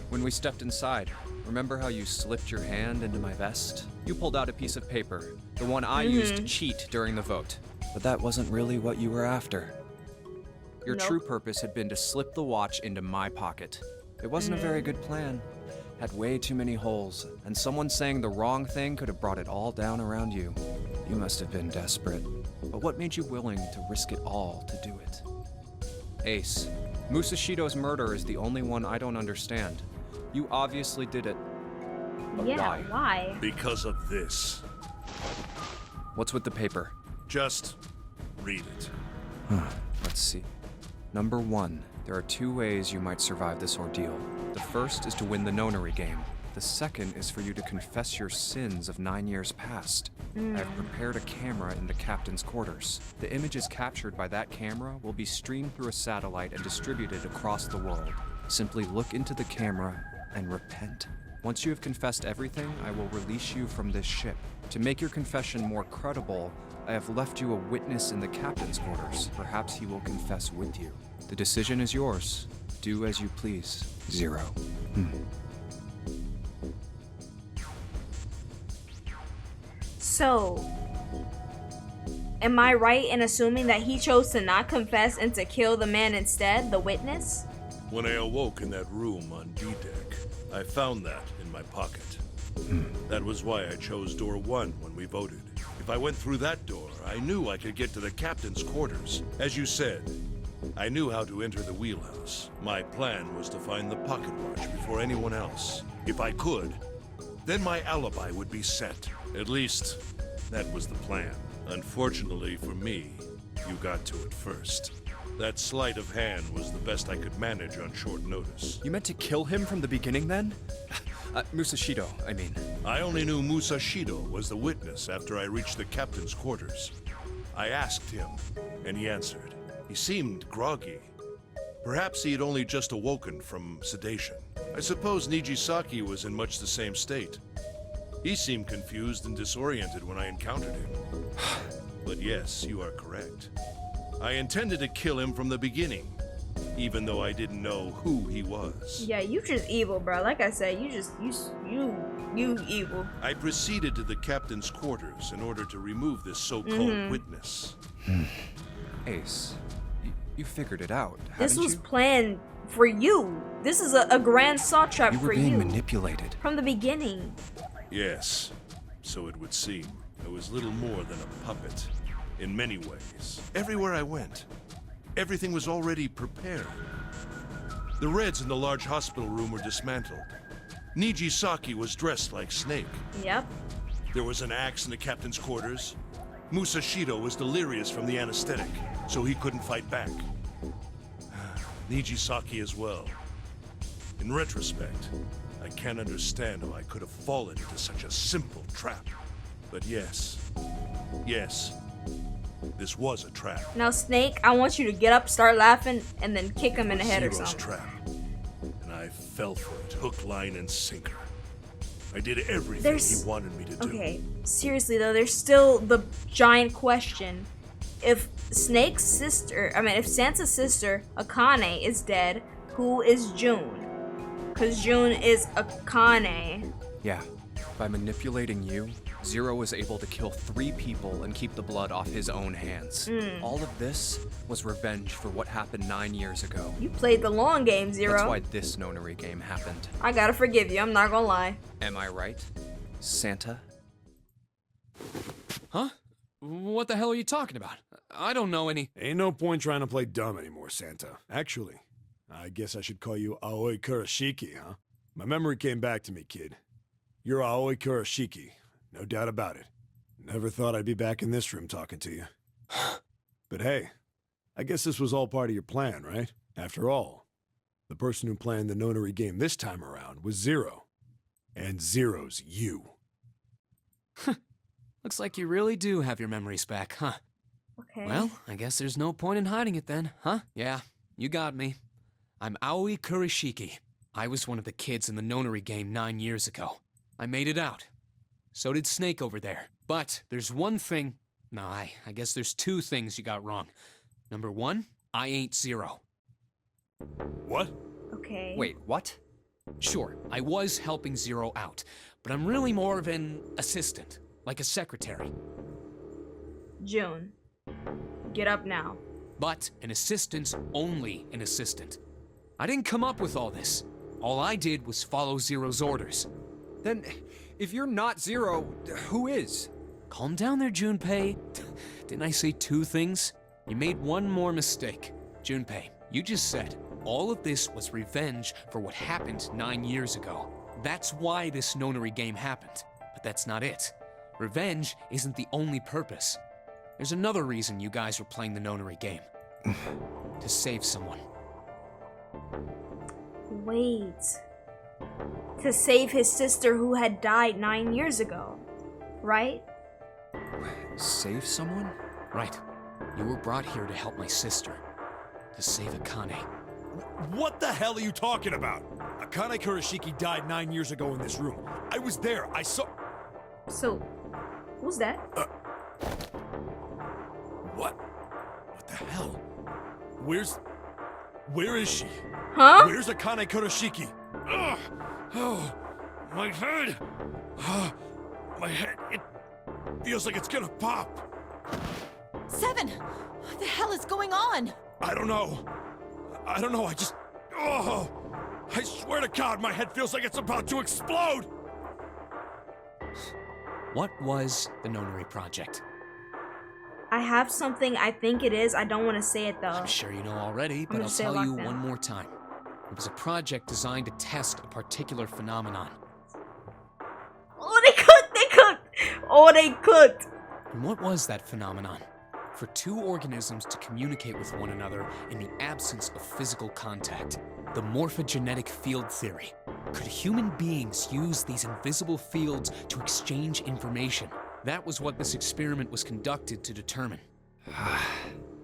When we stepped inside, remember how you slipped your hand into my vest? You pulled out a piece of paper, the one I used to cheat during the vote. But that wasn't really what you were after. Your true purpose had been to slip the watch into my pocket. It wasn't a very good plan. Had way too many holes, and someone saying the wrong thing could have brought it all down around you. You must have been desperate. But what made you willing to risk it all to do it? Ace, Musashido's murder is the only one I don't understand. You obviously did it. But why? Because of this. What's with the paper? Just read it. Let's see. Number 1. There are 2 ways you might survive this ordeal. The first is to win the Nonary game. The second is for you to confess your sins of 9 years past. I have prepared a camera in the captain's quarters. The images captured by that camera will be streamed through a satellite and distributed across the world. Simply look into the camera and repent. Once you have confessed everything, I will release you from this ship. To make your confession more credible, I have left you a witness in the captain's quarters. Perhaps he will confess with you. The decision is yours. Do as you please. Zero. So, am I right in assuming that he chose to not confess and to kill the man instead, the witness? When I awoke in that room on D-Deck, I found that in my pocket. That was why I chose door 1 when we voted. If I went through that door, I knew I could get to the captain's quarters. As you said, I knew how to enter the wheelhouse. My plan was to find the pocket watch before anyone else. If I could, Then my alibi would be set. At least, that was the plan. Unfortunately for me, you got to it first. That sleight of hand was the best I could manage on short notice. You meant to kill him from the beginning then? Musashido, I mean. I only knew Musashido was the witness after I reached the captain's quarters. I asked him, and he answered. He seemed groggy. Perhaps he had only just awoken from sedation. I suppose Nijisaki was in much the same state. He seemed confused and disoriented when I encountered him. But yes, you are correct. I intended to kill him from the beginning, even though I didn't know who he was. Yeah, you just evil, bro. Like I said, you evil. I proceeded to the captain's quarters in order to remove this so-called witness. Ace, you figured it out, This haven't was you? planned for you. This is a grand saw trap You for were you. being manipulated. From the beginning. Yes, so it would seem. I was little more than a puppet, in many ways. Everywhere I went, everything was already prepared. The Reds in the large hospital room were dismantled. Nijisaki was dressed like Snake. Yep. There was an axe in the captain's quarters. Musashido was delirious from the anesthetic, so he couldn't fight back. Nijisaki as well. In retrospect, I can't understand how I could have fallen into such a simple trap. But yes, this was a trap. Now, Snake, I want you to get up, start laughing, and then kick him in the head or Zero's something. trap. And I fell for it, hook, line, and sinker. I did everything There's- he wanted me to do. Okay, seriously though, there's still the giant question. If Snake's sister, if Santa's sister, Akane, is dead, who is June? Because June is Akane. Yeah, by manipulating you, Zero was able to kill 3 people and keep the blood off his own hands. All of this was revenge for what happened 9 years ago. You played the long game, Zero. That's why this Nonary game happened. I gotta forgive you, I'm not gonna lie. Am I right, Santa? Huh? What the hell are you talking about? I don't know any. Ain't no point trying to play dumb anymore, Santa. Actually, I guess I should call you Aoi Kurashiki, huh? My memory came back to me, kid. You're Aoi Kurashiki, no doubt about it. Never thought I'd be back in this room talking to you. But hey, I guess this was all part of your plan, right? After all, the person who planned the Nonary game this time around was Zero. And Zero's you. Looks like you really do have your memories back, huh? Okay. Well, I guess there's no point in hiding it then, huh? Yeah, you got me. I'm Aoi Kurashiki. I was one of the kids in the Nonary game 9 years ago. I made it out. So did Snake over there. But there's one thing... No, I guess there's 2 things you got wrong. Number 1, I ain't Zero. What? Okay. Wait, what? Sure, I was helping Zero out, but I'm really more of an assistant, like a secretary. June, get up now. But an assistant's only an assistant. I didn't come up with all this. All I did was follow Zero's orders. Then, if you're not Zero, who is? Calm down there, Junpei. Didn't I say 2 things? You made one more mistake. Junpei, you just said all of this was revenge for what happened 9 years ago. That's why this Nonary game happened. But that's not it. Revenge isn't the only purpose. There's another reason you guys were playing the Nonary game. To save someone. Wait. To save his sister who had died 9 years ago, right? Save someone? Right. You were brought here to help my sister. To save Akane. What the hell are you talking about? Akane Kurashiki died 9 years ago in this room. I was there. I saw... So, who's that? What? What the hell? Where is she? Huh? Where's Akane Kurashiki? Ugh. Oh, my head. My head, it feels like it's gonna pop. 7! What the hell is going on? I don't know. I just... Oh! I swear to God, my head feels like it's about to explode! What was the Nonary project? I have something I think it is. I don't want to say it though. I'm sure you know already, but gonna I'll say it tell you lockdown. one more time. It was a project designed to test a particular phenomenon. Oh, they cooked. And what was that phenomenon? For two organisms to communicate with one another in the absence of physical contact. The morphogenetic field theory. Could human beings use these invisible fields to exchange information? That was what this experiment was conducted to determine.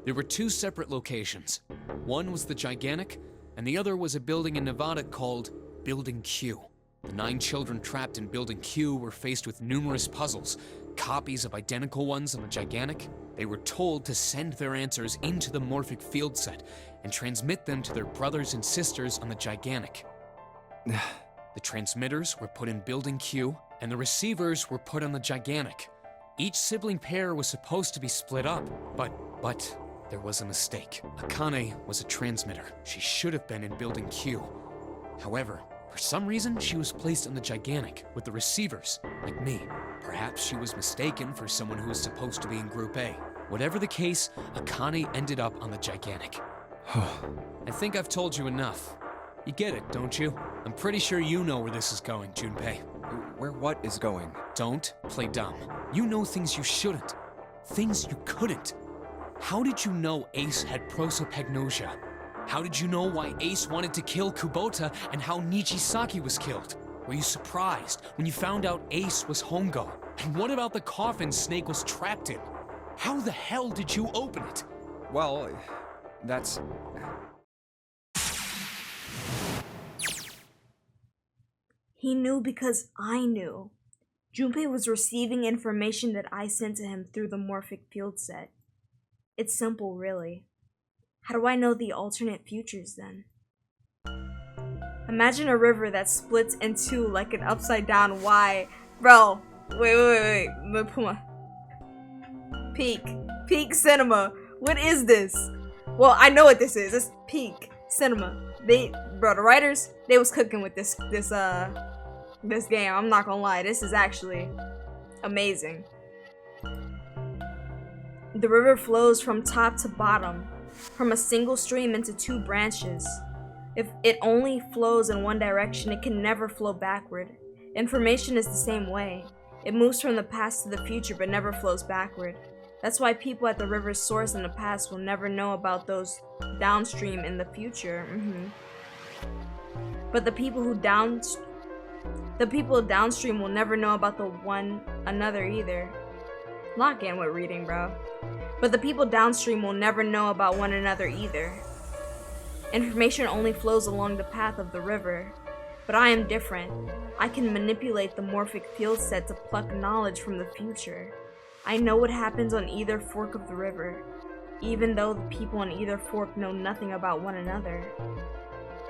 There were two separate locations. One was the Gigantic, and the other was a building in Nevada called Building Q. The 9 children trapped in Building Q were faced with numerous puzzles, copies of identical ones on the Gigantic. They were told to send their answers into the morphic field set and transmit them to their brothers and sisters on the Gigantic. The transmitters were put in Building Q, and the receivers were put on the Gigantic. Each sibling pair was supposed to be split up, but there was a mistake. Akane was a transmitter. She should have been in Building Q. However, for some reason, she was placed on the Gigantic with the receivers, like me. Perhaps she was mistaken for someone who was supposed to be in Group A. Whatever the case, Akane ended up on the Gigantic. I think I've told you enough. You get it, don't you? I'm pretty sure you know where this is going, Junpei. Where what is going? Don't play dumb. You know things you shouldn't. Things you couldn't. How did you know Ace had prosopagnosia? How did you know why Ace wanted to kill Kubota and how Nijisaki was killed? Were you surprised when you found out Ace was Hongo? And what about the coffin Snake was trapped in? How the hell did you open it? Well, that's... He knew because I knew. Junpei was receiving information that I sent to him through the morphic field set. It's simple, really. How do I know the alternate futures, then? Imagine a river that splits in two like an upside-down Y. Bro, wait, Puma. Peak Cinema. What is this? Well, I know what this is. It's Peak Cinema. The writers, they was cooking with this game. I'm not gonna lie, this is actually amazing. The river flows from top to bottom, from a single stream into 2 branches. If it only flows in one direction, it can never flow backward. Information is the same way. It moves from the past to the future, but never flows backward. That's why people at the river's source in the past will never know about those downstream in the future. But the people downstream will never know about the one another either. Not getting with reading, bro. But the people downstream will never know about one another either. Information only flows along the path of the river. But I am different. I can manipulate the morphic field set to pluck knowledge from the future. I know what happens on either fork of the river, even though the people on either fork know nothing about one another.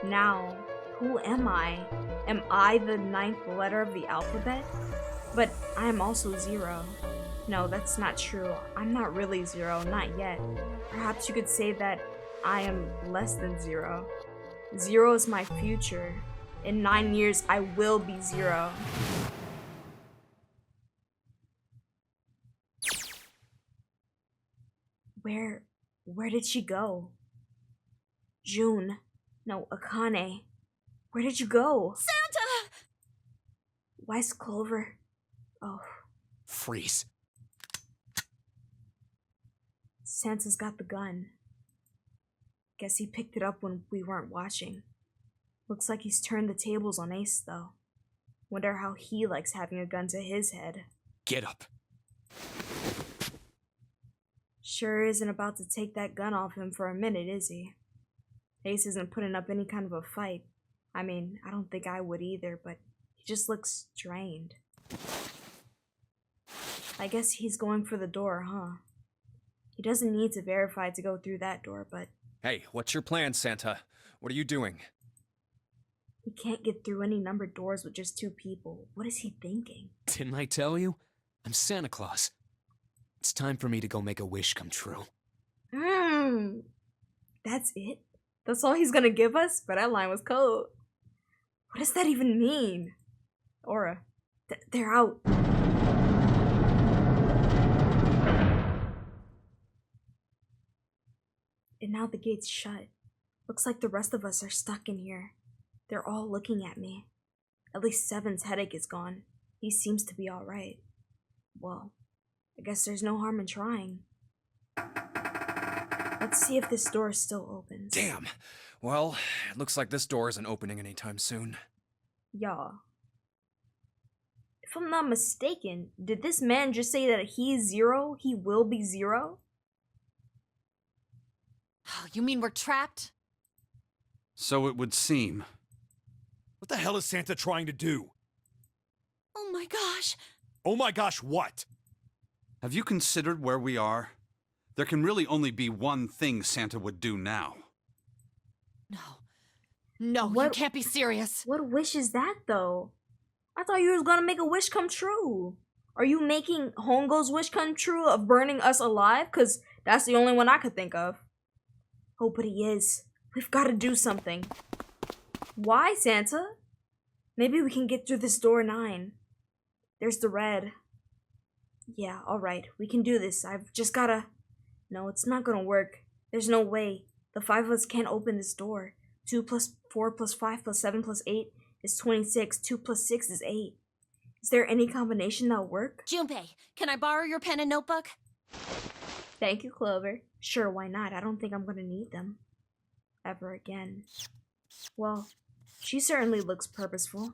Now, who am I? Am I the 9th letter of the alphabet? But I am also 0. No, that's not true. I'm not really 0, not yet. Perhaps you could say that I am less than 0. 0 is my future. In 9 years, I will be 0. Where did she go? June. No, Akane. Where did you go? Santa! Why's Clover? Oh. Freeze. Santa's got the gun. Guess he picked it up when we weren't watching. Looks like he's turned the tables on Ace, though. Wonder how he likes having a gun to his head. Get up. Sure isn't about to take that gun off him for a minute, is he? Ace isn't putting up any kind of a fight. I mean, I don't think I would either, but he just looks drained. I guess he's going for the door, huh? He doesn't need to verify to go through that door, but... Hey, what's your plan, Santa? What are you doing? He can't get through any numbered doors with just 2 people. What is he thinking? Didn't I tell you? I'm Santa Claus. It's time for me to go make a wish come true. That's it? That's all he's gonna give us? But that line was cold. What does that even mean? Aura. They're out. And now the gate's shut. Looks like the rest of us are stuck in here. They're all looking at me. At least Seven's headache is gone. He seems to be alright. Well, I guess there's no harm in trying. Let's see if this door still opens. Damn. Well, it looks like this door isn't opening anytime soon. Yeah. If I'm not mistaken, did this man just say that he's 0? He will be 0? Oh, you mean we're trapped? So it would seem. What the hell is Santa trying to do? Oh my gosh! Oh my gosh, what? Have you considered where we are? There can really only be one thing Santa would do now. No, you can't be serious. What wish is that, though? I thought you was gonna make a wish come true. Are you making Hongo's wish come true of burning us alive? Because that's the only one I could think of. Oh, but he is. We've got to do something. Why, Santa? Maybe we can get through this door 9. There's the red. Yeah, alright. We can do this. I've just gotta... No, it's not gonna work. There's no way. The 5 of us can't open this door. 2 plus 4 plus 5 plus 7 plus 8 is 26. 2 plus 6 is 8. Is there any combination that'll work? Junpei, can I borrow your pen and notebook? Thank you, Clover. Sure, why not? I don't think I'm gonna need them. Ever again. Well, she certainly looks purposeful.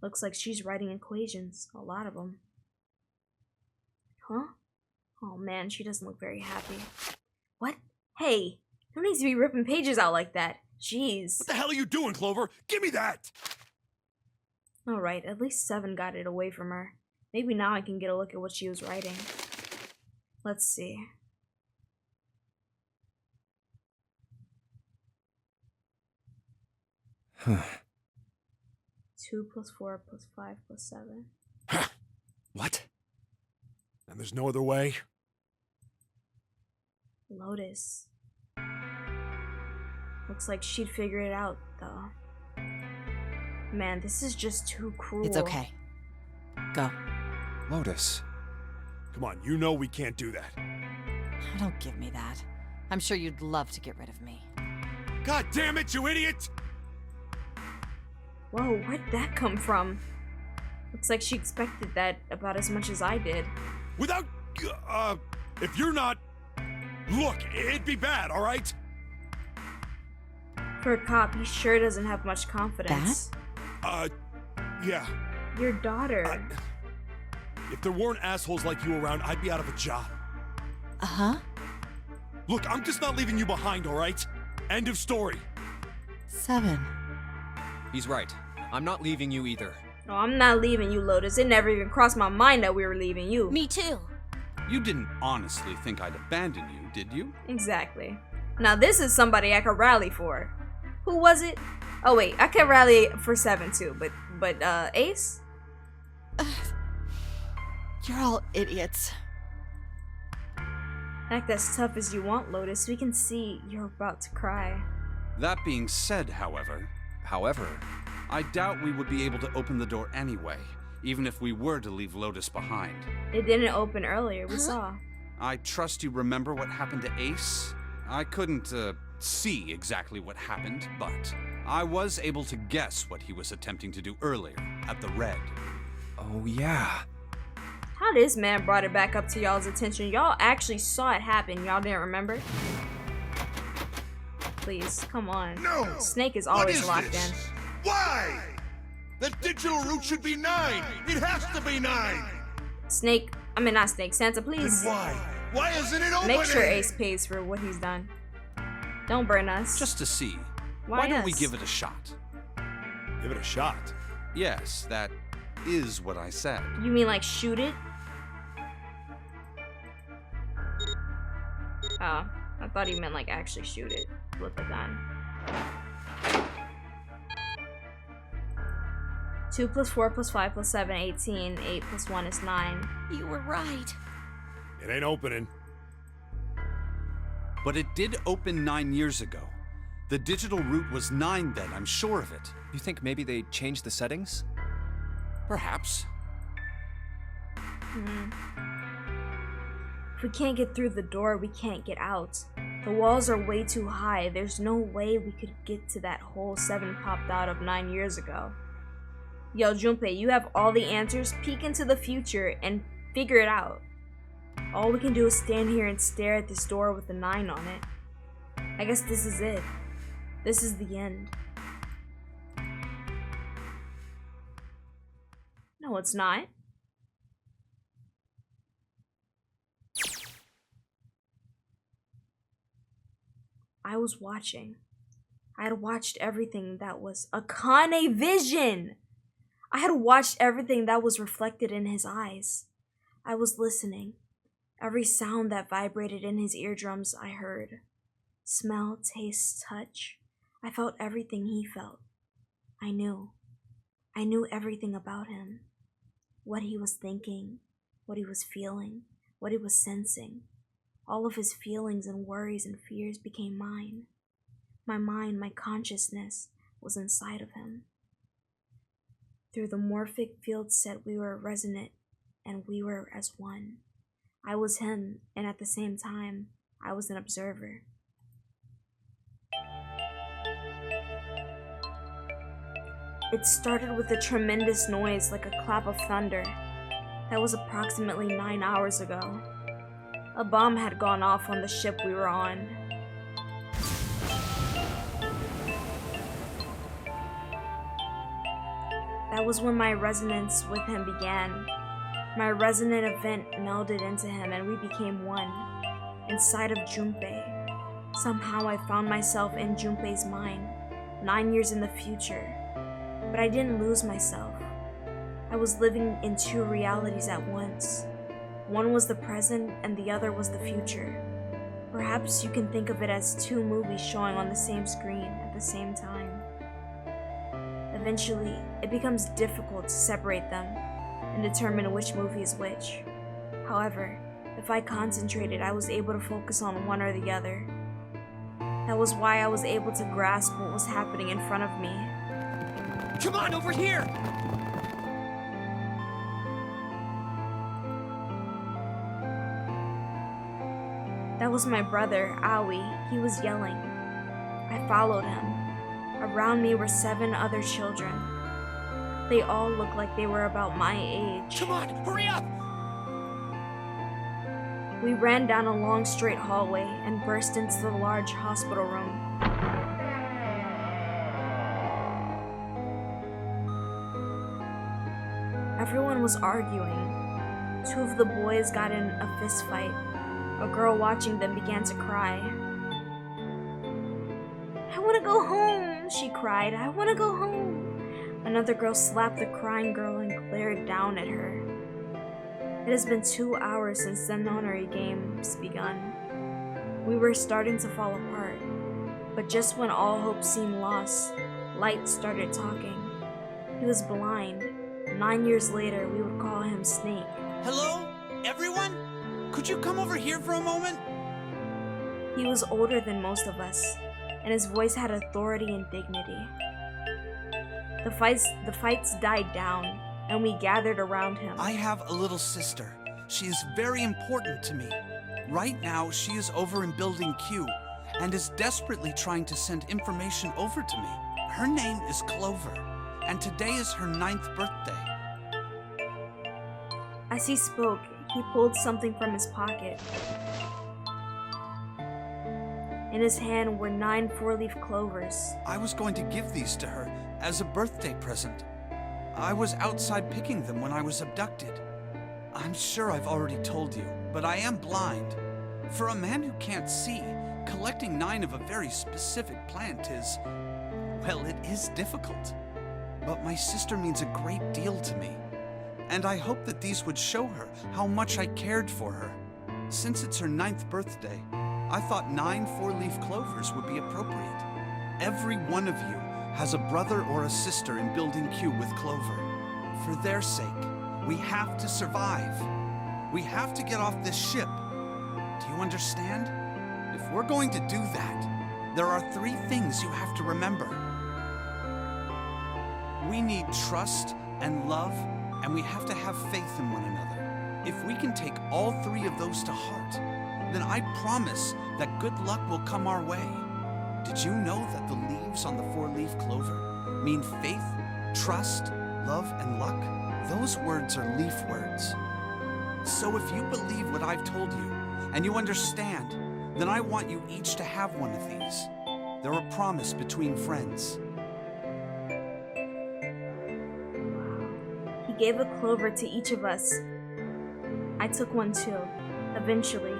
Looks like she's writing equations. A lot of them. Huh? Oh man, she doesn't look very happy. What? Hey, no need to be ripping pages out like that. Jeez. What the hell are you doing, Clover? Give me that! Alright, at least 7 got it away from her. Maybe now I can get a look at what she was writing. Let's see. Huh. 2 plus 4 plus 5 plus 7. What? And there's no other way? Lotus. Looks like she'd figure it out, though. Man, this is just too cruel. It's okay. Go. Lotus. Come on, you know we can't do that. Don't give me that. I'm sure you'd love to get rid of me. God damn it, you idiot! Whoa, where'd that come from? Looks like she expected that about as much as I did. Without... if you're not... Look, it'd be bad, alright? For a cop, he sure doesn't have much confidence. Yeah. Your daughter. If there weren't assholes like you around, I'd be out of a job. Uh-huh. Look, I'm just not leaving you behind, alright? End of story. 7. He's right. I'm not leaving you either. No, I'm not leaving you, Lotus. It never even crossed my mind that we were leaving you. Me too. You didn't honestly think I'd abandon you, did you? Exactly. Now this is somebody I could rally for. Who was it? Oh wait, I could rally for 7 too, but Ace? You're all idiots. Act as tough as you want, Lotus. We can see you're about to cry. That being said, however, I doubt we would be able to open the door anyway, even if we were to leave Lotus behind. It didn't open earlier, we saw. I trust you remember what happened to Ace? I couldn't, see exactly what happened, but I was able to guess what he was attempting to do earlier, at the red. Oh, yeah. How this man brought it back up to y'all's attention? Y'all actually saw it happen. Y'all didn't remember? Please, come on. No! Snake is What always is locked this? in. Why? The digital root should be 9. It has to be 9. Snake, I mean not Snake, Santa, please. Then why? Why isn't it opening? Make sure Ace pays for what he's done. Don't burn us. Just to see. Why don't we us? give it a shot? Give it a shot. Yes, that is what I said. You mean like shoot it? Oh, I thought he meant like actually shoot it. Flip a gun. 2 plus 4 plus 5 plus 7, 18. 8 plus 1 is 9. You were right. It ain't opening. But it did open 9 years ago. The digital root was 9 then, I'm sure of it. You think maybe they changed the settings? Perhaps. If we can't get through the door, we can't get out. The walls are way too high. There's no way we could get to that hole 7 popped out of 9 years ago. Yo, Junpei, you have all the answers. Peek into the future and figure it out. All we can do is stand here and stare at this door with a 9 on it. I guess this is it. This is the end. No, it's not. I was watching. I had watched everything that was a Kane vision. I had watched everything that was reflected in his eyes. I was listening. Every sound that vibrated in his eardrums I heard. Smell, taste, touch. I felt everything he felt. I knew. I knew everything about him. What he was thinking, what he was feeling, what he was sensing. All of his feelings and worries and fears became mine. My mind, my consciousness was inside of him. Through the morphic field set we were resonant and we were as one. I was him, and at the same time, I was an observer. It started with a tremendous noise like a clap of thunder. That was approximately 9 hours ago. A bomb had gone off on the ship we were on. That was when my resonance with him began. My resonant event melded into him and we became one, inside of Junpei. Somehow I found myself in Junpei's mind, 9 years in the future. But I didn't lose myself. I was living in 2 realities at once. One was the present and the other was the future. Perhaps you can think of it as 2 movies showing on the same screen at the same time. Eventually, it becomes difficult to separate them and determine which movie is which. However, if I concentrated, I was able to focus on one or the other. That was why I was able to grasp what was happening in front of me. Come on, over here! That was my brother, Aoi. He was yelling. I followed him. Around me were 7 other children. They all looked like they were about my age. Come on, hurry up! We ran down a long straight hallway and burst into the large hospital room. Everyone was arguing. 2 of the boys got in a fist fight. A girl watching them began to cry. I want to go home, she cried. I want to go home. Another girl slapped the crying girl and glared down at her. It has been 2 hours since the Nonary Games begun. We were starting to fall apart, but just when all hope seemed lost, Light started talking. He was blind. 9 years later, we would call him Snake. Hello, everyone? Could you come over here for a moment? He was older than most of us, and his voice had authority and dignity. The fights died down, and we gathered around him. I have a little sister. She is very important to me. Right now, she is over in Building Q, and is desperately trying to send information over to me. Her name is Clover, and today is her 9th birthday. As he spoke, he pulled something from his pocket. In his hand were 9 4-leaf clovers. I was going to give these to her as a birthday present. I was outside picking them when I was abducted. I'm sure I've already told you, but I am blind. For a man who can't see, collecting 9 of a very specific plant is, well, it is difficult. But my sister means a great deal to me, and I hope that these would show her how much I cared for her. Since it's her 9th birthday, I thought 9 4-leaf clovers would be appropriate. Every one of you has a brother or a sister in Building Q with Clover. For their sake, we have to survive. We have to get off this ship. Do you understand? If we're going to do that, there are 3 things you have to remember. We need trust and love, and we have to have faith in one another. If we can take all 3 of those to heart, then I promise that good luck will come our way. Did you know that the leaves on the 4-leaf clover mean faith, trust, love, and luck? Those words are leaf words. So if you believe what I've told you, and you understand, then I want you each to have one of these. They're a promise between friends. He gave a clover to each of us. I took one too. Eventually,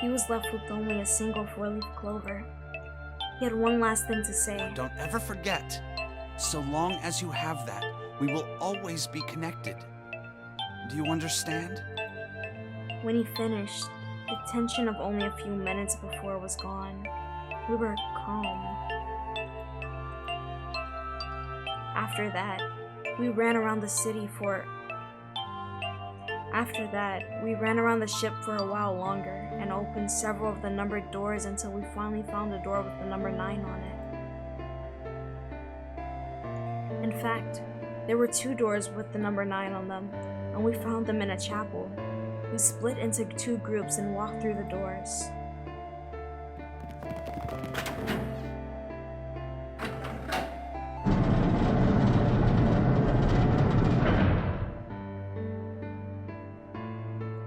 he was left with only a single 4-leaf clover. He had one last thing to say. Don't ever forget, so long as you have that, we will always be connected. Do you understand? When he finished, the tension of only a few minutes before was gone. We were calm. After that, we ran around the ship for a while longer and opened several of the numbered doors until we finally found a door with the number 9 on it. In fact, there were 2 doors with the number 9 on them, and we found them in a chapel. We split into 2 groups and walked through the doors.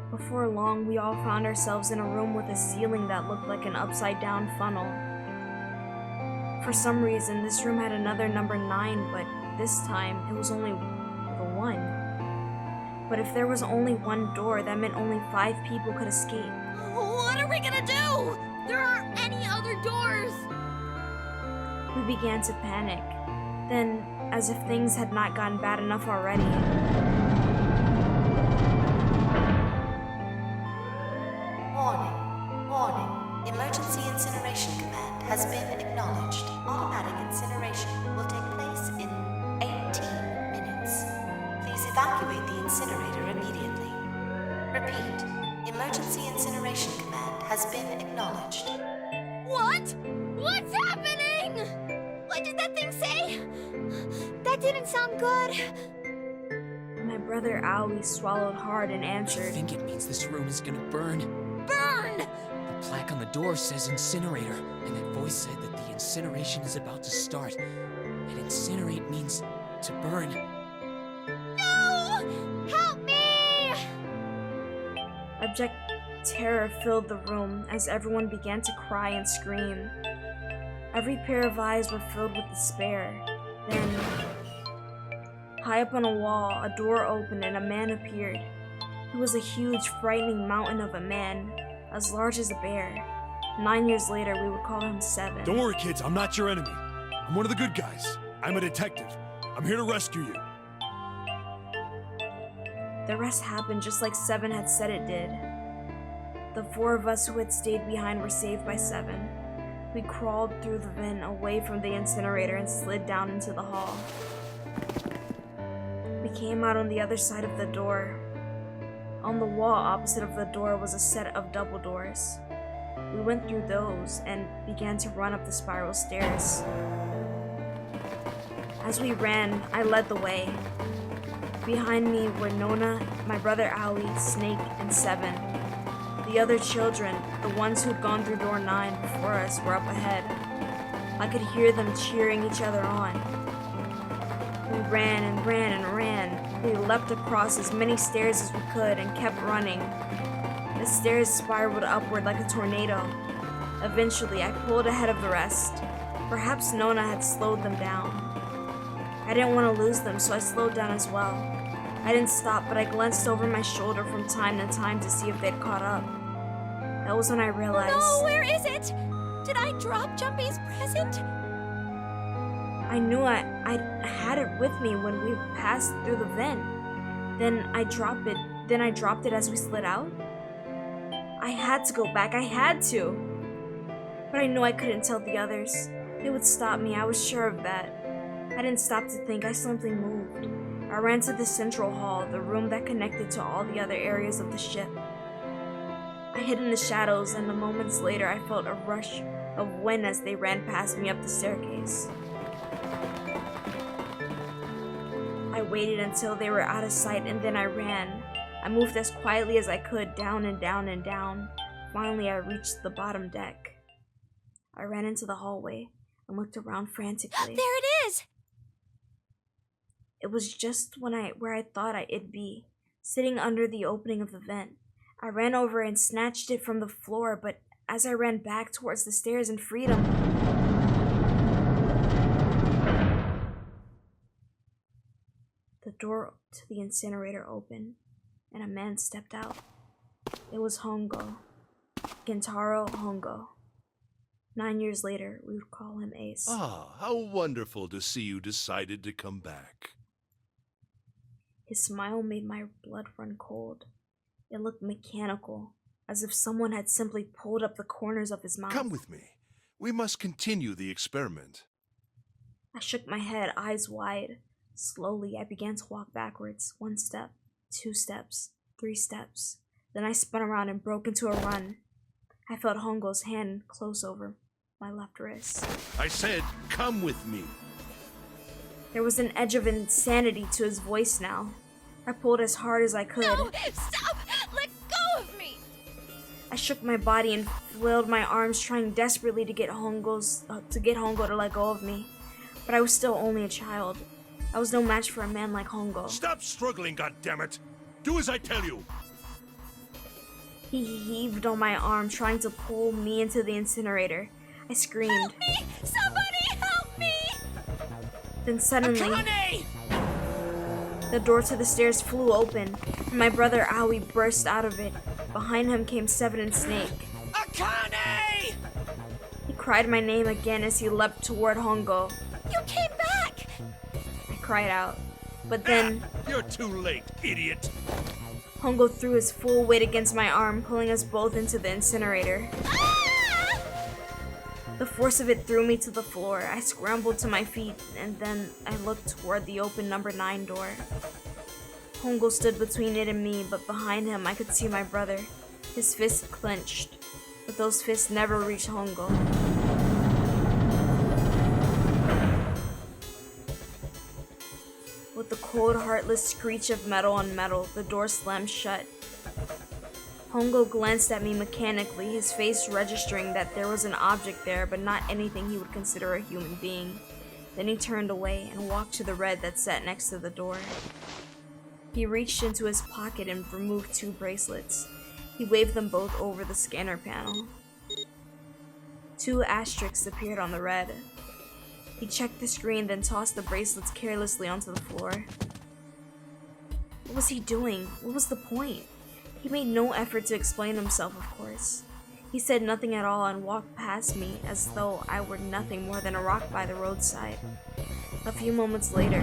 Before long, we all found ourselves in a room with a ceiling that looked like an upside-down funnel. For some reason, this room had another number 9, but this time, it was only the 1. But if there was only 1 door, that meant only 5 people could escape. What are we gonna do? There aren't any other doors! We began to panic. Then, as if things had not gotten bad enough already, Warning. Emergency Incineration Command has been acknowledged. Automatic incineration will take place in 18 minutes. Please evacuate the incinerator immediately. Repeat. Emergency Incineration Command has been acknowledged. What? What's happening? What did that thing say? That didn't sound good. my brother Owie swallowed hard and I answered, think it means this room is gonna burn. Burn! The plaque on the door says incinerator, and that voice said that the incineration is about to start. And incinerate means to burn. No! Help me! Abject terror filled the room as everyone began to cry and scream. Every pair of eyes were filled with despair. Then, high up on a wall, a door opened and a man appeared. He was a huge, frightening mountain of a man, as large as a bear. 9 years later, we would call him Seven. Don't worry, kids. I'm not your enemy. I'm one of the good guys. I'm a detective. I'm here to rescue you. The rest happened just like Seven had said it did. The four of us who had stayed behind were saved by Seven. We crawled through the vent away from the incinerator and slid down into the hall. We came out on the other side of the door. On the wall opposite of the door was a set of double doors. We went through those and began to run up the spiral stairs. As we ran, I led the way. Behind me were Nona, my brother Owie, Snake, and Seven. The other children, the ones who'd gone through door 9 before us, were up ahead. I could hear them cheering each other on. We ran and ran and ran. We leapt across as many stairs as we could and kept running. The stairs spiraled upward like a tornado. Eventually, I pulled ahead of the rest. Perhaps Nona had slowed them down. I didn't want to lose them, so I slowed down as well. I didn't stop, but I glanced over my shoulder from time to time to see if they'd caught up. That was when I realized... No, where is it? Did I drop Jumpy's present? I knew I had it with me when we passed through the vent. Then I dropped it as we slid out. I had to go back, I had to. But I knew I couldn't tell the others. They would stop me, I was sure of that. I didn't stop to think, something moved. I ran to the central hall, the room that connected to all the other areas of the ship. I hid in the shadows, and moments later I felt a rush of wind as they ran past me up the staircase. I waited until they were out of sight, and then I ran. I moved as quietly as I could, down and down and down. Finally, I reached the bottom deck. I ran into the hallway and looked around frantically. There it is! It was just where I thought it'd be, sitting under the opening of the vent. I ran over and snatched it from the floor, but as I ran back towards the stairs in freedom, the door to the incinerator opened, and a man stepped out. It was Hongo. Gentaro Hongo. 9 years later, we would call him Ace. Ah, how wonderful to see you decided to come back. His smile made my blood run cold. It looked mechanical, as if someone had simply pulled up the corners of his mouth. Come with me. We must continue the experiment. I shook my head, eyes wide. Slowly, I began to walk backwards. 1 step, 2 steps, 3 steps. Then I spun around and broke into a run. I felt Hongo's hand close over my left wrist. I said, come with me. There was an edge of insanity to his voice now. I pulled as hard as I could. No! Stop! Let go of me! I shook my body and flailed my arms, trying desperately to get Hongo to let go of me. But I was still only a child. I was no match for a man like Hongo. Stop struggling, goddammit! Do as I tell you! He heaved on my arm, trying to pull me into the incinerator. I screamed. Help me! Somebody help me! Then suddenly, Akane! the door to the stairs flew open, and my brother Aoi burst out of it. Behind him came Seven and Snake. Akane! He cried my name again as he leapt toward Hongo. You came back! I cried out. But then, You're too late, idiot! Hongo threw his full weight against my arm, pulling us both into the incinerator. The force of it threw me to the floor. I scrambled to my feet, and then I looked toward the open number 9 door. Hongo stood between it and me, but behind him I could see my brother. His fists clenched, but those fists never reached Hongo. With the cold, heartless screech of metal on metal, the door slammed shut. Hongo glanced at me mechanically, his face registering that there was an object there, but not anything he would consider a human being. Then he turned away and walked to the red that sat next to the door. He reached into his pocket and removed 2 bracelets. He waved them both over the scanner panel. 2 asterisks appeared on the red. He checked the screen, then tossed the bracelets carelessly onto the floor. What was he doing? What was the point? He made no effort to explain himself, of course. He said nothing at all and walked past me as though I were nothing more than a rock by the roadside. A few moments later,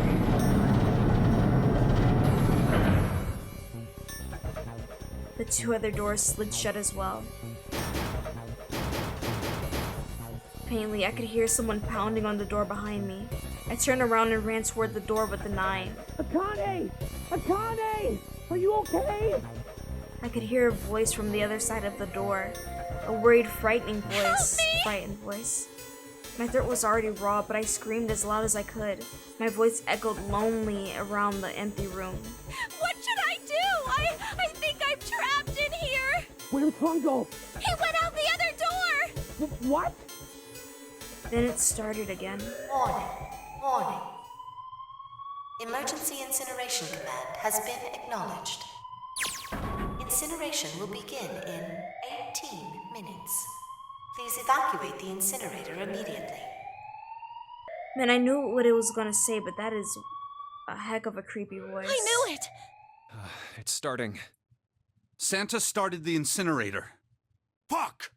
the 2 other doors slid shut as well. Faintly, I could hear someone pounding on the door behind me. I turned around and ran toward the door with the 9. Akane! Akane! Are you okay? I could hear a voice from the other side of the door. A worried, frightened voice. Frightened voice. My throat was already raw, but I screamed as loud as I could. My voice echoed lonely around the empty room. What should I do? I think I'm trapped in here! Where's Hongo? He went out the other door! What? Then it started again. Warning. Warning. Emergency Incineration Command has been acknowledged. Incineration will begin in 18 minutes. Please evacuate the incinerator immediately. Man, I knew what it was gonna say, but that is a heck of a creepy voice. I knew it! It's starting. Santa started the incinerator. Fuck!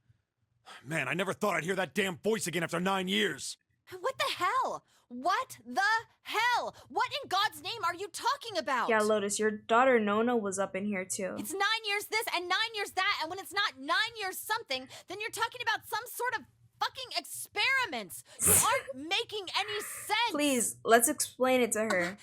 Man, I never thought I'd hear that damn voice again after 9 years. What the hell? What the hell? What in God's name are you talking about? Yeah, Lotus, your daughter Nona was up in here too. It's 9 years this and 9 years that, and when it's not 9 years something, then you're talking about some sort of fucking experiments. You aren't making any sense. Please, let's explain it to her.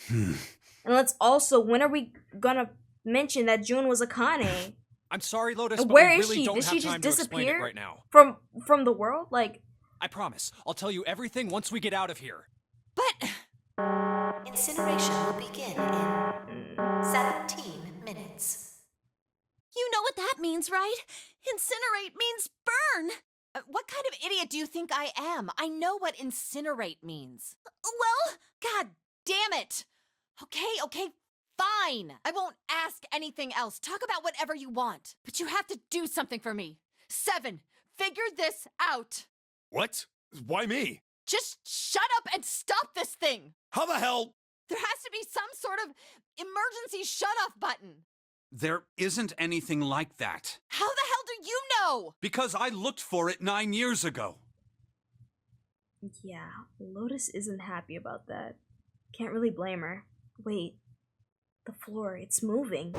And let's also, when are we gonna mention that June was Akane? I'm sorry, Lotus, And but where we is really she? don't Did have she just time to explain it disappear right now. from the world? Like, I promise. I'll tell you everything once we get out of here. But Incineration will begin in 17 minutes. you know what that means, right? Incinerate means burn. What kind of idiot do you think I am? I know what incinerate means. Well, god damn it. Okay, Fine. I won't ask anything else. Talk about whatever you want. But you have to do something for me. 7, figure this out. What? Why me? Just shut up and stop this thing. How the hell? There has to be some sort of emergency shut-off button. There isn't anything like that. How the hell do you know? Because I looked for it 9 years ago. Yeah, Lotus isn't happy about that. Can't really blame her. Wait, the floor, it's moving.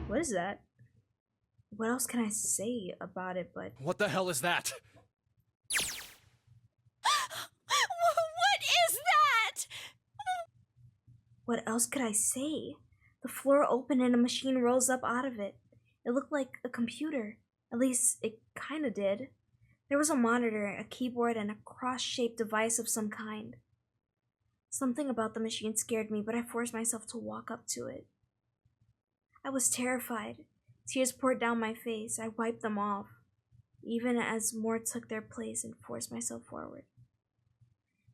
What is that? What else can I say about it but... What the hell is that? What is that? What else could I say? The floor opened and a machine rose up out of it. It looked like a computer. At least, it kinda did. There was a monitor, a keyboard, and a cross-shaped device of some kind. Something about the machine scared me, but I forced myself to walk up to it. I was terrified. Tears poured down my face. I wiped them off, even as more took their place, and forced myself forward.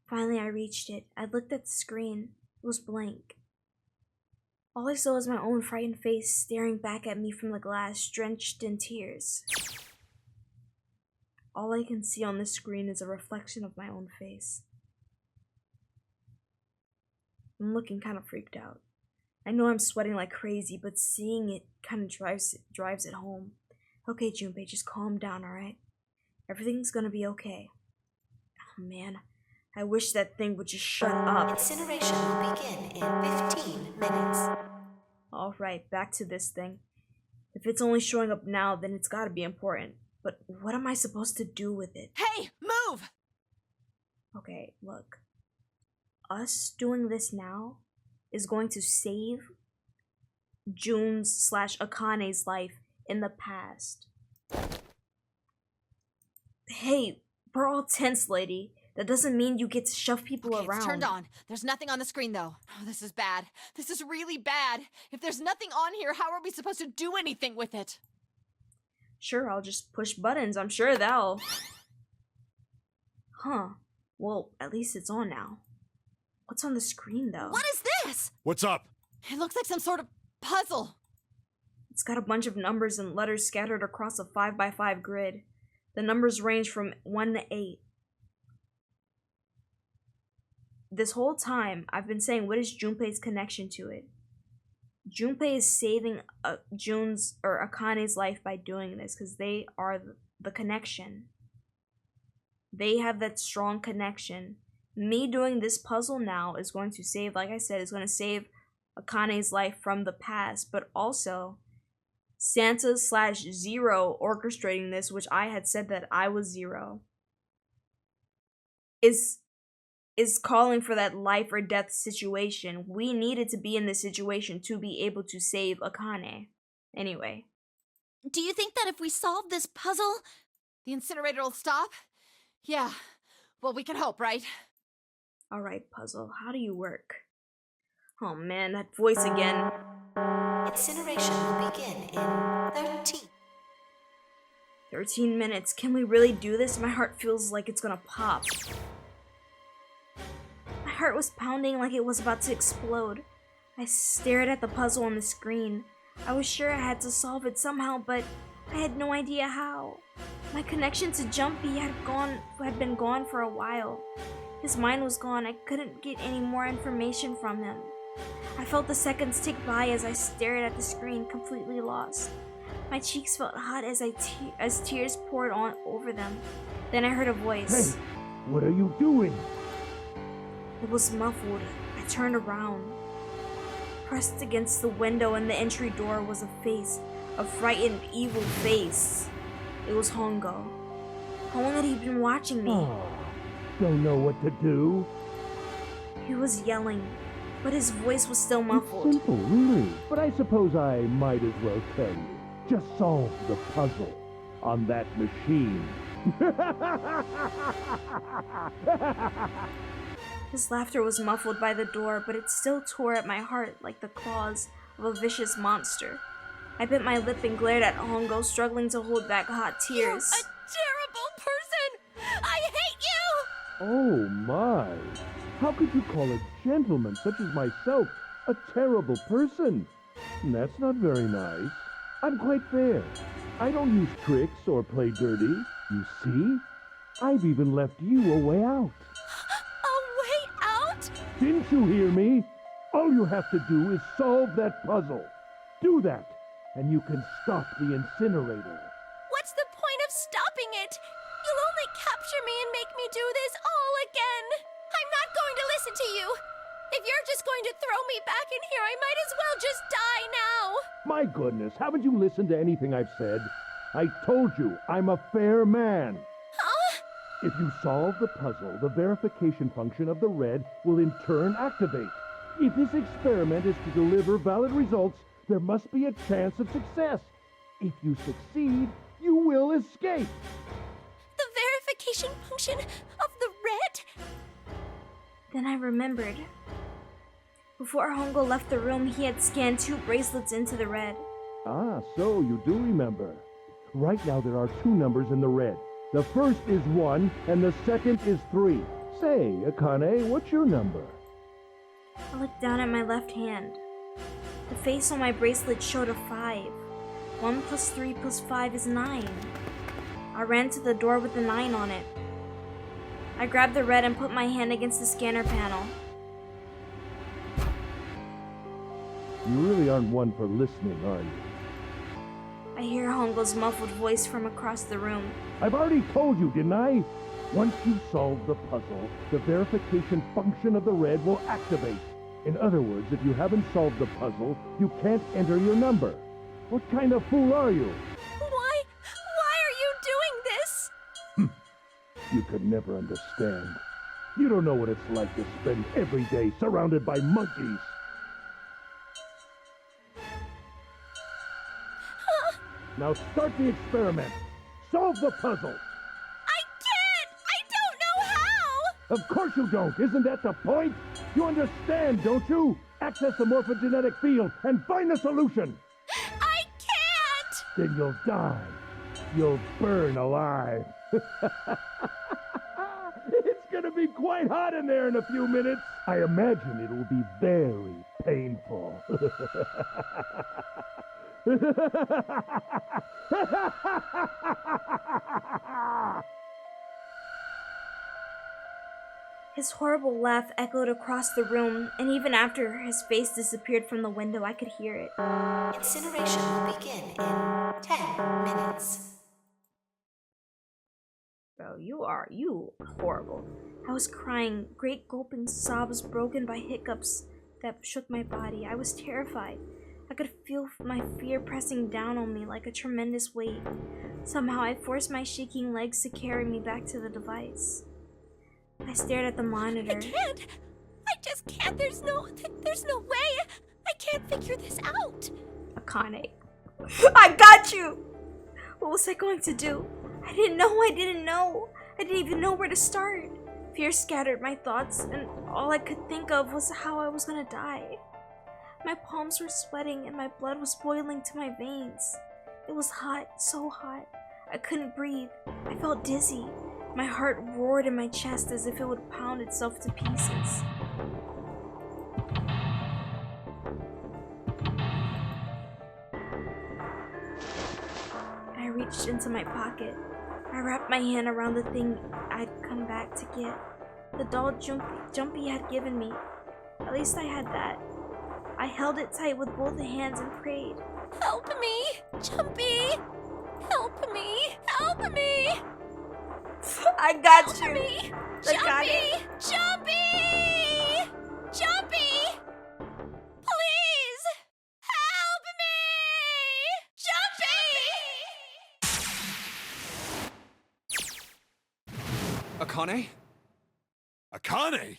Finally, I reached it. I looked at the screen. It was blank. All I saw was my own frightened face staring back at me from the glass, drenched in tears. All I can see on the screen is a reflection of my own face. I'm looking kind of freaked out. I know I'm sweating like crazy, but seeing it kind of drives it home. Okay, Junpei, just calm down, alright? Everything's gonna be okay. Oh man, I wish that thing would just shut up. Incineration will begin in 15 minutes. Alright, back to this thing. If it's only showing up now, then it's gotta be important. But what am I supposed to do with it? Hey, move! Okay, look. Us doing this now is going to save June's / Akane's life in the past. Hey, we're all tense, lady. That doesn't mean you get to shove people around. It's turned on. There's nothing on the screen, though. Oh, this is bad. This is really bad. If there's nothing on here, how are we supposed to do anything with it? Sure, I'll just push buttons. I'm sure that'll... Huh. Well, at least it's on now. What's on the screen, though? What is this? What's up? It looks like some sort of puzzle. It's got a bunch of numbers and letters scattered across a 5x5 grid. The numbers range from 1 to 8. This whole time, I've been saying, what is Junpei's connection to it? Junpei is saving June's or Akane's life by doing this because they are the connection. They have that strong connection. Me doing this puzzle now is going to save, like I said, is going to save Akane's life from the past, but also Santa / Zero orchestrating this, which I had said that I was Zero, is calling for that life or death situation. We needed to be in this situation to be able to save Akane. Anyway. Do you think that if we solve this puzzle, the incinerator will stop? Yeah. Well, we can hope, right? Alright, puzzle. How do you work? Oh man, that voice again. Incineration will begin in 13 minutes. Can we really do this? My heart feels like it's gonna pop. My heart was pounding like it was about to explode. I stared at the puzzle on the screen. I was sure I had to solve it somehow, but I had no idea how. My connection to Jumpy had been gone for a while. His mind was gone. I couldn't get any more information from him. I felt the seconds tick by as I stared at the screen, completely lost. My cheeks felt hot as tears poured over them. Then I heard a voice. Hey, what are you doing? It was muffled. I turned around. Pressed against the window in the entry door was a face, a frightened, evil face. It was Hongo. How long had he been watching me? Oh, don't know what to do. He was yelling, but his voice was still muffled. It's simple, really. But I suppose I might as well tell you. Just solve the puzzle on that machine. His laughter was muffled by the door, but it still tore at my heart like the claws of a vicious monster. I bit my lip and glared at Hongo, struggling to hold back hot tears. You're a terrible person! I hate you! Oh my! How could you call a gentleman such as myself a terrible person? That's not very nice. I'm quite fair. I don't use tricks or play dirty. You see? I've even left you a way out. A way out? Didn't you hear me? All you have to do is solve that puzzle. Do that, and you can stop the incinerator. What's the point of stopping it? You'll only capture me and make me do this all again. I'm not going to listen to you. If you're just going to throw me back in here, I might as well just die now. My goodness, haven't you listened to anything I've said? I told you, I'm a fair man. Huh? If you solve the puzzle, the verification function of the red will in turn activate. If this experiment is to deliver valid results, there must be a chance of success. If you succeed, you will escape. The verification function of the red? Then I remembered. Before Hongo left the room, he had scanned 2 bracelets into the red. Ah, so you do remember. Right now there are 2 numbers in the red. The first is 1, and the second is 3. Say, Akane, what's your number? I looked down at my left hand. The face on my bracelet showed a 5. 1 plus 3 plus 5 is 9. I ran to the door with the 9 on it. I grabbed the red and put my hand against the scanner panel. You really aren't one for listening, are you? I hear Hongo's muffled voice from across the room. I've already told you, didn't I? Once you solve the puzzle, the verification function of the red will activate. In other words, if you haven't solved the puzzle, you can't enter your number. What kind of fool are you? Why are you doing this? You could never understand. You don't know what it's like to spend every day surrounded by monkeys. Now start the experiment. Solve the puzzle. I can't! I don't know how! Of course you don't. Isn't that the point? You understand, don't you? Access the morphogenetic field and find the solution. I can't! Then you'll die. You'll burn alive. It's gonna be quite hot in there in a few minutes. I imagine it will be very painful. His horrible laugh echoed across the room, and even after his face disappeared from the window, I could hear it. Incineration will begin in 10 minutes. Bro, you horrible. I was crying, great gulping sobs broken by hiccups that shook my body. I was terrified. I could feel my fear pressing down on me like a tremendous weight. Somehow I forced my shaking legs to carry me back to the device. I stared at the monitor. I can't! I just can't! There's no way! I can't figure this out! Akane. I got you! What was I going to do? I didn't know. I didn't even know where to start. Fear scattered my thoughts, and all I could think of was how I was gonna die. My palms were sweating and my blood was boiling to my veins. It was hot, so hot. I couldn't breathe. I felt dizzy. My heart roared in my chest as if it would pound itself to pieces. I reached into my pocket. I wrapped my hand around the thing I'd come back to get. The doll Jumpy had given me. At least I had that. I held it tight with both hands and prayed. Help me! Jumpy! Help me! Help me! I got Help you! Me. I got Jumpy! it. Jumpy! Jumpy! Please! Help me! Jumpy! Akane? Akane?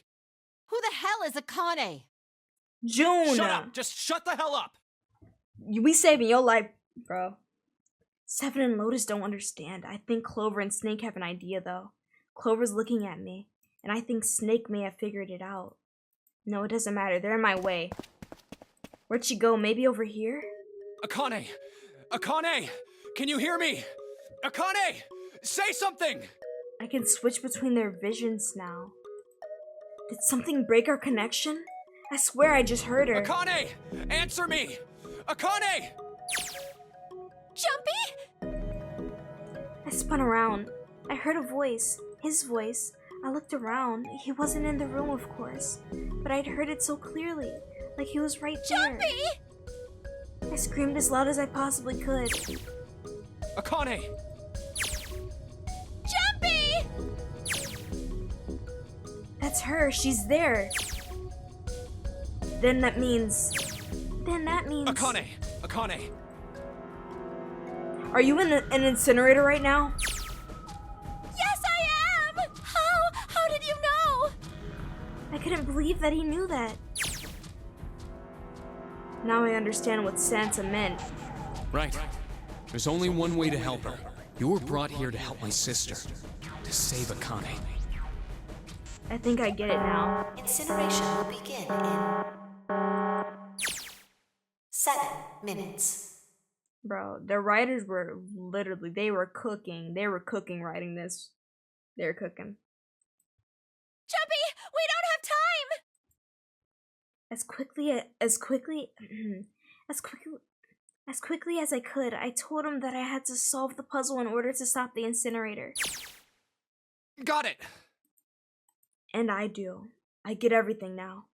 Who the hell is Akane? June! Shut up! Just shut the hell up! We saving your life, bro. Seven and Lotus don't understand. I think Clover and Snake have an idea, though. Clover's looking at me, and I think Snake may have figured it out. No, it doesn't matter. They're in my way. Where'd she go? Maybe over here? Akane! Akane! Can you hear me? Akane! Say something! I can switch between their visions now. Did something break our connection? I swear I just heard her. Akane! Answer me! Akane! Jumpy? I spun around. I heard a voice. His voice. I looked around. He wasn't in the room, of course. But I'd heard it so clearly. Like he was right there. Jumpy! I screamed as loud as I possibly could. Akane! Jumpy! That's her. She's there. Then that means... Akane! Akane! Are you in an incinerator right now? Yes, I am! How did you know? I couldn't believe that he knew that. Now I understand what Santa meant. Right. There's only one way to help her. You were brought here to help my sister. To save Akane. I think I get it now. Incineration will begin in 7 minutes. Bro, the writers were literally, they were cooking. They were cooking writing this. They were cooking. Jumpy, we don't have time! As quickly as I could, I told him that I had to solve the puzzle in order to stop the incinerator. Got it! And I do. I get everything now.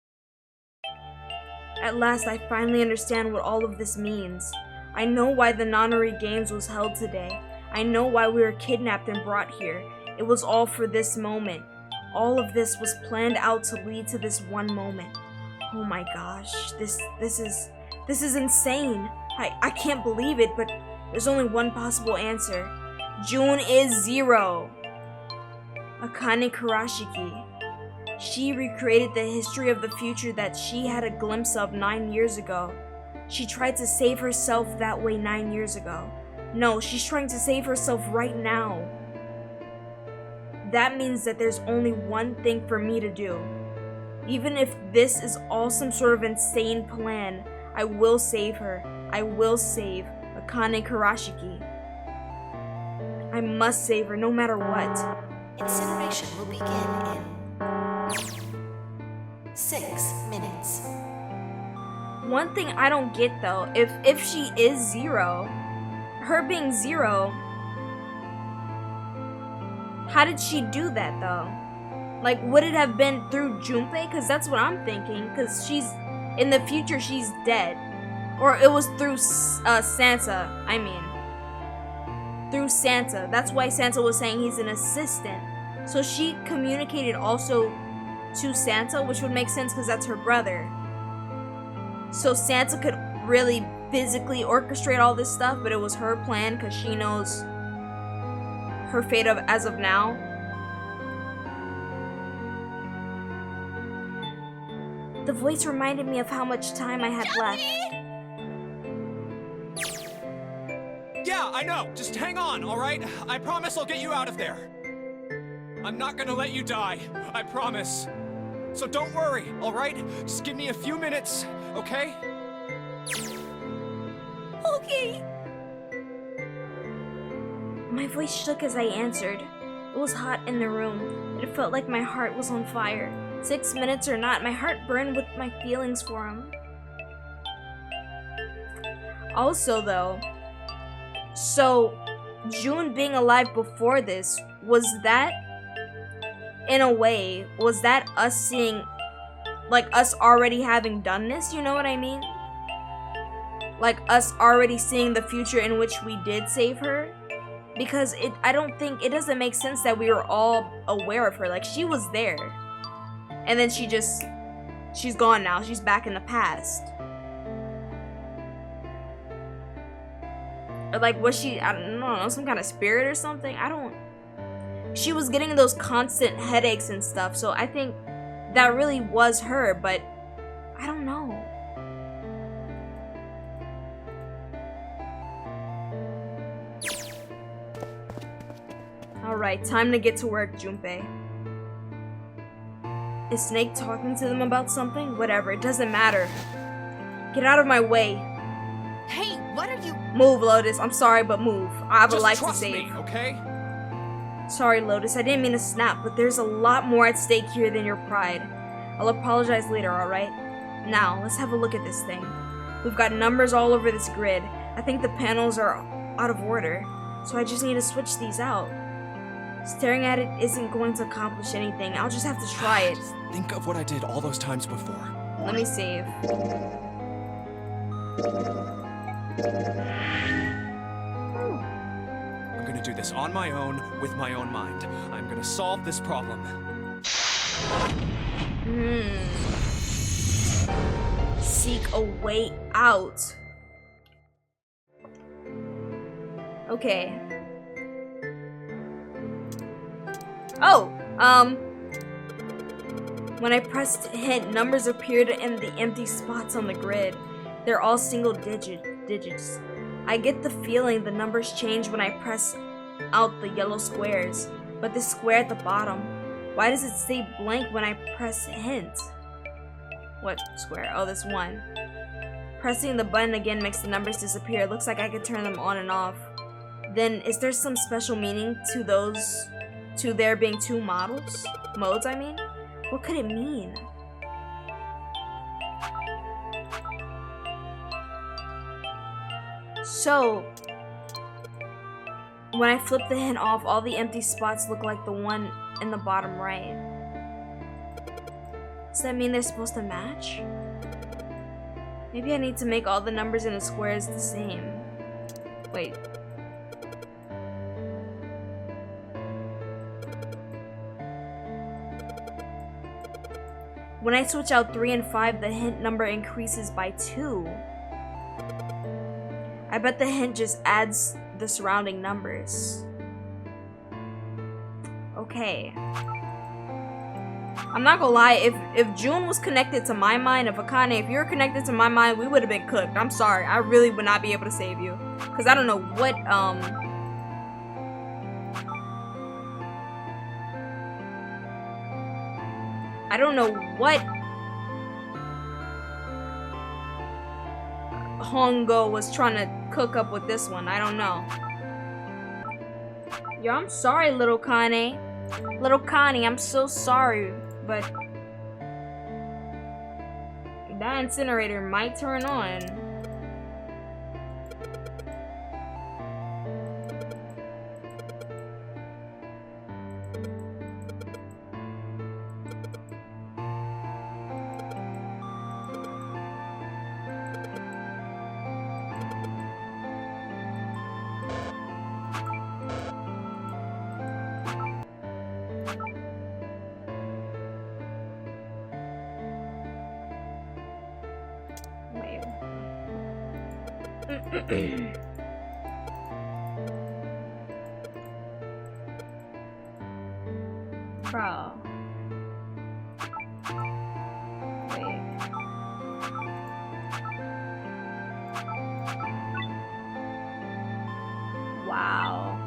At last, I finally understand what all of this means. I know why the Nonary Games was held today. I know why we were kidnapped and brought here. It was all for this moment. All of this was planned out to lead to this one moment. Oh my gosh, this is insane. I can't believe it, but there's only one possible answer. June is 0. Akane Kurashiki. She recreated the history of the future that she had a glimpse of 9 years ago. She tried to save herself that way 9 years ago. No, she's trying to save herself right now. That means that there's only one thing for me to do. Even if this is all some sort of insane plan, I will save her. I will save Akane Kurashiki. I must save her no matter what. Incineration will begin in 6 minutes. One thing I don't get though, if she is 0, her being 0, how did she do that though? Like, would it have been through Junpei? Because that's what I'm thinking, because she's, in the future she's dead. Or it was through Santa, I mean. Through Santa. That's why Santa was saying he's an assistant. So she communicated also to Santa, which would make sense because that's her brother. So Santa could really physically orchestrate all this stuff, but it was her plan because she knows her fate as of now. The voice reminded me of how much time I had left. Yeah, I know. Just hang on, alright? I promise I'll get you out of there. I'm not gonna let you die. I promise. So don't worry, alright? Just give me a few minutes, okay? Okay. My voice shook as I answered. It was hot in the room. It felt like my heart was on fire. 6 minutes or not, my heart burned with my feelings for him. Also though, so June being alive before this, was that, in a way, was that us seeing, like us already having done this, you know what I mean? Like us already seeing the future in which we did save her? Because I don't think, it doesn't make sense that we were all aware of her. Like, she was there. And then she's gone now. She's back in the past. Or like, was she, I don't know, some kind of spirit or something? She was getting those constant headaches and stuff, so I think that really was her, but I don't know. Alright, time to get to work, Junpei. Is Snake talking to them about something? Whatever, it doesn't matter. Get out of my way. Hey, what are you... Move, Lotus. I'm sorry, but move. I have a life to trust save. me, okay? Sorry, Lotus, I didn't mean to snap, but there's a lot more at stake here than your pride. I'll apologize later, alright? Now, let's have a look at this thing. We've got numbers all over this grid. I think the panels are out of order, so I just need to switch these out. Staring at it isn't going to accomplish anything. I'll just have to try it. Just think of what I did all those times before. Let me save. I'm gonna do this on my own, with my own mind. I'm gonna solve this problem. Seek a way out. Okay. Oh, when I pressed hint, numbers appeared in the empty spots on the grid. They're all single digits. I get the feeling the numbers change when I press out the yellow squares, but this square at the bottom, why does it stay blank when I press hint? What square? Oh, this one. Pressing the button again makes the numbers disappear. It looks like I could turn them on and off. Then, is there some special meaning to there being two modes, I mean? What could it mean? So, when I flip the hint off, all the empty spots look like the one in the bottom right. Does that mean they're supposed to match? Maybe I need to make all the numbers in the squares the same. Wait. When I switch out 3 and 5, the hint number increases by 2. I bet the hint just adds the surrounding numbers. Okay. I'm not gonna lie, if June was connected to my mind, if Akane, if you're connected to my mind, we would have been cooked. I'm sorry, I really would not be able to save you. Cause I don't know what, I don't know what Hongo was trying to cook up with this one. I don't know. Yo, I'm sorry, little Kane. Little Connie, I'm so sorry, but that incinerator might turn on. Bro. Wait. Wow.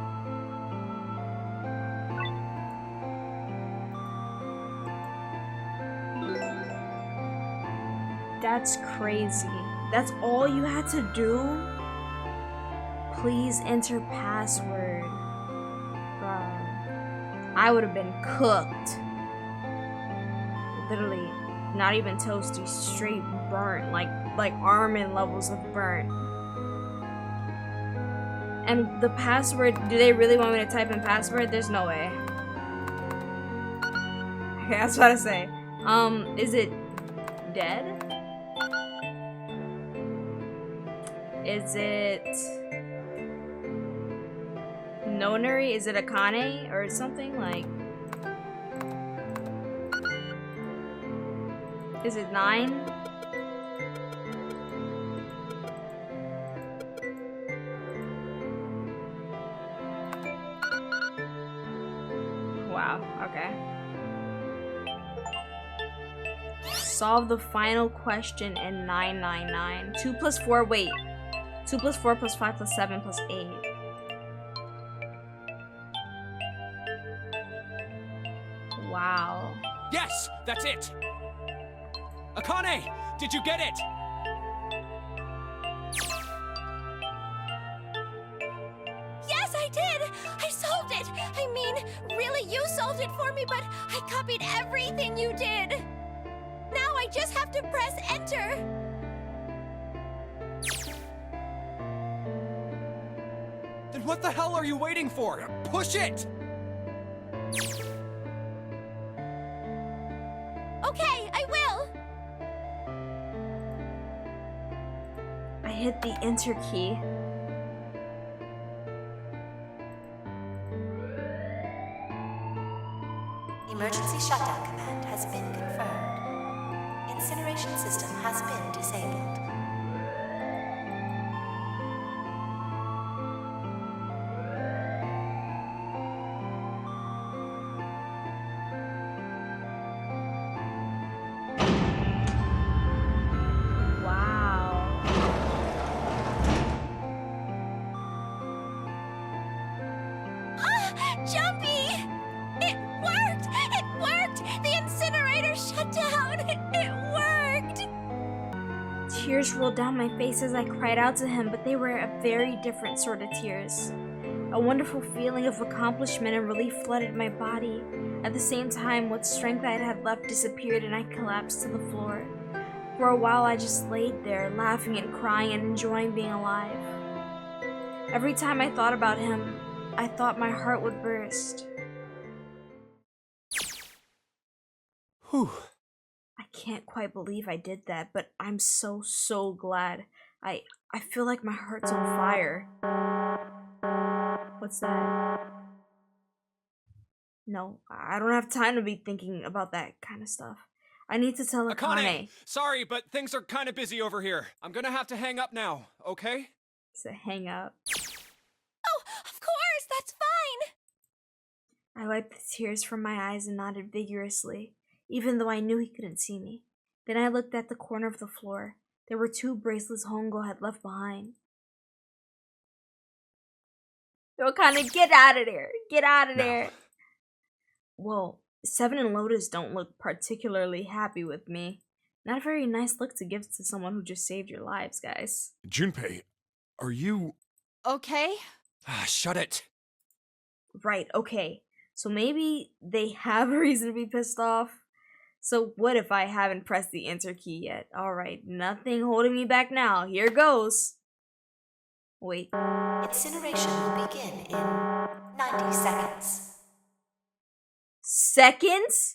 That's crazy. That's all you had to do? Please enter password. Bro. I would have been cooked. Literally, not even toasty, straight burnt, like almond levels of burnt. And the password, do they really want me to type in password? There's no way. Okay, that's what I say. Is it dead? Is it Nonary? Is it Akane or something like? Is it 9? Wow, okay. Solve the final question in 999. 2 plus 4, wait. 2 plus 4 plus 5 plus 7 plus 8. Wow. Yes, that's it. Akane, did you get it? Yes, I did! I solved it! I mean, spelled it for me, but I copied everything you did. Now I just have to press enter. Then what the hell are you waiting for? Push it! Okay, I will. I hit the enter key. Emergency shutdown command has been confirmed. Incineration system has been disabled. Wow. Jumpy! It worked! It worked! The incinerator shut down! It worked! Tears rolled down my face as I cried out to him, but they were a very different sort of tears. A wonderful feeling of accomplishment and relief flooded my body. At the same time, what strength I had left disappeared and I collapsed to the floor. For a while, I just laid there, laughing and crying and enjoying being alive. Every time I thought about him, I thought my heart would burst. Whew. I can't quite believe I did that, but I'm so glad. I feel like my heart's on fire. What's that? No, I don't have time to be thinking about that kind of stuff. I need to tell Akane. Sorry, but things are kind of busy over here. I'm gonna have to hang up now, okay? It's a hang up. Oh, of course, that's fine. I wiped the tears from my eyes and nodded vigorously, even though I knew he couldn't see me. Then I looked at the corner of the floor. There were 2 bracelets Hongo had left behind. Akane, get out of there! Get out of there! Well, Seven and Lotus don't look particularly happy with me. Not a very nice look to give to someone who just saved your lives, guys. Junpei, are you... Okay. Shut it. Right, okay. So maybe they have a reason to be pissed off. So what if I haven't pressed the enter key yet? Alright, nothing holding me back now. Here goes. Wait. Incineration will begin in 90 seconds. Seconds?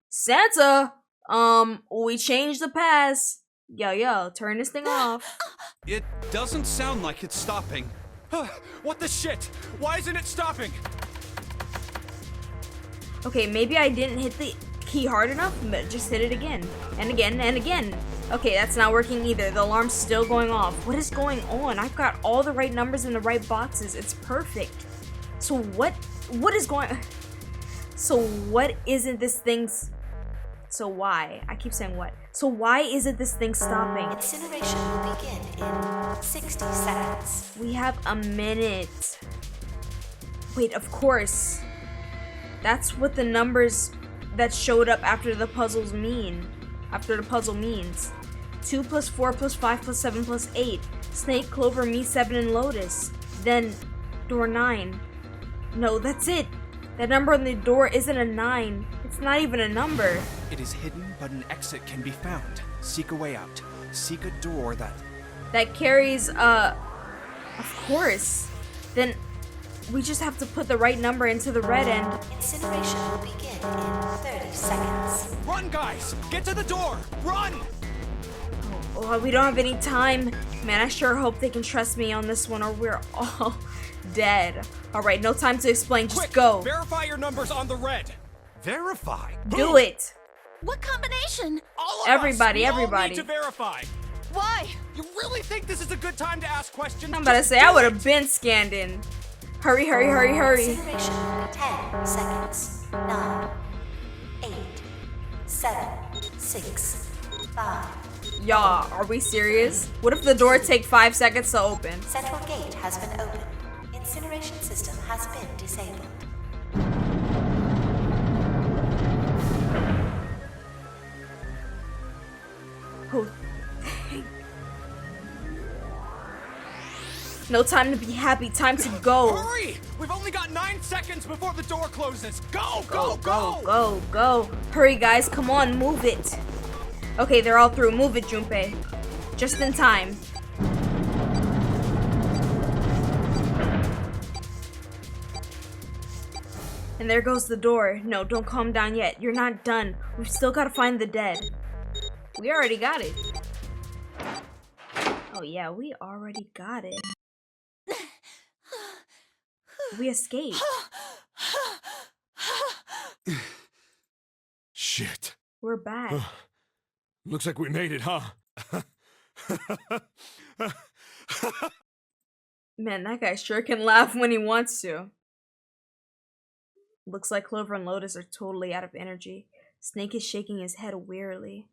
Santa! We changed the pass. Yo, turn this thing off. It doesn't sound like it's stopping. What the shit? Why isn't it stopping? Okay, maybe I didn't hit the key hard enough, but just hit it again. And again, and again. Okay, that's not working either. The alarm's still going off. What is going on? I've got all the right numbers in the right boxes. It's perfect. So what is going... So what isn't this thing's... So why? I keep saying what. So why isn't this thing stopping? Incineration will begin in 60 seconds. We have a minute. Wait, of course. That's what the numbers that showed up after the puzzles mean. After the puzzle means. 2 plus 4 plus 5 plus 7 plus 8. Snake, Clover, me, 7, and Lotus. Then, door 9. No, that's it. That number on the door isn't a 9. It's not even a number. It is hidden, but an exit can be found. Seek a way out. Seek a door that carries, of course. Then we just have to put the right number into the red end. Incineration will begin in 30 seconds. Run, guys! Get to the door! Run! Oh, we don't have any time. Man, I sure hope they can trust me on this one or we're all dead. Alright, no time to explain, just Quick, go. Verify your numbers on the red. Verify? Do it. What combination? All of Everybody, us. We everybody. all need to verify. Why? You really think this is a good time to ask questions? I'm about to say, I would have been scanned in. Hurry. Incineration will be 10 seconds. 9, 8, 7, 6, 5. Y'all, are we serious? What if the door take 5 seconds to open? Central gate has been opened. Incineration system has been disabled. Oh, No time to be happy, time to go. Hurry! We've only got 9 seconds before the door closes. Go, Go, go, go, go. Hurry, guys, come on, move it. Okay, they're all through. Move it, Junpei. Just in time. And there goes the door. No, don't calm down yet. You're not done. We've still got to find the dead. We already got it. Oh yeah, we already got it. We escaped. Shit. We're back. Looks like we made it, huh? Man, that guy sure can laugh when he wants to. Looks like Clover and Lotus are totally out of energy. Snake is shaking his head wearily.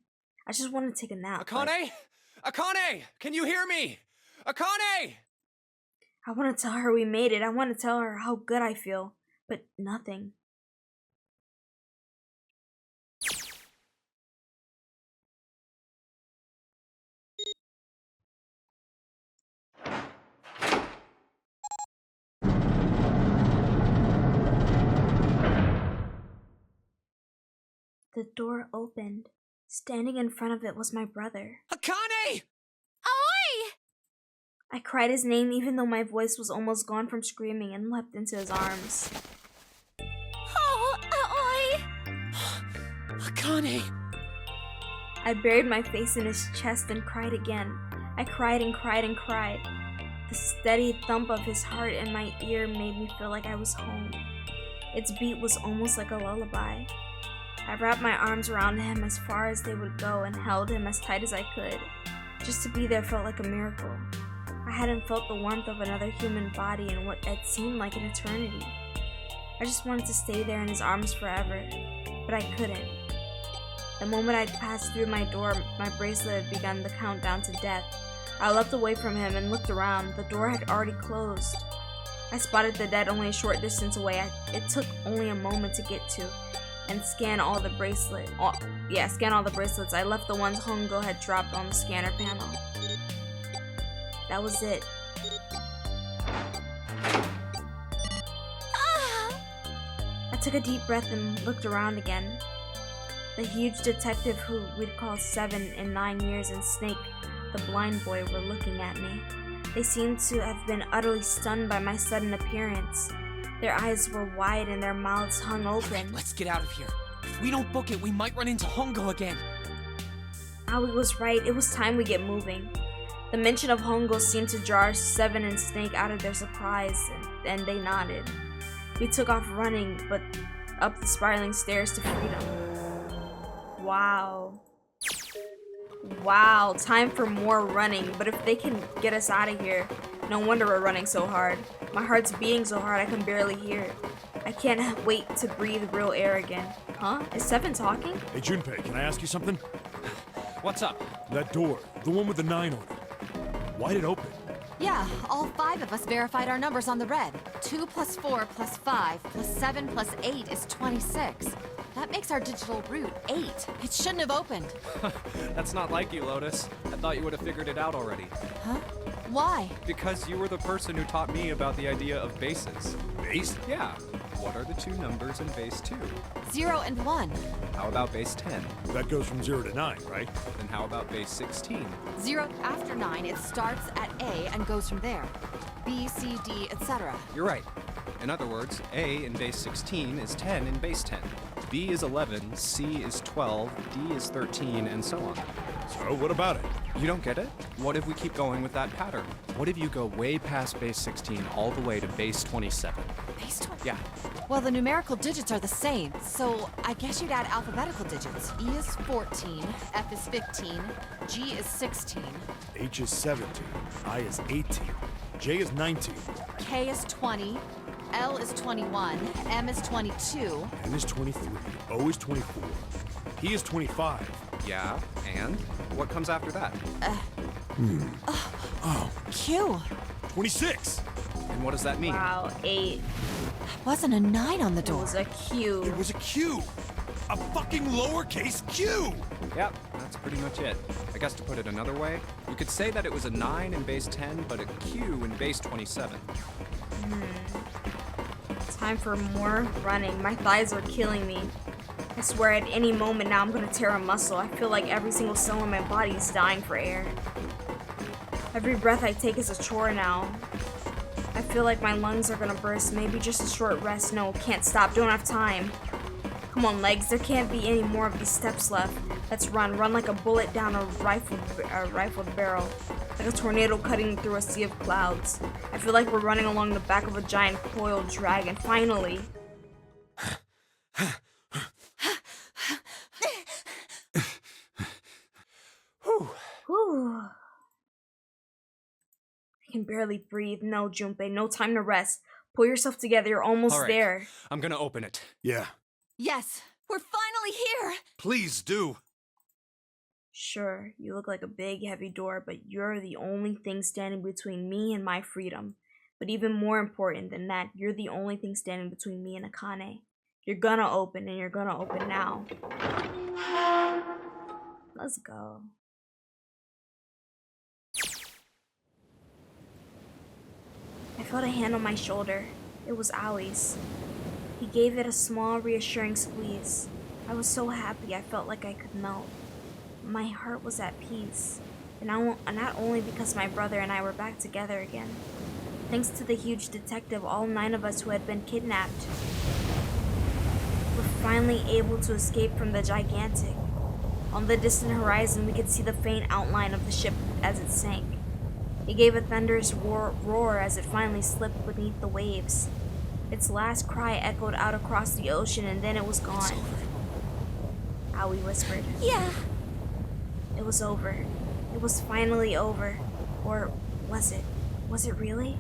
I just want to take a nap. Akane? Akane! Can you hear me? Akane! I want to tell her we made it. I want to tell her how good I feel. But nothing. The door opened. Standing in front of it was my brother. Akane! Oi! I cried his name even though my voice was almost gone from screaming and leapt into his arms. Oh, oi! Akane! I buried my face in his chest and cried again. I cried and cried and cried. The steady thump of his heart in my ear made me feel like I was home. Its beat was almost like a lullaby. I wrapped my arms around him as far as they would go and held him as tight as I could. Just to be there felt like a miracle. I hadn't felt the warmth of another human body in what had seemed like an eternity. I just wanted to stay there in his arms forever, but I couldn't. The moment I'd passed through my door, my bracelet had begun the countdown to death. I leapt away from him and looked around. The door had already closed. I spotted the dead only a short distance away. It took only a moment to get to and scan all the bracelets. Scan all the bracelets. I left the ones Hongo had dropped on the scanner panel. That was it. I took a deep breath and looked around again. The huge detective who we'd call 7 in 9 years and Snake, the blind boy, were looking at me. They seemed to have been utterly stunned by my sudden appearance. Their eyes were wide and their mouths hung open. Let's get out of here. If we don't book it, we might run into Hongo again. Aoi was right. It was time we get moving. The mention of Hongo seemed to jar 7 and Snake out of their surprise, and they nodded. We took off running, but up the spiraling stairs to freedom. Wow. Wow, time for more running, but if they can get us out of here, no wonder we're running so hard. My heart's beating so hard I can barely hear it. I can't wait to breathe real air again. Huh? Is 7 talking? Hey, Junpei, can I ask you something? What's up? That door, the one with the 9 on it. Why'd it open? Yeah, all 5 of us verified our numbers on the red. 2 plus 4 plus 5 plus 7 plus 8 is 26. That makes our digital root 8. It shouldn't have opened. That's not like you, Lotus. I thought you would have figured it out already. Huh? Why? Because you were the person who taught me about the idea of bases. Base? Yeah. What are the 2 numbers in base 2? 0 and 1. How about base 10? That goes from 0 to 9, right? Then how about base 16? 0 after 9, it starts at A and goes from there. B, C, D, etc. You're right. In other words, A in base 16 is 10 in base 10. B is 11, C is 12, D is 13, and so on. So, what about it? You don't get it? What if we keep going with that pattern? What if you go way past base 16 all the way to base 27? Base 20? Yeah. Well, the numerical digits are the same, so I guess you'd add alphabetical digits. E is 14, F is 15, G is 16, H is 17, I is 18, J is 19, K is 20, L is 21, M is 22, N is 23, O is 24, P is 25. Yeah, and? What comes after that? Q. 26! And what does that mean? Wow, 8. Wasn't a 9 on the It door. was a Q. It was a Q! A fucking lowercase Q! Yep, that's pretty much it. I guess to put it another way, you could say that it was a 9 in base 10, but a Q in base 27. Time for more running. My thighs are killing me. I swear at any moment now I'm gonna tear a muscle. I feel like every single cell in my body is dying for air. Every breath I take is a chore now. I feel like my lungs are gonna burst. Maybe just a short rest. No, can't stop. Don't have time. Come on, legs. There can't be any more of these steps left. Let's run. Run like a bullet down a rifled barrel. Like a tornado cutting through a sea of clouds. I feel like we're running along the back of a giant coiled dragon. Finally. Whew. I can barely breathe. No, Junpei, no time to rest. Pull yourself together. You're almost there. I'm gonna open it. Yeah. Yes, we're finally here! Please do. Sure, you look like a big, heavy door, but you're the only thing standing between me and my freedom. But even more important than that, you're the only thing standing between me and Akane. You're gonna open, and you're gonna open now. Let's go. I felt a hand on my shoulder. It was Aoi's. He gave it a small, reassuring squeeze. I was so happy I felt like I could melt. My heart was at peace, and not only because my brother and I were back together again. Thanks to the huge detective, all 9 of us who had been kidnapped were finally able to escape from the gigantic. On the distant horizon, we could see the faint outline of the ship as it sank. It gave a thunderous roar as it finally slipped beneath the waves. Its last cry echoed out across the ocean, and then it was gone. Aoi whispered. Yeah. It was over. It was finally over. Or was it? Was it really?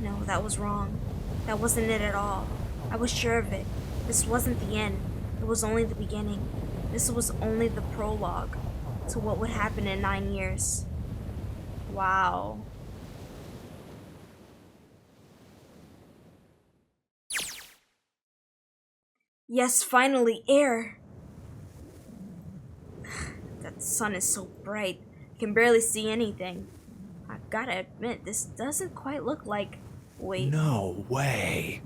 No, that was wrong. That wasn't it at all. I was sure of it. This wasn't the end. It was only the beginning. This was only the prologue to what would happen in 9 years. Wow. Yes, finally, air! That sun is so bright. I can barely see anything. I gotta admit, this doesn't quite look like... Wait. No way.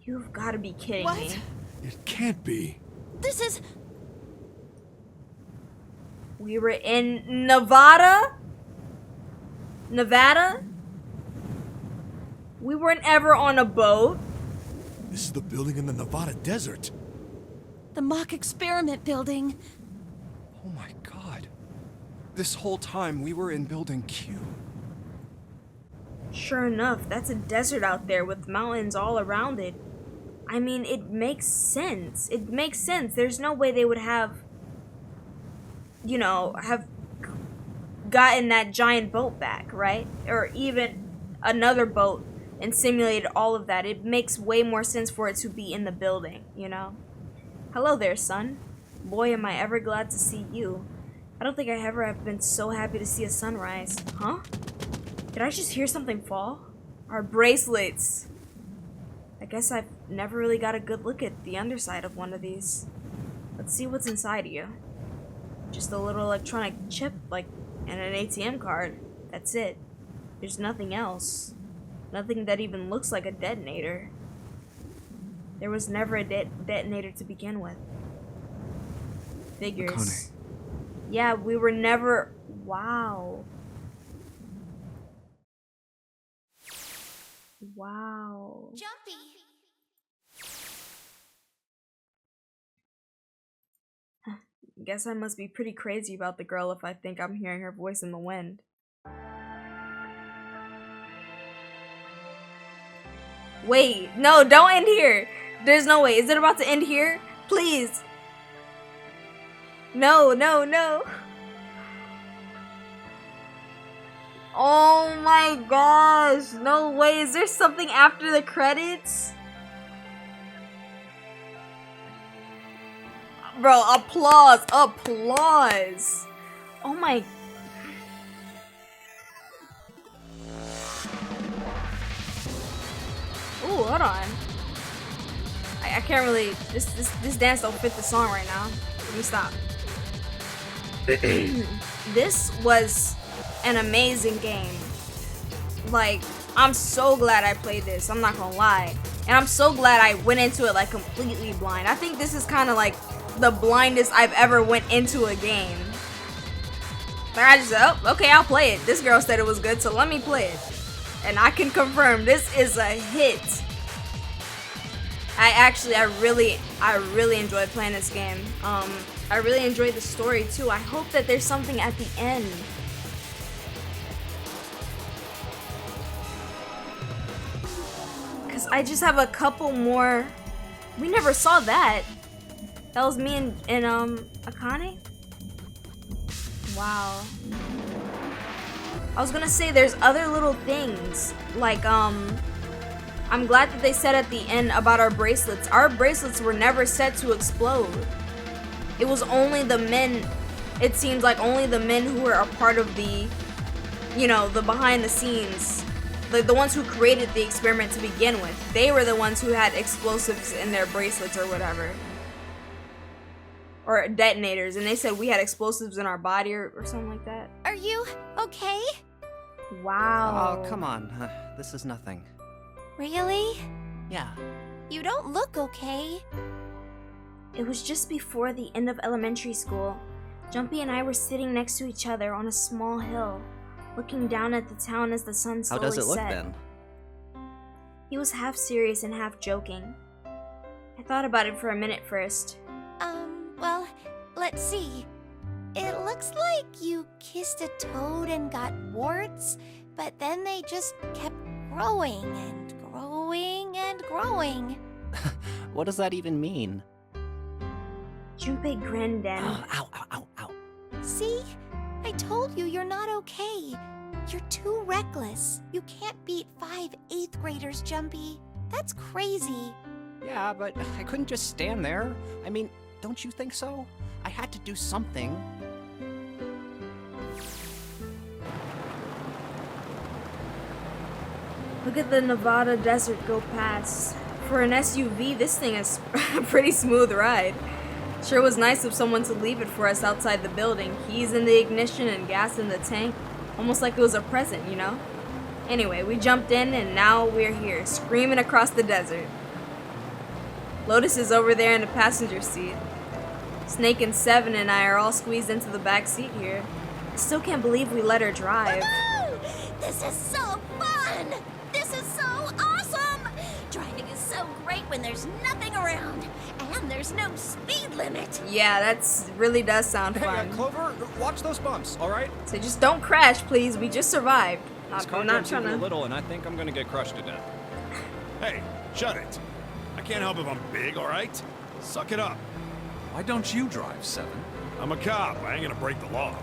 You've gotta be kidding What? me. It can't be. This is... We were in Nevada? Nevada? We weren't ever on a boat. This is the building in the Nevada desert. the mock experiment building. Oh my god. This whole time we were in Building Q. Sure enough, that's a desert out there with mountains all around it. I mean, it makes sense. It makes sense. There's no way they would have, you know, have gotten that giant boat back, right? Or even another boat and simulated all of that. It makes way more sense for it to be in the building, you know? Hello there, son. Boy, am I ever glad to see you. I don't think I ever have been so happy to see a sunrise. Huh? Did I just hear something fall? Our bracelets. I guess I've never really got a good look at the underside of one of these. Let's see what's inside of you. Just a little electronic chip, like, and an ATM card. That's it. There's nothing else. Nothing that even looks like a detonator. There was never a detonator to begin with. Figures. Akane. Yeah, we were never... Wow. Wow. Jumpy. Guess I must be pretty crazy about the girl if I think I'm hearing her voice in the wind. Wait, no, don't end here. There's no way. Is it about to end here? Please. No, no, no. Oh my gosh. No way. Is there something after the credits? Bro, applause. Applause. Oh my. Ooh, hold on. I can't really. This dance don't fit the song right now. Let me stop. This was an amazing game. Like, I'm so glad I played this, I'm not gonna lie. And I'm so glad I went into it like completely blind. I think this is kind of like the blindest I've ever went into a game. Like, I just said, oh, okay, I'll play it. This girl said it was good, so let me play it. And I can confirm this is a hit. I really enjoyed playing this game. I really enjoyed the story too. I hope that there's something at the end. Cause I just have a couple more. We never saw that. That was me and Akane? Wow. I was gonna say there's other little things. Like, I'm glad that they said at the end about our bracelets. Our bracelets were never set to explode. It was only the men, it seems like only the men who were a part of the, you know, the behind the scenes, the ones who created the experiment to begin with. They were the ones who had explosives in their bracelets or whatever. Or detonators, and they said we had explosives in our body or something like that. Are you okay? Wow. Oh, come on. This is nothing. Really? Yeah. You don't look okay. It was just before the end of elementary school. Jumpy and I were sitting next to each other on a small hill, looking down at the town as the sun slowly set. How does it look then? He was half serious and half joking. I thought about it for a minute first. Well, let's see. It looks like you kissed a toad and got warts, but then they just kept growing and growing and growing. What does that even mean? Junpei grinned and... Ow, ow, ow, ow. See? I told you you're not okay. You're too reckless. You can't beat 5 8th graders, Jumpy. That's crazy. Yeah, but I couldn't just stand there. I mean, don't you think so? I had to do something. Look at the Nevada desert go past. For an SUV, this thing is a pretty smooth ride. Sure was nice of someone to leave it for us outside the building. Keys in the ignition and gas in the tank. Almost like it was a present, you know? Anyway, we jumped in and now we're here, screaming across the desert. Lotus is over there in the passenger seat. Snake and Seven and I are all squeezed into the back seat here. I still can't believe we let her drive. Woohoo! This is so fun! This is so awesome! Driving is so great when there's nothing around, and there's no speed limit. Yeah, that's really does sound fun. Hey, Clover, watch those bumps, all right? So just don't crash, please. We just survived. This car not jumps trying even to. a little, and I think I'm gonna get crushed to death. Hey, shut it. I can't help if I'm big, all right? Suck it up. Why don't you drive, Seven? I'm a cop. I ain't gonna break the law.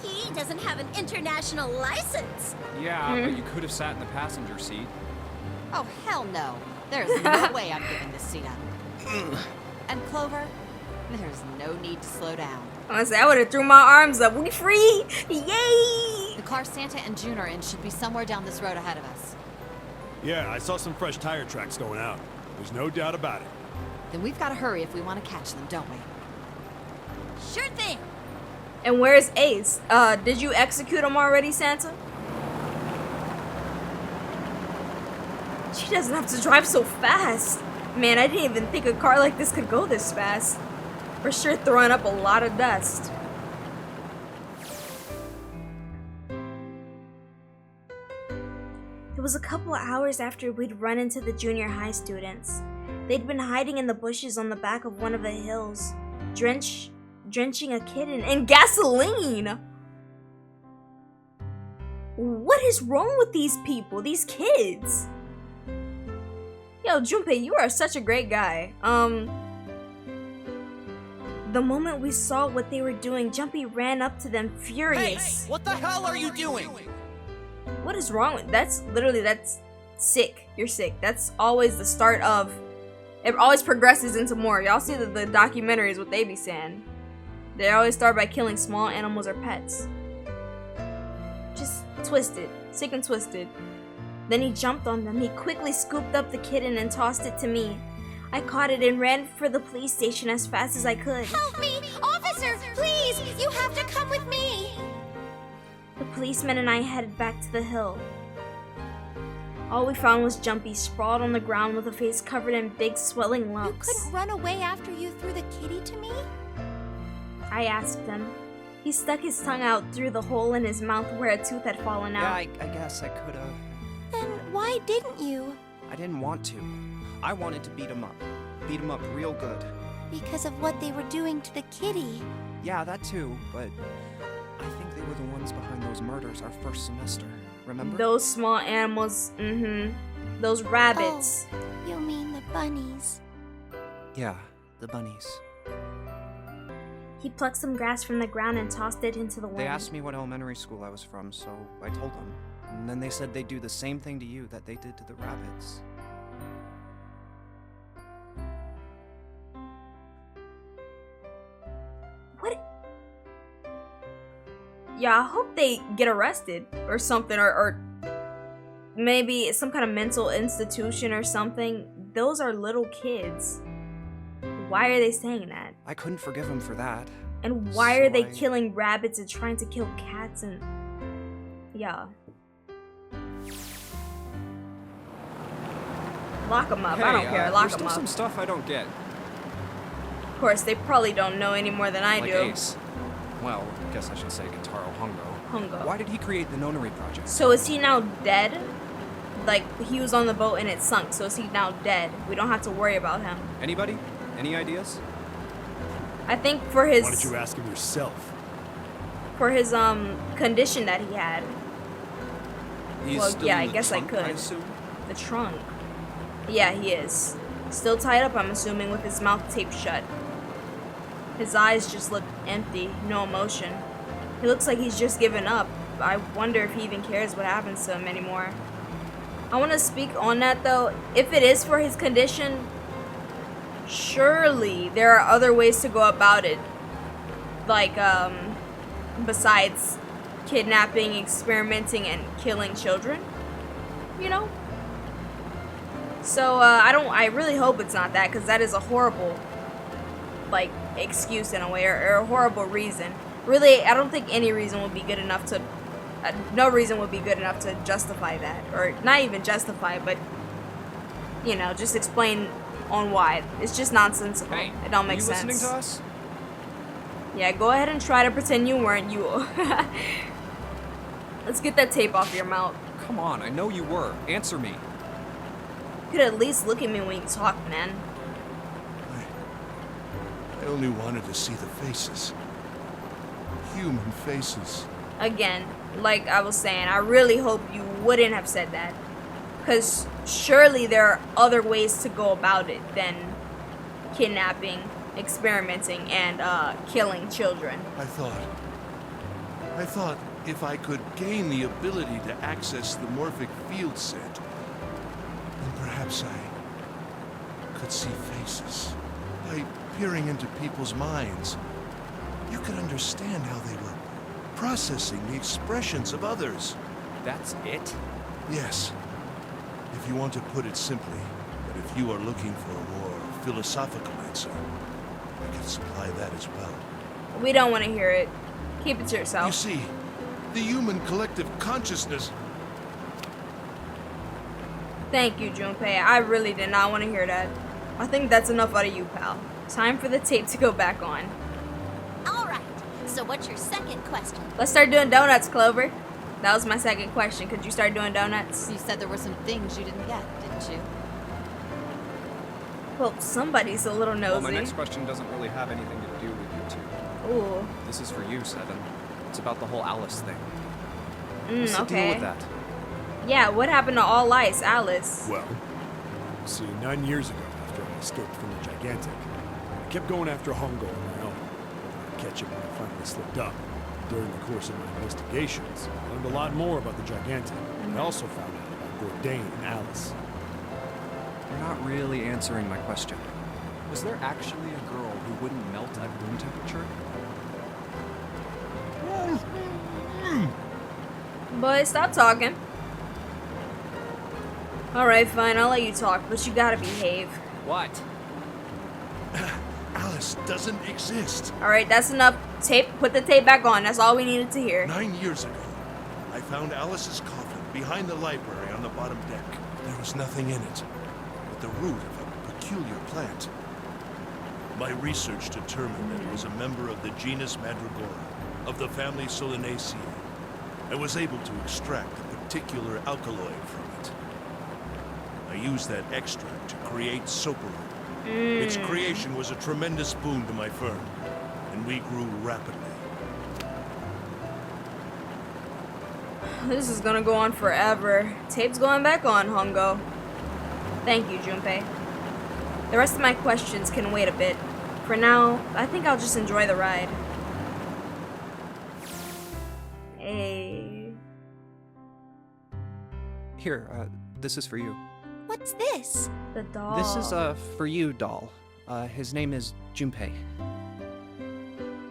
He doesn't have an international license. Yeah, but you could have sat in the passenger seat. Oh, hell no. There's no way I'm giving this seat up. And Clover, there's no need to slow down. Honestly, I would have threw my arms up. We free! Yay! The car Santa and June are in should be somewhere down this road ahead of us. Yeah, I saw some fresh tire tracks going out. There's no doubt about it. Then we've got to hurry if we want to catch them, don't we? Sure thing. And where's Ace? Did you execute him already, Santa? She doesn't have to drive so fast. Man, I didn't even think a car like this could go this fast. For sure throwing up a lot of dust. It was a couple of hours after we'd run into the junior high students. They'd been hiding in the bushes on the back of one of the hills, drenching a kid in gasoline. What is wrong with these people, these kids? Yo, Junpei, you are such a great guy. The moment we saw what they were doing, Jumpy ran up to them furious. Hey, what the hell are you doing? What is wrong with that's sick. You're sick. That's always the start of it always progresses into more. Y'all see the documentaries, what they be saying. They always start by killing small animals or pets. Just twisted. Sick and twisted. Then he jumped on them. He quickly scooped up the kitten and tossed it to me. I caught it and ran for the police station as fast as I could. Help me! Officer, please! You have to come with me! The policeman and I headed back to the hill. All we found was Jumpy sprawled on the ground with a face covered in big swelling lumps. You couldn't run away after you threw the kitty to me? I asked him. He stuck his tongue out through the hole in his mouth where a tooth had fallen out. I guess I could've. Then why didn't you? I didn't want to. I wanted to beat him up. Beat him up real good. Because of what they were doing to the kitty. Yeah, that too, but I think they were the ones behind those murders our first semester. Remember? Those small animals, those rabbits. Oh, you mean the bunnies. Yeah, the bunnies. He plucked some grass from the ground and tossed it into the wind. They asked me what elementary school I was from, so I told them. And then they said they'd do the same thing to you that they did to the rabbits. What? Yeah, I hope they get arrested or something, or maybe some kind of mental institution or something. Those are little kids. Why are they saying that? I couldn't forgive him for that. And why are they killing rabbits and trying to kill cats and... Yeah. Lock them up. Hey, I don't care. Lock there's them still up. some stuff I don't get. Of course, they probably don't know any more than I Like do. Ace. Well, I guess I should say Kentaro Hongo. Why did he create the Nonary project? So is he now dead? Like, he was on the boat and it sunk, so is he now dead? We don't have to worry about him. Anybody? Any ideas? I think for his... Why don't you ask him yourself? For his, condition that he had. He's Well, still yeah, in I the guess trunk, I could. I assume? The trunk. Yeah, he is. Still tied up, I'm assuming, with his mouth taped shut. His eyes just look empty, no emotion. He looks like he's just given up. I wonder if he even cares what happens to him anymore. I want to speak on that, though. If it is for his condition, surely there are other ways to go about it. Like, besides kidnapping, experimenting, and killing children. You know? So, I really hope it's not that, because that is a horrible, like, excuse in a way, or a horrible reason. Really, I don't think any reason would be good enough to, no reason would be good enough to justify that. Or, not even justify, but, you know, just explain on why. It's just nonsensical. Hey, it don't make you sense. listening to us? Yeah, go ahead and try to pretend you weren't. You. Let's get that tape off your mouth. Come on, I know you were. Answer me. You could at least look at me when you talk, man. I only wanted to see the faces. Human faces. Again, like I was saying, I really hope you wouldn't have said that. Because surely there are other ways to go about it than kidnapping, experimenting, and killing children. I thought if I could gain the ability to access the morphic field set, then perhaps I could see faces. By peering into people's minds, you could understand how they were processing the expressions of others. That's it? Yes. If you want to put it simply, but if you are looking for a more philosophical answer, I can supply that as well. We don't want to hear it. Keep it to yourself. You see, the human collective consciousness... Thank you, Junpei. I really did not want to hear that. I think that's enough out of you, pal. Time for the tape to go back on. Alright, so what's your second question? Let's start doing donuts, Clover. That was my second question. Could you start doing donuts? You said there were some things you didn't get, didn't you? Well, somebody's a little nosy. Well, my next question doesn't really have anything to do with you two. Ooh. This is for you, Seven. It's about the whole Alice thing. Mm, What's the okay. deal with that? Yeah, what happened to All Ice, Alice? Well, see, 9 years ago, after I escaped from the Gigantic, I kept going after Hongo on my own. I'd catch him when I finally slipped up. During the course of my investigations, I learned a lot more about the Gigantic. I also found out about Bourdain and Alice. You're not really answering my question. Was there actually a girl who wouldn't melt at room temperature? Boy, stop talking. Alright, fine, I'll let you talk, but you gotta behave. What? Alice doesn't exist. Alright, that's enough. Tape, put the tape back on. That's all we needed to hear. 9 years ago, I found Alice's coffin behind the library on the bottom deck. There was nothing in it but the root of a peculiar plant. My research determined that it was a member of the genus Mandragora, of the family Solanaceae. I was able to extract a particular alkaloid from it. I used that extract to create Soapero. Its creation was a tremendous boon to my firm, and we grew rapidly. This is gonna go on forever. Tape's going back on, Hongo. Thank you, Junpei. The rest of my questions can wait a bit. For now, I think I'll just enjoy the ride. Hey. Here, this is for you. What's this? The doll. This is for you, doll. His name is Junpei.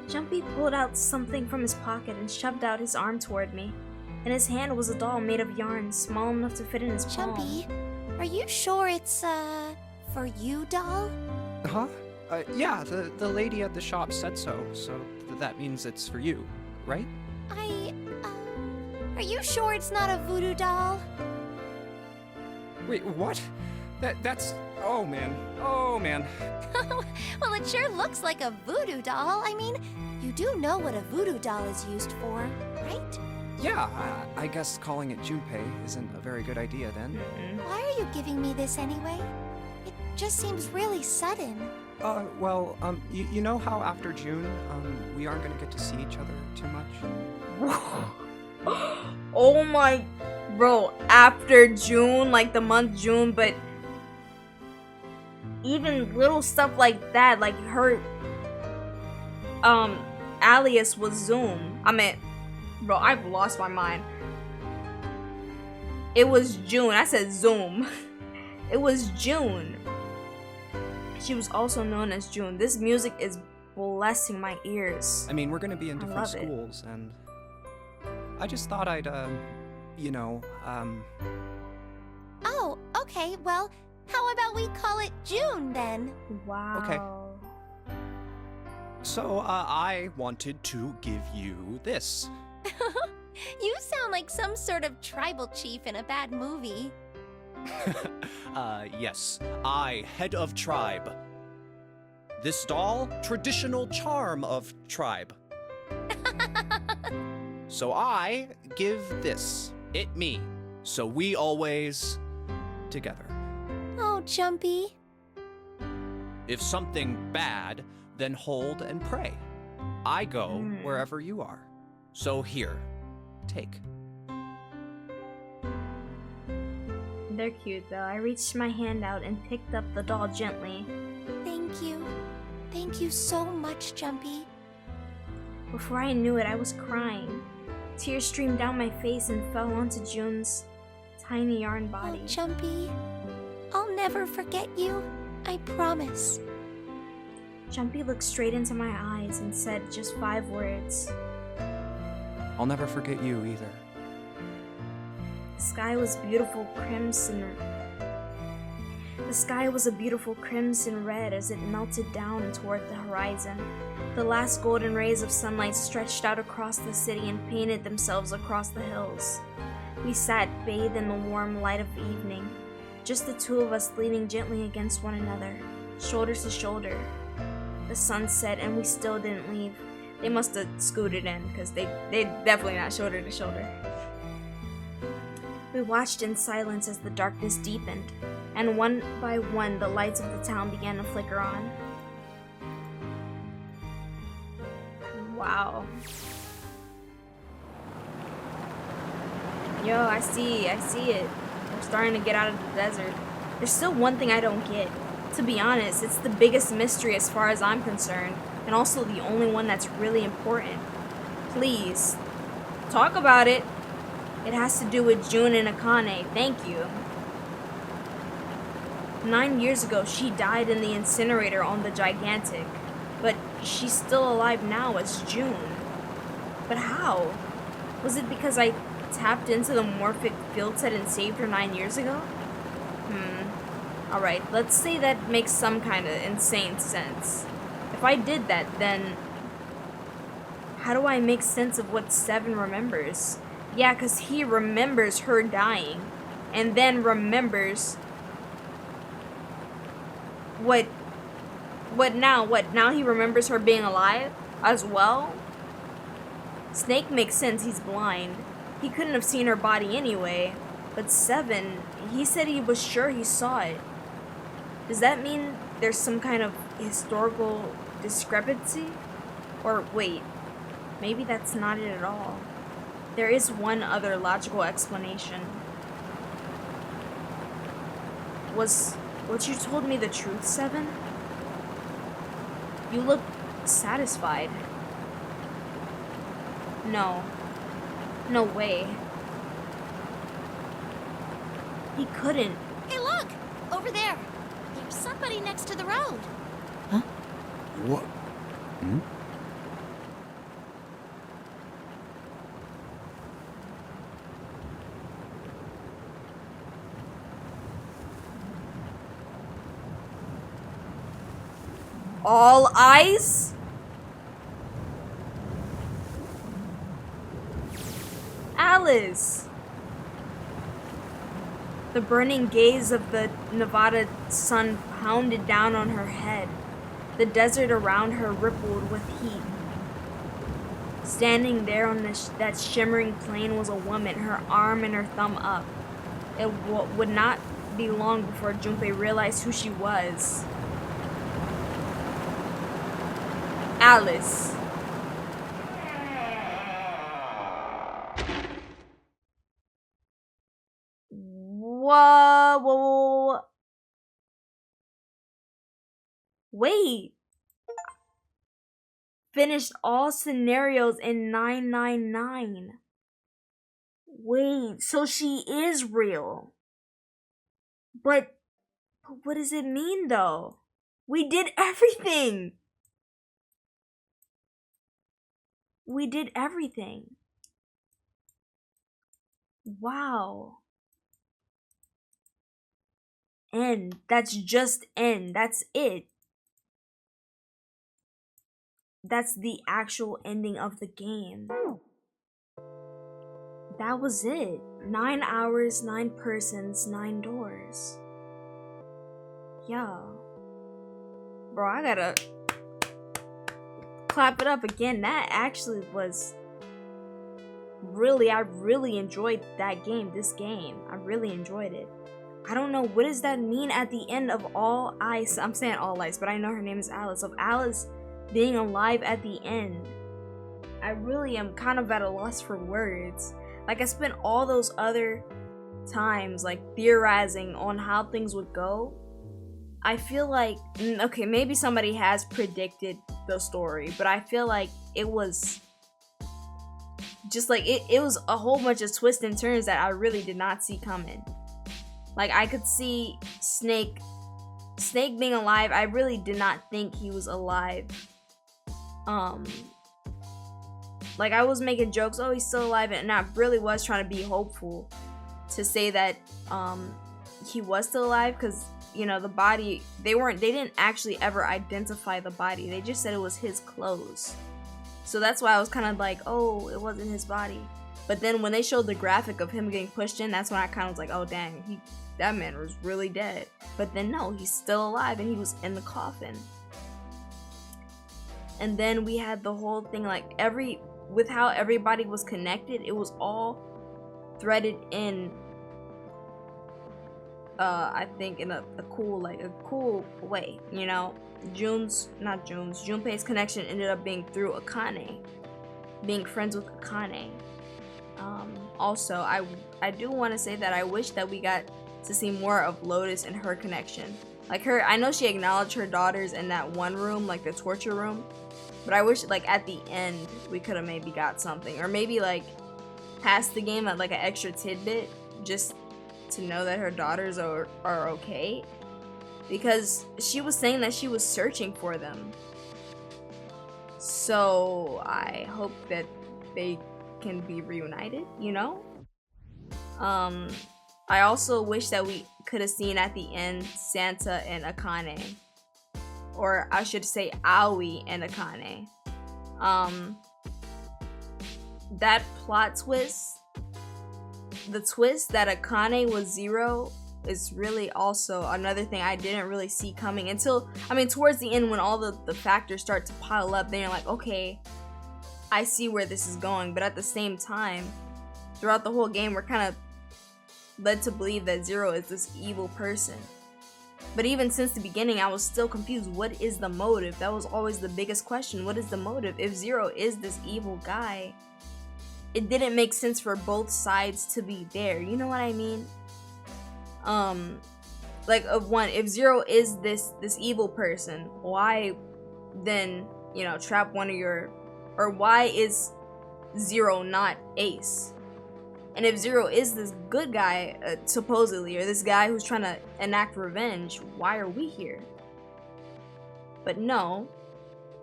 Jumpy pulled out something from his pocket and shoved out his arm toward me. In his hand was a doll made of yarn, small enough to fit in his palm. Jumpy, are you sure it's, for you, doll? Huh? Yeah, the lady at the shop said so, that means it's for you, right? Are you sure it's not a voodoo doll? Wait, what? That's... Oh, man. Oh, man. Well, it sure looks like a voodoo doll. I mean, you do know what a voodoo doll is used for, right? Yeah, I guess calling it Junpei isn't a very good idea then. Why are you giving me this anyway? It just seems really sudden. Well, you know how after June, we aren't gonna get to see each other too much? Oh my... Bro, after June, like the month June, but... Even little stuff like that, like her... alias was Zoom. I mean... Bro, I've lost my mind. It was June. I said Zoom. It was June. She was also known as June. This music is blessing my ears. I mean, we're gonna be in different schools, and I just thought I'd, you know, Oh, okay, well, how about we call it June then? Wow. Okay. So, I wanted to give you this. You sound like some sort of tribal chief in a bad movie. Yes. I, head of tribe. This doll, traditional charm of tribe. So I give this, it me. So we always together. Oh, Jumpy. If something bad, then hold and pray. I go wherever you are. So here, take. They're cute though. I reached my hand out and picked up the doll gently. Thank you. Thank you so much, Jumpy. Before I knew it, I was crying. Tears streamed down my face and fell onto June's tiny yarn body. Oh, Jumpy. I'll never forget you. I promise. Jumpy looked straight into my eyes and said just 5 words. I'll never forget you either. The sky was beautiful crimson. The sky was a beautiful crimson red as it melted down toward the horizon. The last golden rays of sunlight stretched out across the city and painted themselves across the hills. We sat bathed in the warm light of evening, just the two of us leaning gently against one another, shoulder to shoulder. The sun set and we still didn't leave. They must have scooted in, because they definitely not shoulder to shoulder. We watched in silence as the darkness deepened, and one by one the lights of the town began to flicker on. Wow. Yo, I see it. We're starting to get out of the desert. There's still one thing I don't get. To be honest, it's the biggest mystery as far as I'm concerned, and also the only one that's really important. Please, talk about it. It has to do with June and Akane. Thank you. 9 years ago, she died in the incinerator on the Gigantic, but she's still alive now as June. But how? Was it because I tapped into the morphic field set and saved her 9 years ago? Alright, let's say that makes some kind of insane sense. If I did that, then how do I make sense of what 7 remembers? Yeah, because he remembers her dying, and then remembers what now? What now? He remembers her being alive as well? Snake makes sense, he's blind. He couldn't have seen her body anyway. But 7, he said he was sure he saw it. Does that mean there's some kind of historical discrepancy? Or wait, maybe that's not it at all. There is one other logical explanation. Was what you told me the truth, 7? You look satisfied. No. No way. He couldn't. Hey, look! Over there! There's somebody next to the road. What? Hmm? All eyes? Alice! The burning gaze of the Nevada sun pounded down on her head. The desert around her rippled with heat. Standing there on that shimmering plain was a woman, her arm and her thumb up. It would not be long before Junpei realized who she was. Alice. Whoa. Wait. Finished all scenarios in 999. Wait, so she is real. But what does it mean though? We did everything. We did everything. Wow. End. That's just end. That's it. That's the actual ending of the game. That was it. 9 hours, 9 persons, 9 doors. Yeah. Bro, I gotta clap it up again. That actually was I really enjoyed that game, this game. I really enjoyed it. I don't know, what does that mean at the end of All Ice? I'm saying All Ice, but I know her name is Alice. Of Alice being alive at the end. I really am kind of at a loss for words. Like, I spent all those other times, like, theorizing on how things would go. I feel like, okay, maybe somebody has predicted the story, but I feel like it was just like, it was a whole bunch of twists and turns that I really did not see coming. Like, I could see Snake being alive. I really did not think he was alive. Like, I was making jokes, oh, he's still alive, and I really was trying to be hopeful to say that he was still alive, because, you know, the body, they didn't actually ever identify the body. They just said it was his clothes. So that's why I was kind of like, oh, it wasn't his body. But then when they showed the graphic of him getting pushed in, that's when I kind of was like, oh, dang, that man was really dead. But then no, he's still alive, and he was in the coffin. And then we had the whole thing, like, with how everybody was connected, it was all threaded in, I think in a cool way, you know? Junpei's connection ended up being through Akane, being friends with Akane. Also, I do want to say that I wish that we got to see more of Lotus and her connection. Like, I know she acknowledged her daughters in that one room, like the torture room, but I wish, like, at the end we could have maybe got something, or maybe like past the game at like an extra tidbit, just to know that her daughters are okay, because she was saying that she was searching for them. So I hope that they can be reunited, you know? I also wish that we could have seen at the end Santa and Akane. Or I should say Aoi and Akane. That plot twist, the twist that Akane was Zero, is really also another thing I didn't really see coming until, I mean, towards the end when all the factors start to pile up, then you're like, okay, I see where this is going. But at the same time, throughout the whole game, we're kind of led to believe that Zero is this evil person. But even since the beginning, I was still confused. What is the motive? That was always the biggest question. What is the motive? If Zero is this evil guy, it didn't make sense for both sides to be there. You know what I mean? Like, if Zero is this evil person, why then, you know, trap one of your, or why is Zero not Ace? And if Zero is this good guy, supposedly, or this guy who's trying to enact revenge, why are we here? But no,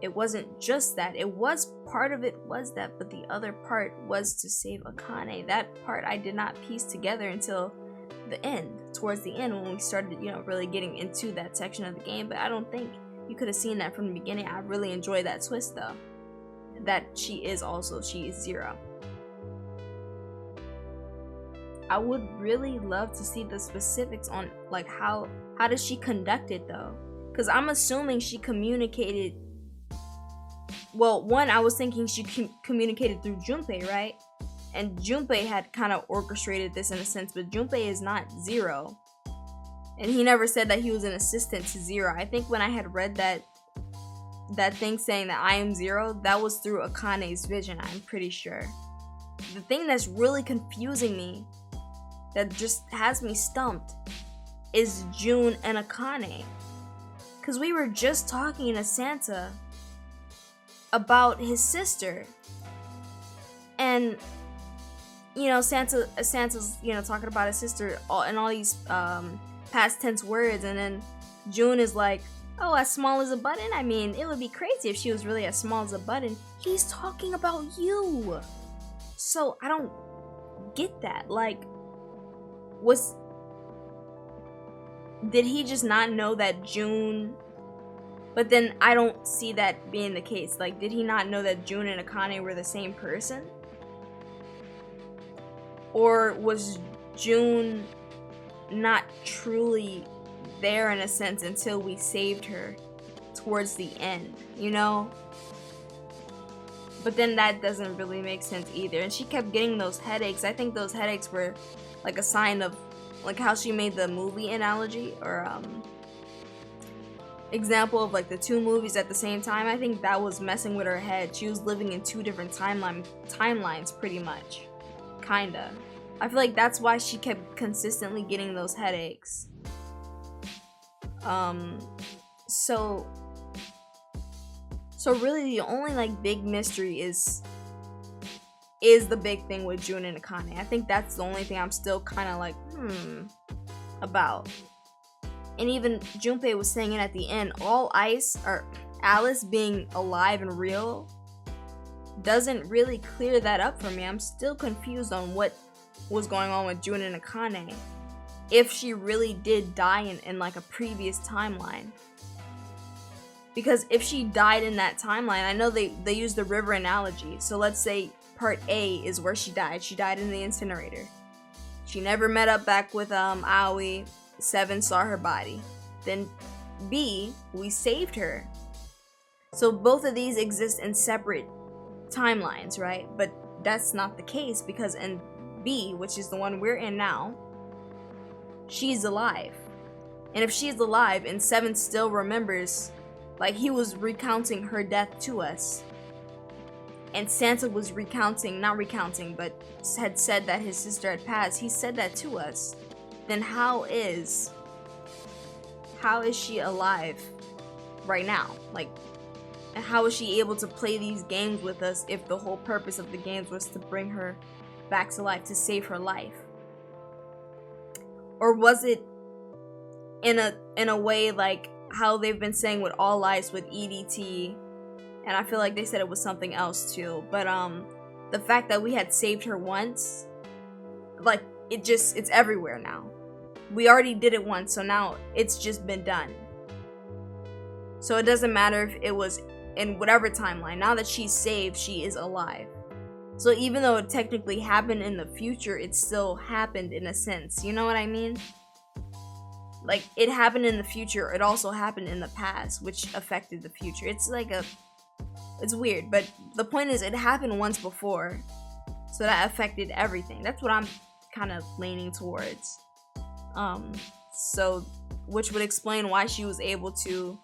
it wasn't just that. It was, part of it was that, but the other part was to save Akane. That part I did not piece together until the end, towards the end, when we started, you know, really getting into that section of the game. But I don't think you could have seen that from the beginning. I really enjoyed that twist, though, that she is Zero. I would really love to see the specifics on, like, how does she conduct it, though? Because I'm assuming she communicated, well, one, I was thinking she communicated through Junpei, right? And Junpei had kind of orchestrated this in a sense, but Junpei is not Zero. And he never said that he was an assistant to Zero. I think when I had read that thing saying that I am Zero, that was through Akane's vision, I'm pretty sure. The thing that's really confusing me, that just has me stumped, is June and Akane. Because we were just talking to Santa about his sister. And, you know, Santa's, you know, talking about his sister and all these past tense words. And then June is like, oh, as small as a button? I mean, it would be crazy if she was really as small as a button. He's talking about you. So I don't get that. Like, did he just not know that June? But then I don't see that being the case. Like, did he not know that June and Akane were the same person? Or was June not truly there in a sense until we saved her towards the end, you know? But then that doesn't really make sense either. And she kept getting those headaches. I think those headaches were like a sign of, like, how she made the movie analogy, or example of like the two movies at the same time. I think that was messing with her head. She was living in two different timelines pretty much, kinda. I feel like that's why she kept consistently getting those headaches. So really the only like big mystery is the big thing with June and Akane. I think that's the only thing I'm still kind of like about. And even Junpei was saying it at the end, all ice, or Alice being alive and real, doesn't really clear that up for me. I'm still confused on what was going on with June and Akane, if she really did die in like a previous timeline. Because if she died in that timeline, I know they use the river analogy. So let's say part A is where she died. She died in the incinerator. She never met up back with Aoi. Seven saw her body. Then B, we saved her. So both of these exist in separate timelines, right? But that's not the case, because in B, which is the one we're in now, she's alive. And if she's alive and Seven still remembers, like, he was recounting her death to us, and Santa was not recounting, but had said that his sister had passed, he said that to us, then how is she alive right now? Like, how is she able to play these games with us if the whole purpose of the games was to bring her back to life, to save her life? Or was it in a way like how they've been saying with All Lives with EDT, and I feel like they said it was something else too, but the fact that we had saved her once, like, it's everywhere now. we already did it once, so now it's just been done. So it doesn't matter if it was in whatever timeline. Now that she's saved, she is alive. So even though it technically happened in the future, it still happened in a sense. You know what I mean? Like, it happened in the future, it also happened in the past, which affected the future. It's like it's weird, but the point is it happened once before, so that affected everything. That's what I'm kind of leaning towards. So, which would explain why she was able to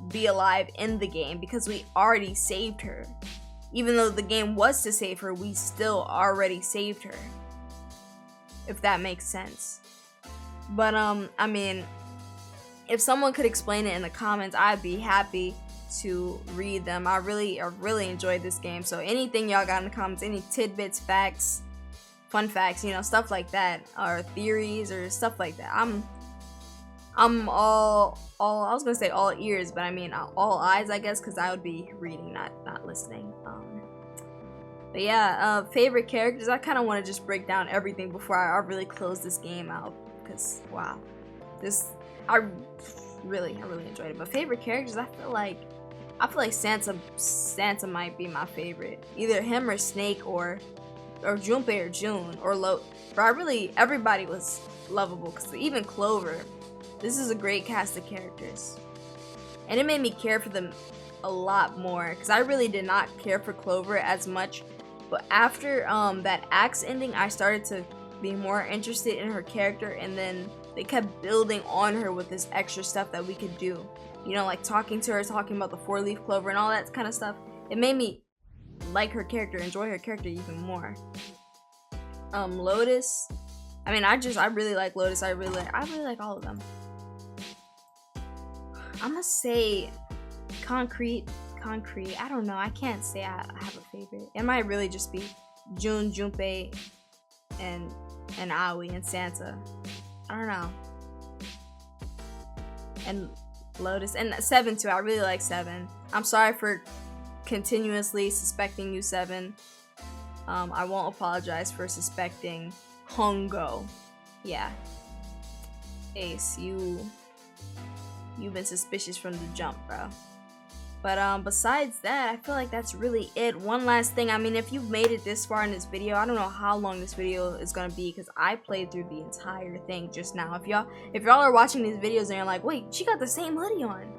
be alive in the game, because we already saved her. Even though the game was to save her, we still already saved her. If that makes sense. But I mean, if someone could explain it in the comments, I'd be happy to read them. I really enjoyed this game. So anything y'all got in the comments, any tidbits, facts, fun facts, you know, stuff like that, or theories or stuff like that, I'm all I was gonna say all ears, but I mean all eyes, I guess, because I would be reading, not listening. But yeah, favorite characters. I kind of want to just break down everything before I really close this game out, because wow, I really enjoyed it. But favorite characters, I feel like Sansa might be my favorite. Either him or Snake or Junpei or June or everybody was lovable, because even Clover. This is a great cast of characters. And it made me care for them a lot more, because I really did not care for Clover as much. But after that Axe ending, I started to be more interested in her character, and then they kept building on her with this extra stuff that we could do. You know, like talking to her, talking about the 4-leaf clover and all that kind of stuff. It made me like her character, enjoy her character even more. Lotus. I mean, I really like Lotus. I really like all of them. I'm gonna say Concrete. I don't know. I can't say I have a favorite. It might really just be June, Junpei, and Aoi and Sansa. I don't know. And Lotus and Seven too. I really like Seven. I'm sorry for continuously suspecting you, Seven. I won't apologize for suspecting Hongo. Yeah. Ace, you've been suspicious from the jump, bro. But besides that, I feel like that's really it. One last thing, I mean, if you've made it this far in this video, I don't know how long this video is gonna be, because I played through the entire thing just now. If y'all are watching these videos and you're like, wait, she got the same hoodie on.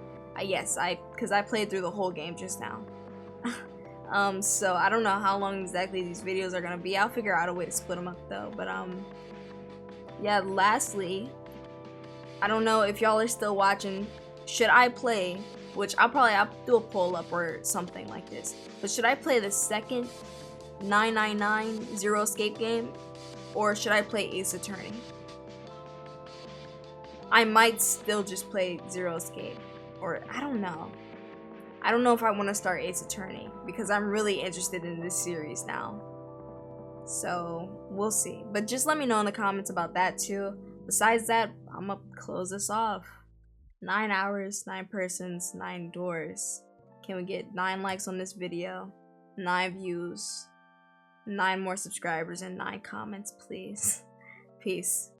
Yes, because I played through the whole game just now. So I don't know how long exactly these videos are gonna be. I'll figure out a way to split them up though. But yeah, lastly, I don't know if y'all are still watching. Should I play, which I'll do a poll up or something like this, but should I play the second 999 Zero Escape game, or should I play Ace Attorney? I might still just play Zero Escape, or I don't know. I don't know if I want to start Ace Attorney, because I'm really interested in this series now. So we'll see. But just let me know in the comments about that too. Besides that, I'm gonna close this off. 9 hours, 9 persons, 9 doors. Can we get 9 likes on this video, 9 views, 9 more subscribers, and 9 comments, please? Peace.